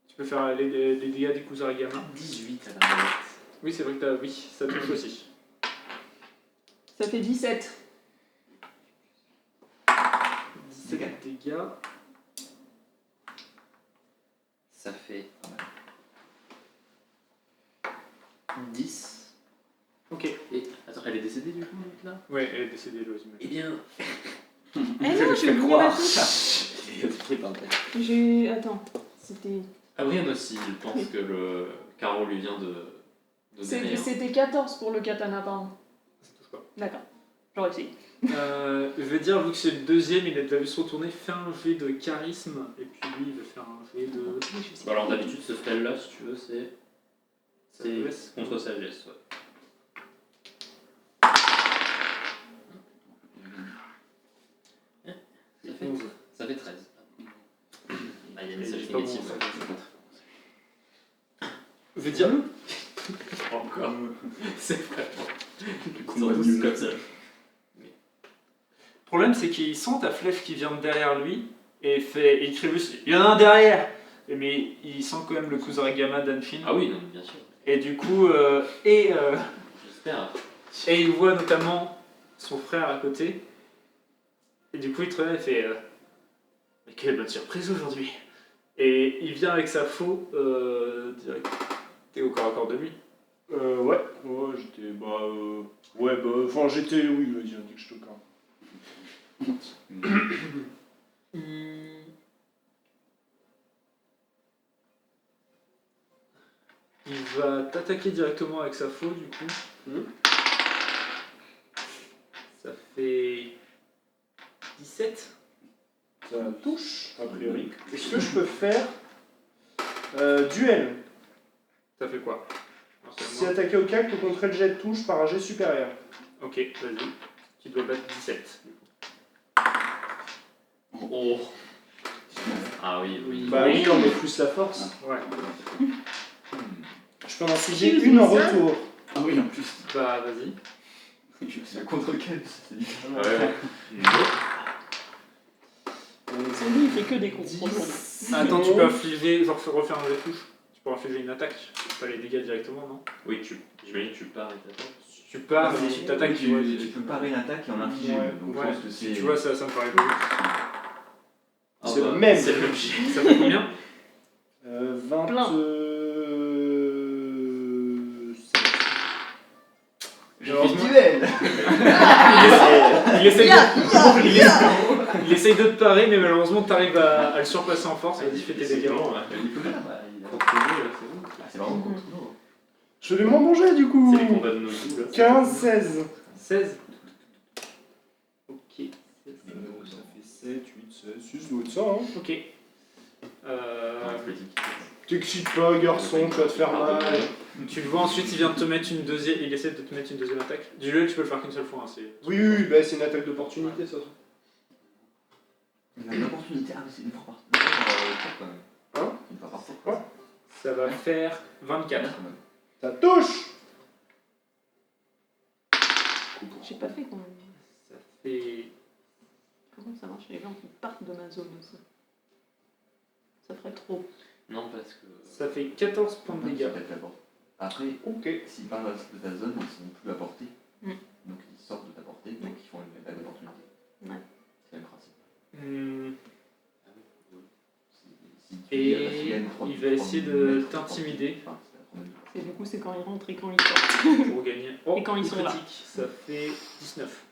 Tu peux faire les dégâts des Kusarigama. 18 à la manette. Oui, c'est vrai que oui, ça touche aussi. Ça fait 17. 17 dégâts. Ça fait 10. Ok. Et attends, elle est décédée du coup, l'autre là? Ouais, elle est décédée, Loisime. Eh bien. Eh non, j'ai oublié ma touche. J'ai. Attends, c'était. Adrien aussi, il pense que le carreau lui vient de derrière. C'était 14 pour le katana, pardon. Ça touche pas. D'accord, j'aurais essayé. Je vais dire, vu que c'est le deuxième, il a déjà vu se retourner, fais un jet de charisme, et puis lui, il va faire un jet de. Bah alors d'habitude, ce spell là, si tu veux, c'est Sagesse. contre sagesse. Ouais. Ça fait 13. Ah, il y a une Mais message c'est pas bon, négatif. Je vais dire. Encore. C'est vraiment. Du coup, Ils sont tous comme ça. Le problème, c'est qu'il sent ta flèche qui vient de derrière lui et il crie juste il y en a un derrière. Mais il sent quand même le Kusarigama d'Anfin. Ah oui, non, bien sûr. Et du coup, J'espère. et il voit notamment son frère à côté. Et du coup, il te regarde et fait mais quelle bonne surprise aujourd'hui. Et il vient avec sa faux direct. T'es au corps à corps de lui. Ouais, j'étais. Enfin, j'étais. Oui, vas-y, on dit que je te corps. Il va t'attaquer directement avec sa faux du coup. Ça fait 17. Ça touche, a priori. Est-ce que je peux faire duel? Ça fait quoi? Alors, c'est à Si moi. attaqué au calque, peut contrer le jet de touche par un jet supérieur. Ok, vas-y. Tu dois battre 17. Oh. Ah oui, oui. Bah oui, on met plus la force. Ouais. Je peux en infliger une en retour. Ah oui, en plus. Bah vas-y. Contre lequel c'est littéralement. Sandy, il fait que des coups. franchement. Attends, tu peux infliger, genre refaire un touche. Tu peux infliger une attaque. Pas les dégâts directement, non? Oui, j'imagine que tu pars et t'attaques. Tu pars, Ah, mais tu t'attaques, tu peux parer une attaque et en infliger Ouais, une. Donc ouais. je pense que c'est. Tu vois, ça me paraît logique. C'est le même. C'est le même chiffre. Ça fait combien? 20. Plein. Duel. Il essaye de te parer, mais malheureusement, tu arrives à le surpasser en force. Vas-y, fais tes dégâts. C'est vraiment contre nous. Je vais m'en manger du coup. C'est les combats de nos vies, là. 15, 16. 16. Ok. Ça fait 7, 8, 16, 6, doit être ça, hein. Ok. T'excites pas, garçon, tu vas te faire mal. Tu le vois ensuite, il vient de te mettre une deuxième. Il essaie de te mettre une deuxième attaque. Dis-le, tu peux le faire qu'une seule fois. Hein, Oui, oui, bah, c'est une attaque d'opportunité, ça. Il a une opportunité. Ah, mais c'est une fois par tour quand même. Hein? Une fois par tour. Ouais. Ça va faire 24. Quand même. Ça touche. J'ai pas fait quand même. Ça fait. Comment ça marche les gens qui partent de ma zone aussi? Ça ferait trop. Non, parce que. Ça fait 14 points de dégâts. Après, Ok. s'ils partent de ta zone, ils sont plus à portée. Mm. Donc ils sortent de ta portée, donc ils font une attaque d'opportunité. Ouais. C'est le principe. Si tu Et gagnes 3, il va essayer de t'intimider. Enfin, c'est la première. Et du coup, c'est quand ils rentrent et quand ils sortent. Pour gagner. Oh, Et quand ils sont là. critique, ça fait 19.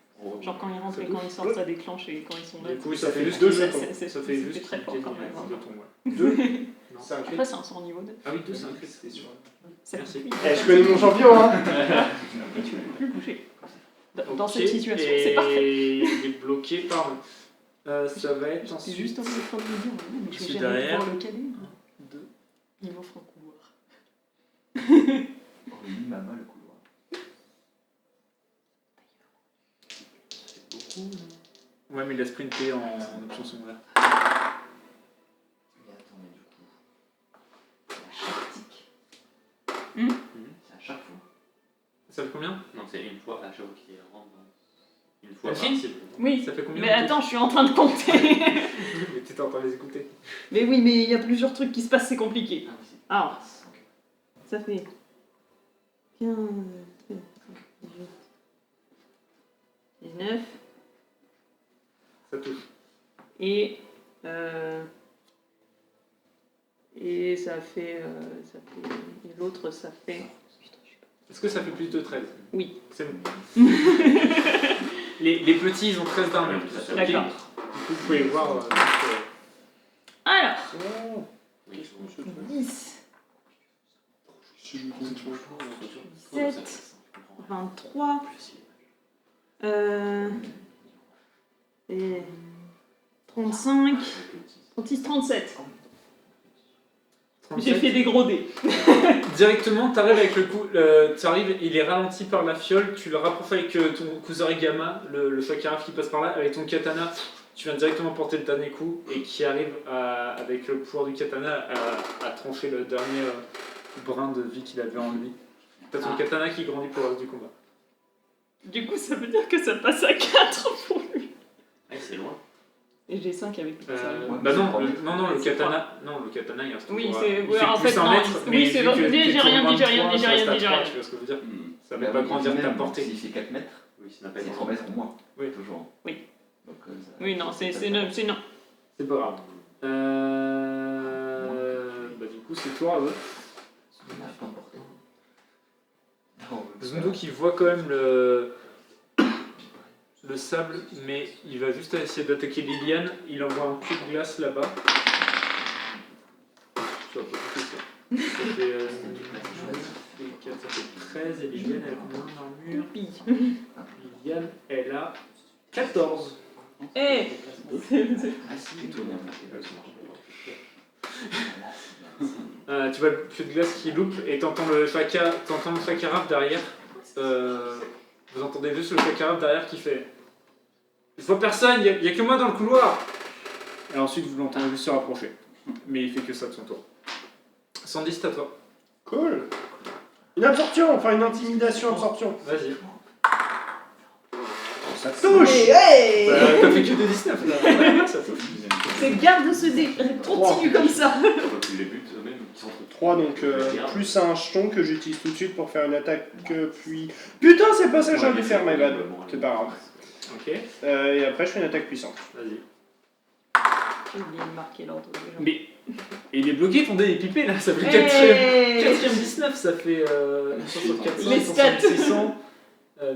Genre quand ils rentrent et quand ils sortent, ça déclenche et quand ils sont là. Du coup, ça ça fait fait juste deux qu'il- jetons. Ça fait juste très qu'il fort gagne quand même. un jeton, ouais. 2. Non. C'est un crit. Après, c'est un sort niveau 2. Ah oui, 2 c'est un crit. C'est sûr. Ça Merci. fait Eh, je connais mon champion, hein. Et tu peux plus bouger. Dans Ok, cette situation, et c'est parfait. il est bloqué, pardon. Ça va être J'étais ensuite. juste en train de me dire, mais je Ensuite, vais jamais derrière. pouvoir le caler. 2. Il m'offre un couloir. Oh, il m'a mal le couloir. C'est beaucoup. Ouais, mais il a sprinté en option secondaire. Mais attends, mais du coup. C'est à chaque tic. Hmm. C'est à chaque fois. Ça fait combien? Non, c'est une fois à chaque fois qu'il rentre. Une fois Delphine par cible. Oui, Ça fait combien? mais attends, je suis en train de compter. Mais t'étais en train de les écouter. Mais oui, mais il y a plusieurs trucs qui se passent, c'est compliqué. Ah, oui, c'est. Alors, Ok. ça fait 15, 18, 19, Ça touche. et ça fait, et l'autre ça fait. Putain, je sais pas. Est-ce que ça fait plus de 13? Oui. C'est bon. les petits, ils ont 13 d'armure. Ok. D'accord. Du coup, vous pouvez voir. Alors, Oh, Oui, qu'est-ce qu'on se fait 10, Si je compte pas. 17, 23, et 35, 36, 37. J'ai fait des gros dés. Directement, t'arrives avec le coup. T'arrives, il est ralenti par la fiole. Tu le rapproches avec ton Kuzari Gamma, le Shakaraf qui passe par là, avec ton katana. Tu viens directement porter le dernier coup et qui arrive avec le pouvoir du katana à trancher le dernier brin de vie qu'il avait en lui. T'as ton katana qui grandit pour le reste du combat. Du coup, ça veut dire que ça passe à 4 pour lui. Ah, c'est loin. Et j'ai 5 avec le passage. Bah non, c'est le c'est katana, il reste Oui, toujours, c'est- il ouais, fait en plus fait, un non, mètre, oui, mais c'est vu vrai. que J'ai t'es rien tourné dit, moins de j'ai rien trois, dit, j'ai ça rien reste à dit, j'ai trois, rien tu vois ce que je veux dire. Ça Bah veut pas oui, grandir ta même portée. S'il fait 4 mètres, Oui, ça n'a pas c'est été 3 mètres ou moins. Oui. Toujours. Oui. Donc, ça- Oui, non, c'est non. C'est pas grave. Bah du coup, c'est toi, ouais. Il n'a pas porté. Non, Zondo qui voit quand même le sable, mais il va juste essayer d'attaquer Liliane. Il envoie un pied de glace là-bas. Ça va pas toucher ça. Ça fait 4, ça fait 13 et Liliane elle a combien d'armure? Liliane elle a 14. Eh Ah si, tout bien. Tu vois le pied de glace qui loupe et t'entends le Shakaraf derrière. Vous entendez juste le Shakaraf derrière qui fait "Je vois personne, il y a que moi dans le couloir." Et ensuite vous l'entendez juste se rapprocher. Mais il fait que ça de son tour. Sandy, c'est à toi. Cool. Une absorption, enfin une intimidation absorption. Vas-y. Ça touche. Hey, T'as fait que des 19 là. Ouais, ça touche. c'est garde ce dé, continue comme ça. On plus les buts eux-mêmes qui sont entre 3 donc plus un jeton que j'utilise tout de suite pour faire une attaque puis... Putain c'est pas ça que j'ai envie de faire, my bad. C'est pas grave. Ok, Et après je fais une attaque puissante. vas-y. J'ai oublié de marquer l'ordre des gens. Mais. Et il est bloqué, ton dé est pipé là, ça fait Hey 4ème 19, ça fait 400, Les stats. 1600,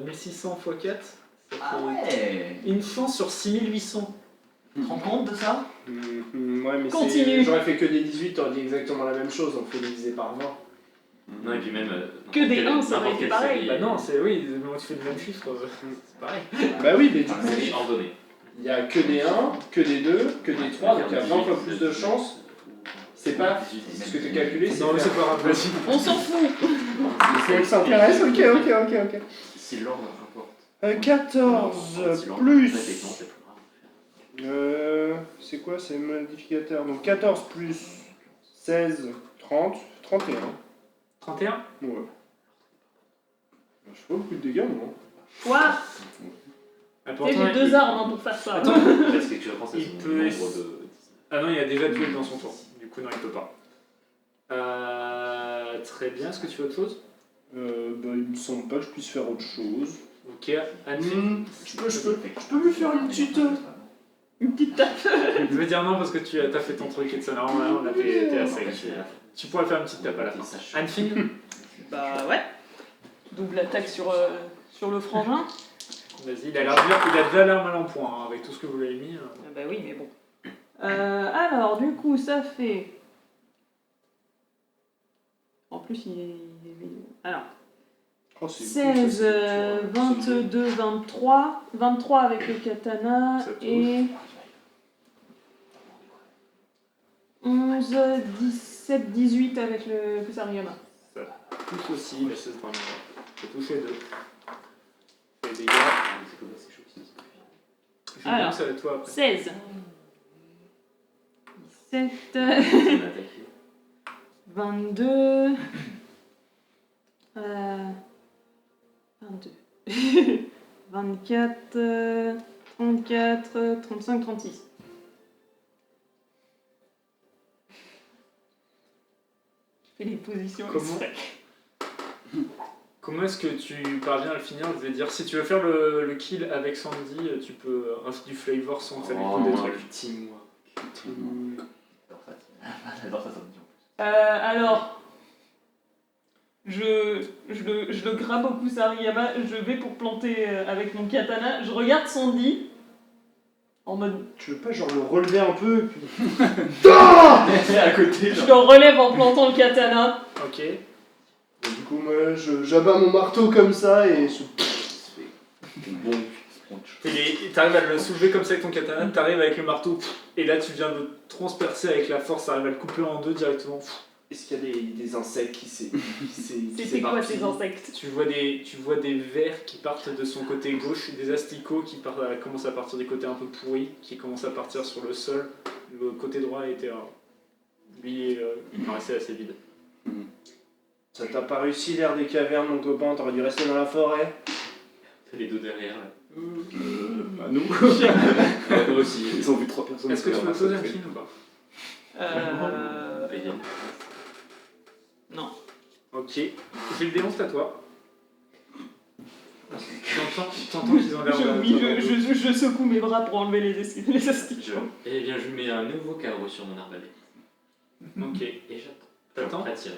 1600 x 4. Ça fait Ah ouais. une chance sur 6800. Tu te rends compte de ça? Ouais mais Continue. j'aurais fait que des 18, t'aurais dit exactement la même chose, donc faut les diviser par 20. Non, et puis même. Que des 1, ça aurait été pareil. Bah non, c'est oui, mais tu fais le même chiffre, c'est pareil. Bah oui mais du C'est coup, ordonné. il y a que des 1, que des 2, que des 3, donc il y a 20 fois plus de chances. C'est pas ce que tu as calculé, c'est Non, mais c'est pas grave, vas-y. On s'en fout. c'est que ça intéresse, ok. Si l'ordre importe. 14 Si l'ordre- plus... Techniquement, c'est plus grave. c'est quoi ces modificateurs? Donc 14 plus 16, 30, 31. 31. Ouais. Je fais pas beaucoup de dégâts, moi. Toi, j'ai 2 armes hein, pour faire ça. Attends, Parce que tu repenses à Il son peut- nombre de. ah non, il a déjà duel dans son tour. Du coup, non, il peut pas. Très bien, est-ce que tu veux autre chose? Bah, il me semble pas que je puisse faire autre chose. Ok, Anne. Je peux lui faire une petite... Une petite tape. Je veux dire non parce que tu as fait ton truc et de ça, non, on a fait, t'es assez. Tu pourrais faire une petite tape à la fin. Anne-Fine. Bah ouais. Double attaque sur le frangin. Vas-y, il a déjà l'air mal en point hein, avec tout ce que vous lui avez mis. Ah bah oui, mais bon. Alors, du coup, ça fait... En plus, il est... Alors, Oh, c'est 16, 22, 23. 23 avec le katana Ça touche. et... 11, 17, 18 avec le Kusarigama. Touche aussi, mais c'est vraiment. J'ai touché 2. Fais des dégâts. C'est comme ça, c'est chaud. Je vais Alors. commencer avec toi après. 16. 17, C'est une attaque. 22... 22. 24, 34, 35, 36. Je fais les positions Comment exprès. Comment est-ce que tu parviens à le finir? Je vais dire, si tu veux faire le kill avec Sandy, tu peux rajouter du flavor sans que ça lui coûte des trucs. Ultime-moi. J'adore ça, ça me dit en plus. Alors, je le grabe au Kusarigama, je vais pour planter avec mon katana, je regarde Sandy en mode. Tu veux pas genre le relever un peu puis... à côté, Je le relève en plantant le katana. Ok. Et du coup, moi, j'abats mon marteau comme ça et je... Bon. Et t'arrives à le soulever comme ça avec ton katana, t'arrives avec le marteau, et là tu viens de transpercer avec la force, t'arrives à le couper en deux directement. Est-ce qu'il y a des insectes qui C'était quoi ces insectes? Tu vois des vers qui partent de son côté gauche, des asticots qui commencent à partir des côtés un peu pourris, qui commencent à partir sur le sol. Le côté droit était lui, il paraissait assez vide. Ça t'a pas réussi l'air des cavernes, mon copain? T'aurais dû rester dans la forêt? Les deux derrière. Là. nous. Nous aussi. Ils ont vu 3 personnes. Est-ce que tu veux poser un film ou pas? Non. Ok. J'ai le démon, c'est à toi. T'entends qu'ils ont l'air Je secoue mes bras pour enlever les asticots. Eh bien, je mets un nouveau cadre sur mon arbalète. Ok. Et j'attends. T'attends? Prêt à tirer.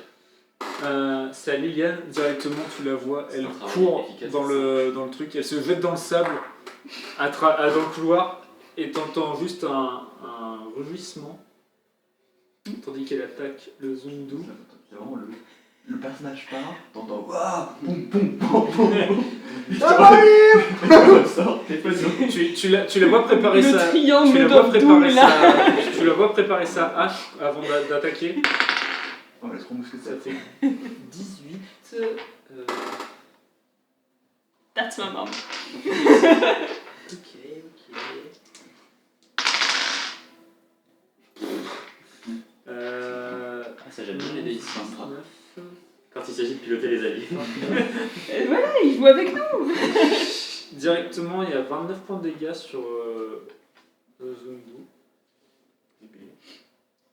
C'est Liliane, directement tu la vois, elle C'est un travail court efficace, dans le truc, elle se jette dans le sable, dans le couloir, et t'entends juste un rugissement, tandis qu'elle attaque le Zundu. C'est vraiment le personnage part, t'entends waouh, boum boum boum boum. Tu la vois préparer Le sa... triangle Tu la vois de préparer Doom là. tu la vois préparer sa hache avant d'attaquer. Oh, laisse remousser ça. Ça fait 18. That's my mom. Ok. Ça, j'aime bien les dés ici. 19. Quand il s'agit de piloter les alliés. Et voilà, il joue avec nous. Directement, il y a 29 points de dégâts sur Zundu.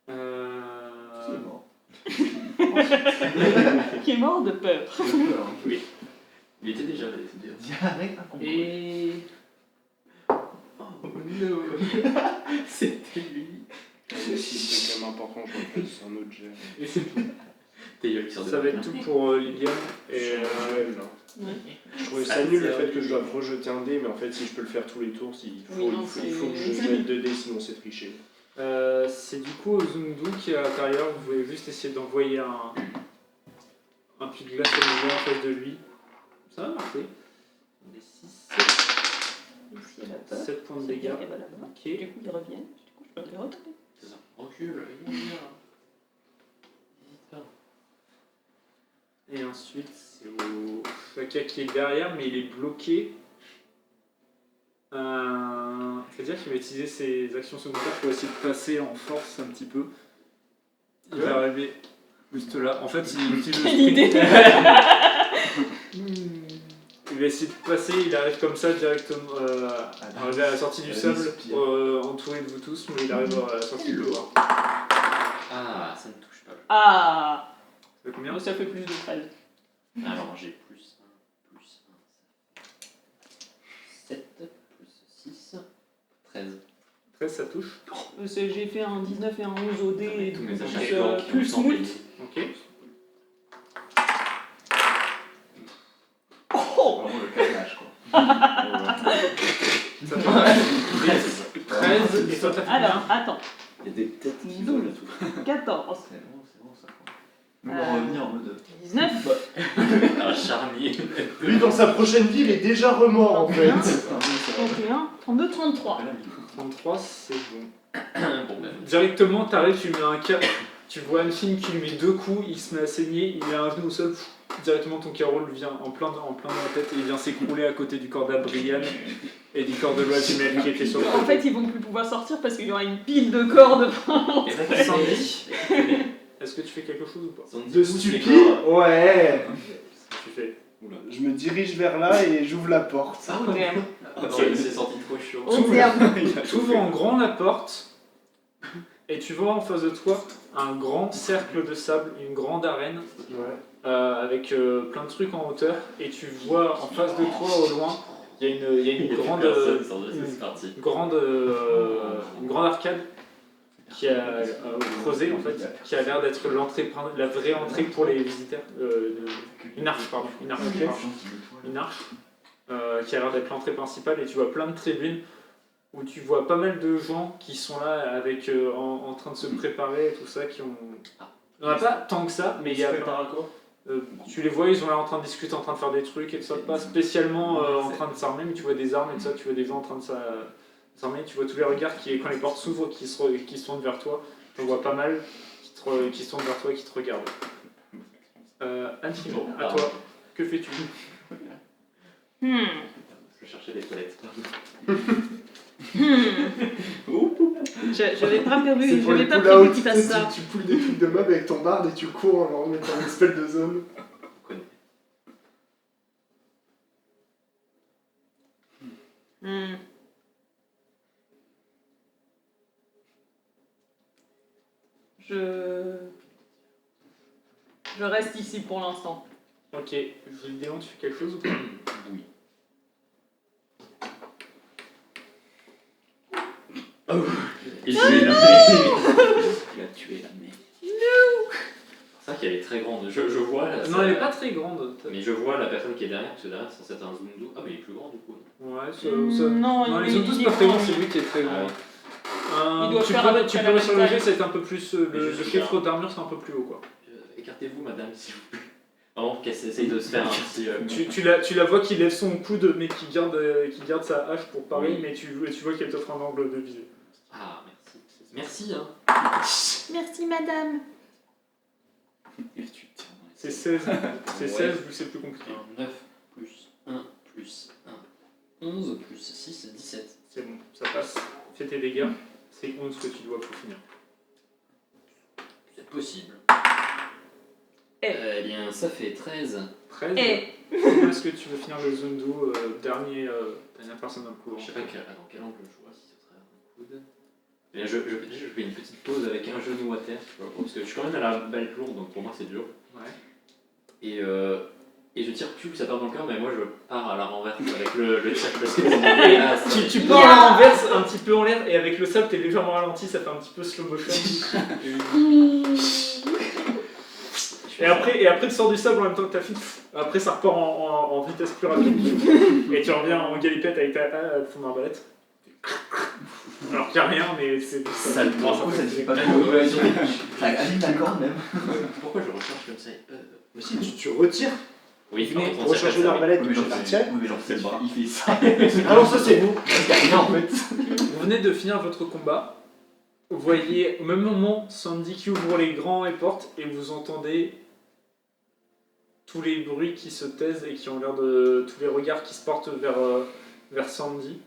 C'est mort. Qui est mort de peur. J'ai peur, hein. Oui. Il était déjà là, c'est bien. Diarrhée incomprise. Et. Oh no. C'était lui. Si c'est quand même important, je pense un autre jet. Et c'est tout. Tailleul qui sort de Ça va être tout pour Liliane. Et Sur un duel, là. Ouais. Je trouvais ça nul le fait que je dois rejeter un dé, mais en fait, si je peux le faire tous les tours, il faut, Oui, non, il faut que je jette 2 dés, sinon c'est triché. c'est du coup Zundu qui est à l'intérieur. Vous pouvez juste essayer d'envoyer un puits de glace au milieu en face de lui. Ça va marcher. Des 6, Ici, elle a peur. 7 points de Elle dégâts. va là-bas. Ok. Du coup, ils reviennent. Du coup, je peux les retourner. C'est ça. Recule, il est bien. N'hésite pas. Et ensuite, c'est au Faka qui est derrière, mais il est bloqué. C'est-à-dire qu'il va utiliser ses actions secondaires pour essayer de passer en force un petit peu. Il va arriver juste là. En fait, il utilise le Quelle idée. Il va essayer de passer, il arrive comme ça directement arriver à la sortie du sable, entouré de vous tous, mais il arrive à la sortie de l'eau. Ah, ça ne touche pas. Ah. Ça fait combien Donc ça fait plus de 13. Alors j'ai plus 1, 7, plus 6, 13. 13, ça touche. J'ai fait un 19 et un 11 au dé, et Tous donc, mes achats plus moult. Ok. Oh. Vraiment le carnage, quoi. Ça fait 13 et toi t'as fait Alors, combien attends. Il y a des têtes qui volent et tout. 14. C'est bon ça. Nous on va revenir en mode. 19. Un charnier. Lui, dans sa prochaine vie, il est déjà remords en fait. 31, 32, 33. 33, c'est bon. Bon, ben, Directement, t'arrives, tu lui mets un cas. Tu vois une fille qui lui met 2 coups, il se met à saigner, il a un genou au sol. Directement, ton carreau lui vient en plein dans la tête et il vient s'écrouler à côté du corps d'Abrian et du corps de Loazimel qui était sur le En côté. fait, ils vont plus pouvoir sortir parce qu'il y aura une pile de corps devant. Sandy, est-ce que tu fais quelque chose ou pas? De stupide. Ouais. Qu'est-ce que tu fais? Je me dirige vers là et j'ouvre la porte. Oh damn. c'est sorti trop chaud. Oh damn. Tu ouvres en grand la porte et tu vois en face de toi un grand cercle de sable, une grande arène Ouais. avec plein de trucs en hauteur et tu vois en face de toi au loin il y a une grande arcade qui a creusé en fait, qui a l'air d'être la vraie entrée pour les visiteurs. Une arche qui a l'air d'être l'entrée principale et tu vois plein de tribunes où tu vois pas mal de gens qui sont là avec en train de se préparer et tout ça qui ont. Il n'y en a pas tant que ça, mais il y a. Tu les vois, ils ont l'air en train de discuter, en train de faire des trucs et tout ça, pas spécialement en train de s'armer, mais tu vois des armes et tout ça, tu vois des gens en train de s'armer, tu vois tous les regards qui, quand les portes s'ouvrent, qui se tournent vers toi, tu en vois pas mal qui se tournent vers toi et qui te regardent. Antimo, à toi, que fais-tu? Je cherchais des toilettes. J'avais pas prévu, C'est pour j'avais les pas pull-outs, prévu qu'il fasse ça. Tu poules des trucs de meubles avec ton barde et tu cours en leur mettant une spell de zone. Je reste ici pour l'instant. Ok, Gideon, tu fais quelque chose ou pas? Oui. Il a tué la Il a tué la mère. C'est vrai qu'elle est très grande. Je vois là. Non, elle est pas très grande. Mais je vois la personne qui est derrière, parce que derrière, c'est un Zundu. Ah, mais il est plus grand du coup. Ouais, Non, les autres, c'est pas très grand, c'est lui qui est très Ah, grand. Il doit Tu faire à peu peux près la rester sur le même jet, taille. ça va être un peu plus. Le chiffre d'armure, c'est un peu plus haut quoi. Écartez-vous, madame, s'il vous plaît. Vraiment, qu'elle essaye de se faire un petit. Tu la vois qui lève son coude, mais qui garde sa hache pour parer, Oui. mais tu vois qu'elle t'offre un angle de visée. Ah, merci. Merci, hein. Merci madame. Et tu te tiens dans les- C'est 16, c'est Ouais. 16 vu que c'est plus compliqué. 9 plus 1 plus 1. 11 plus 6, 17. C'est bon, ça passe. Fais tes dégâts, c'est 11 que tu dois pour finir. C'est possible. Eh bien, ça fait 13. 13. Eh. Comment est-ce que tu veux finir le Zundu, dernière personne dans le couloir? Je sais pas dans quel angle je vois, si ce serait un coude. Eh bien, je fais une petite pause avec un genou à terre, tu vois, parce que je suis quand même à la balle lourde, donc pour moi c'est dur. Ouais. Et je tire plus que ça part dans le cœur, mais moi je pars à la renverse avec le tir parce que c'est Tu pars à la renverse un petit peu en l'air et avec le sable t'es légèrement ralenti, ça fait un petit peu slow motion. Et après tu sors du sable en même temps que ta fille. Après ça repart en vitesse plus rapide. Et tu reviens en galipette avec ton arbalète. Alors qu'il n'y a rien, mais c'est du Ça le prend, ça ne fait pas trop. Ça anime la corde même. Pourquoi je recharge comme ça Mais si tu retires, Oui, venez on recharger l'arbalète, Oui, mais mais je genre, la tiens. oui, mais genre, c'est le bras, il fait ça. Ah non, ça c'est vous. Parce qu'il y a rien en fait. Vous venez de finir votre combat. Vous voyez au même moment Sandy qui ouvre les grands et portes et vous entendez tous les bruits qui se taisent et qui ont l'air de. Tous les regards qui se portent vers Sandy.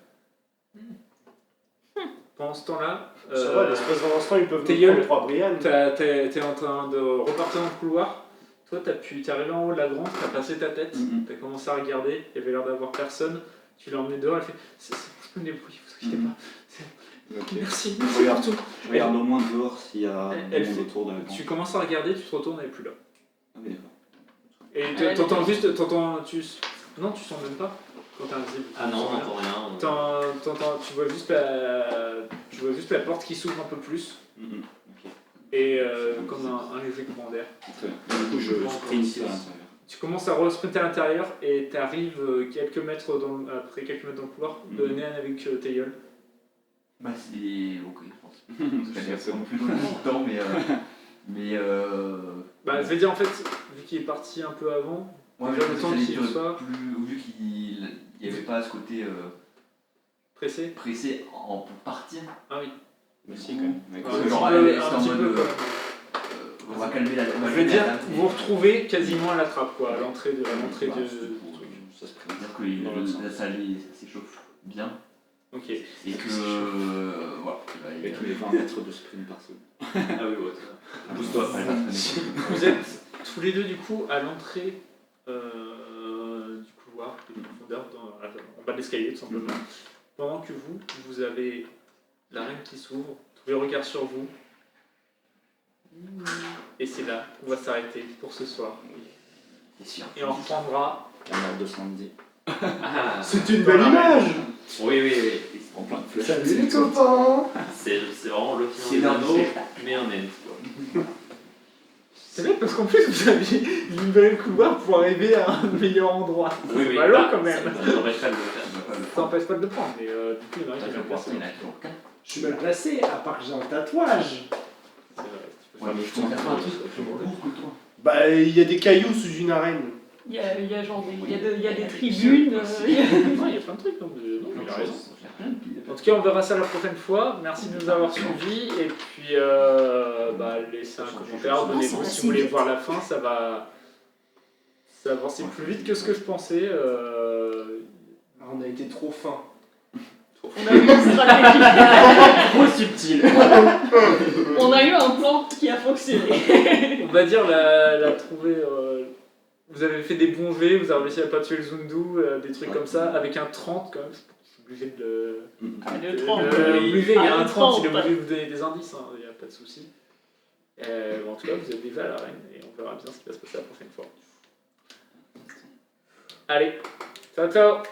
Pendant ce temps-là, Ça va, l'espace d'un instant, ils peuvent Tes nous gueules. prendre 3 Brian. t'es en train de repartir dans le couloir. Toi, t'es arrivé en haut de la grange, t'as passé ta tête, t'as commencé à regarder, il y avait l'air d'avoir personne. Tu l'as emmené dehors, elle fait c'est bon, je me débrouille, vous inquiétez pas. Ok. Merci, Je merci regarde. pour tout. Je regarde au moins dehors s'il y a Elle du monde fait- autour de la Tu commences à regarder, tu te retournes, elle est plus là. Ah oui, d'accord. Et Elle t'entends est- juste, non, tu sens même pas quand t'es invisible. Ah non, on n'entend rien. Tu vois juste la porte qui s'ouvre un peu plus Ok. et comme un léger courant d'air. Très bien. Du coup, je sprint ici à l'intérieur. Tu commences à re-sprinter à l'intérieur et tu arrives quelques mètres après quelques mètres dans le couloir, de nez avec tes gueules. Bah, c'est. Ok, je pense. Parce qu'elle a pas non plus longtemps, mais. Bah, je vais dire en fait, vu qu'il est parti un peu avant, Ouais, mais déjà je le pense temps qu'il qu'il allait soit plus. Vu qu'il n'y avait pas ce côté pressé. pressé pour partir. Ah oui. Mais si, quand même. Avec Un Parce ça, que petit genre, peu, elle est un en petit mode, peu, quand même. on va calmer la. on va Je vais calmer dire, la dame. vous vous retrouvez quasiment à la trappe, quoi, à l'entrée de Bah, du truc. ça se C'est-à-dire prend. que Dans l'autre sens. la salle ça s'échauffe bien Ok. et que. Voilà. Avec mes 20 mètres de sprint par seconde. Ah oui, ouais. Pousse-toi, elle va traîner. Vous êtes tous les deux du coup à l'entrée du couloir, des profondeurs, en bas de l'escalier tout simplement. Pendant que vous avez l'arène qui s'ouvre, tous les regards sur vous. Et c'est là qu'on va s'arrêter pour ce soir. C'est sûr. Et on reprendra. La mort de Sandy. Ah, C'est une belle image. oui, oui, oui. Il se prend plein de flèches. Salut les copains. C'est vraiment le C'est film l'anneau. mais un ent, quoi. C'est bien parce qu'en plus vous aviez libéré le couloir pour arriver à un meilleur endroit. Oui, C'est oui, pas long bah, quand même. Ça n'empêche pas de le faire. Ça n'empêche pas de le prendre, mais du coup il y en a un qui est bien placé. Je suis mal placé, à part que j'ai un tatouage. C'est vrai, tu peux Ouais, faire mais le je te tour. faire pas un truc plus court que toi. Bah, il y a des cailloux sous une arène. Il y a genre il y a des tribunes. Non, il y a plein de trucs, donc non, il a raison. En tout cas, on verra ça la prochaine fois. Merci de nous avoir suivis. Et puis, laissez un commentaire, donnez-vous si vous voulez voir la fin. Ça va avancer plus vite que ce que je pensais. On a été trop fin. On a eu une stratégie. Trop subtil. On a eu un plan qui a fonctionné. On va dire la trouver. Vous avez fait des bons jets, vous avez réussi à pas tuer le Zundu, des trucs comme ça, avec un 30 quand même. Je suis obligé de le. Le 30. Obligé, il y a Ah, un le 30, il est 30. obligé de vous donner des indices, il n'y a pas de souci. En tout cas, vous êtes déjà à l'arène et on verra bien ce qui va se passer la prochaine fois. Allez, ciao ciao!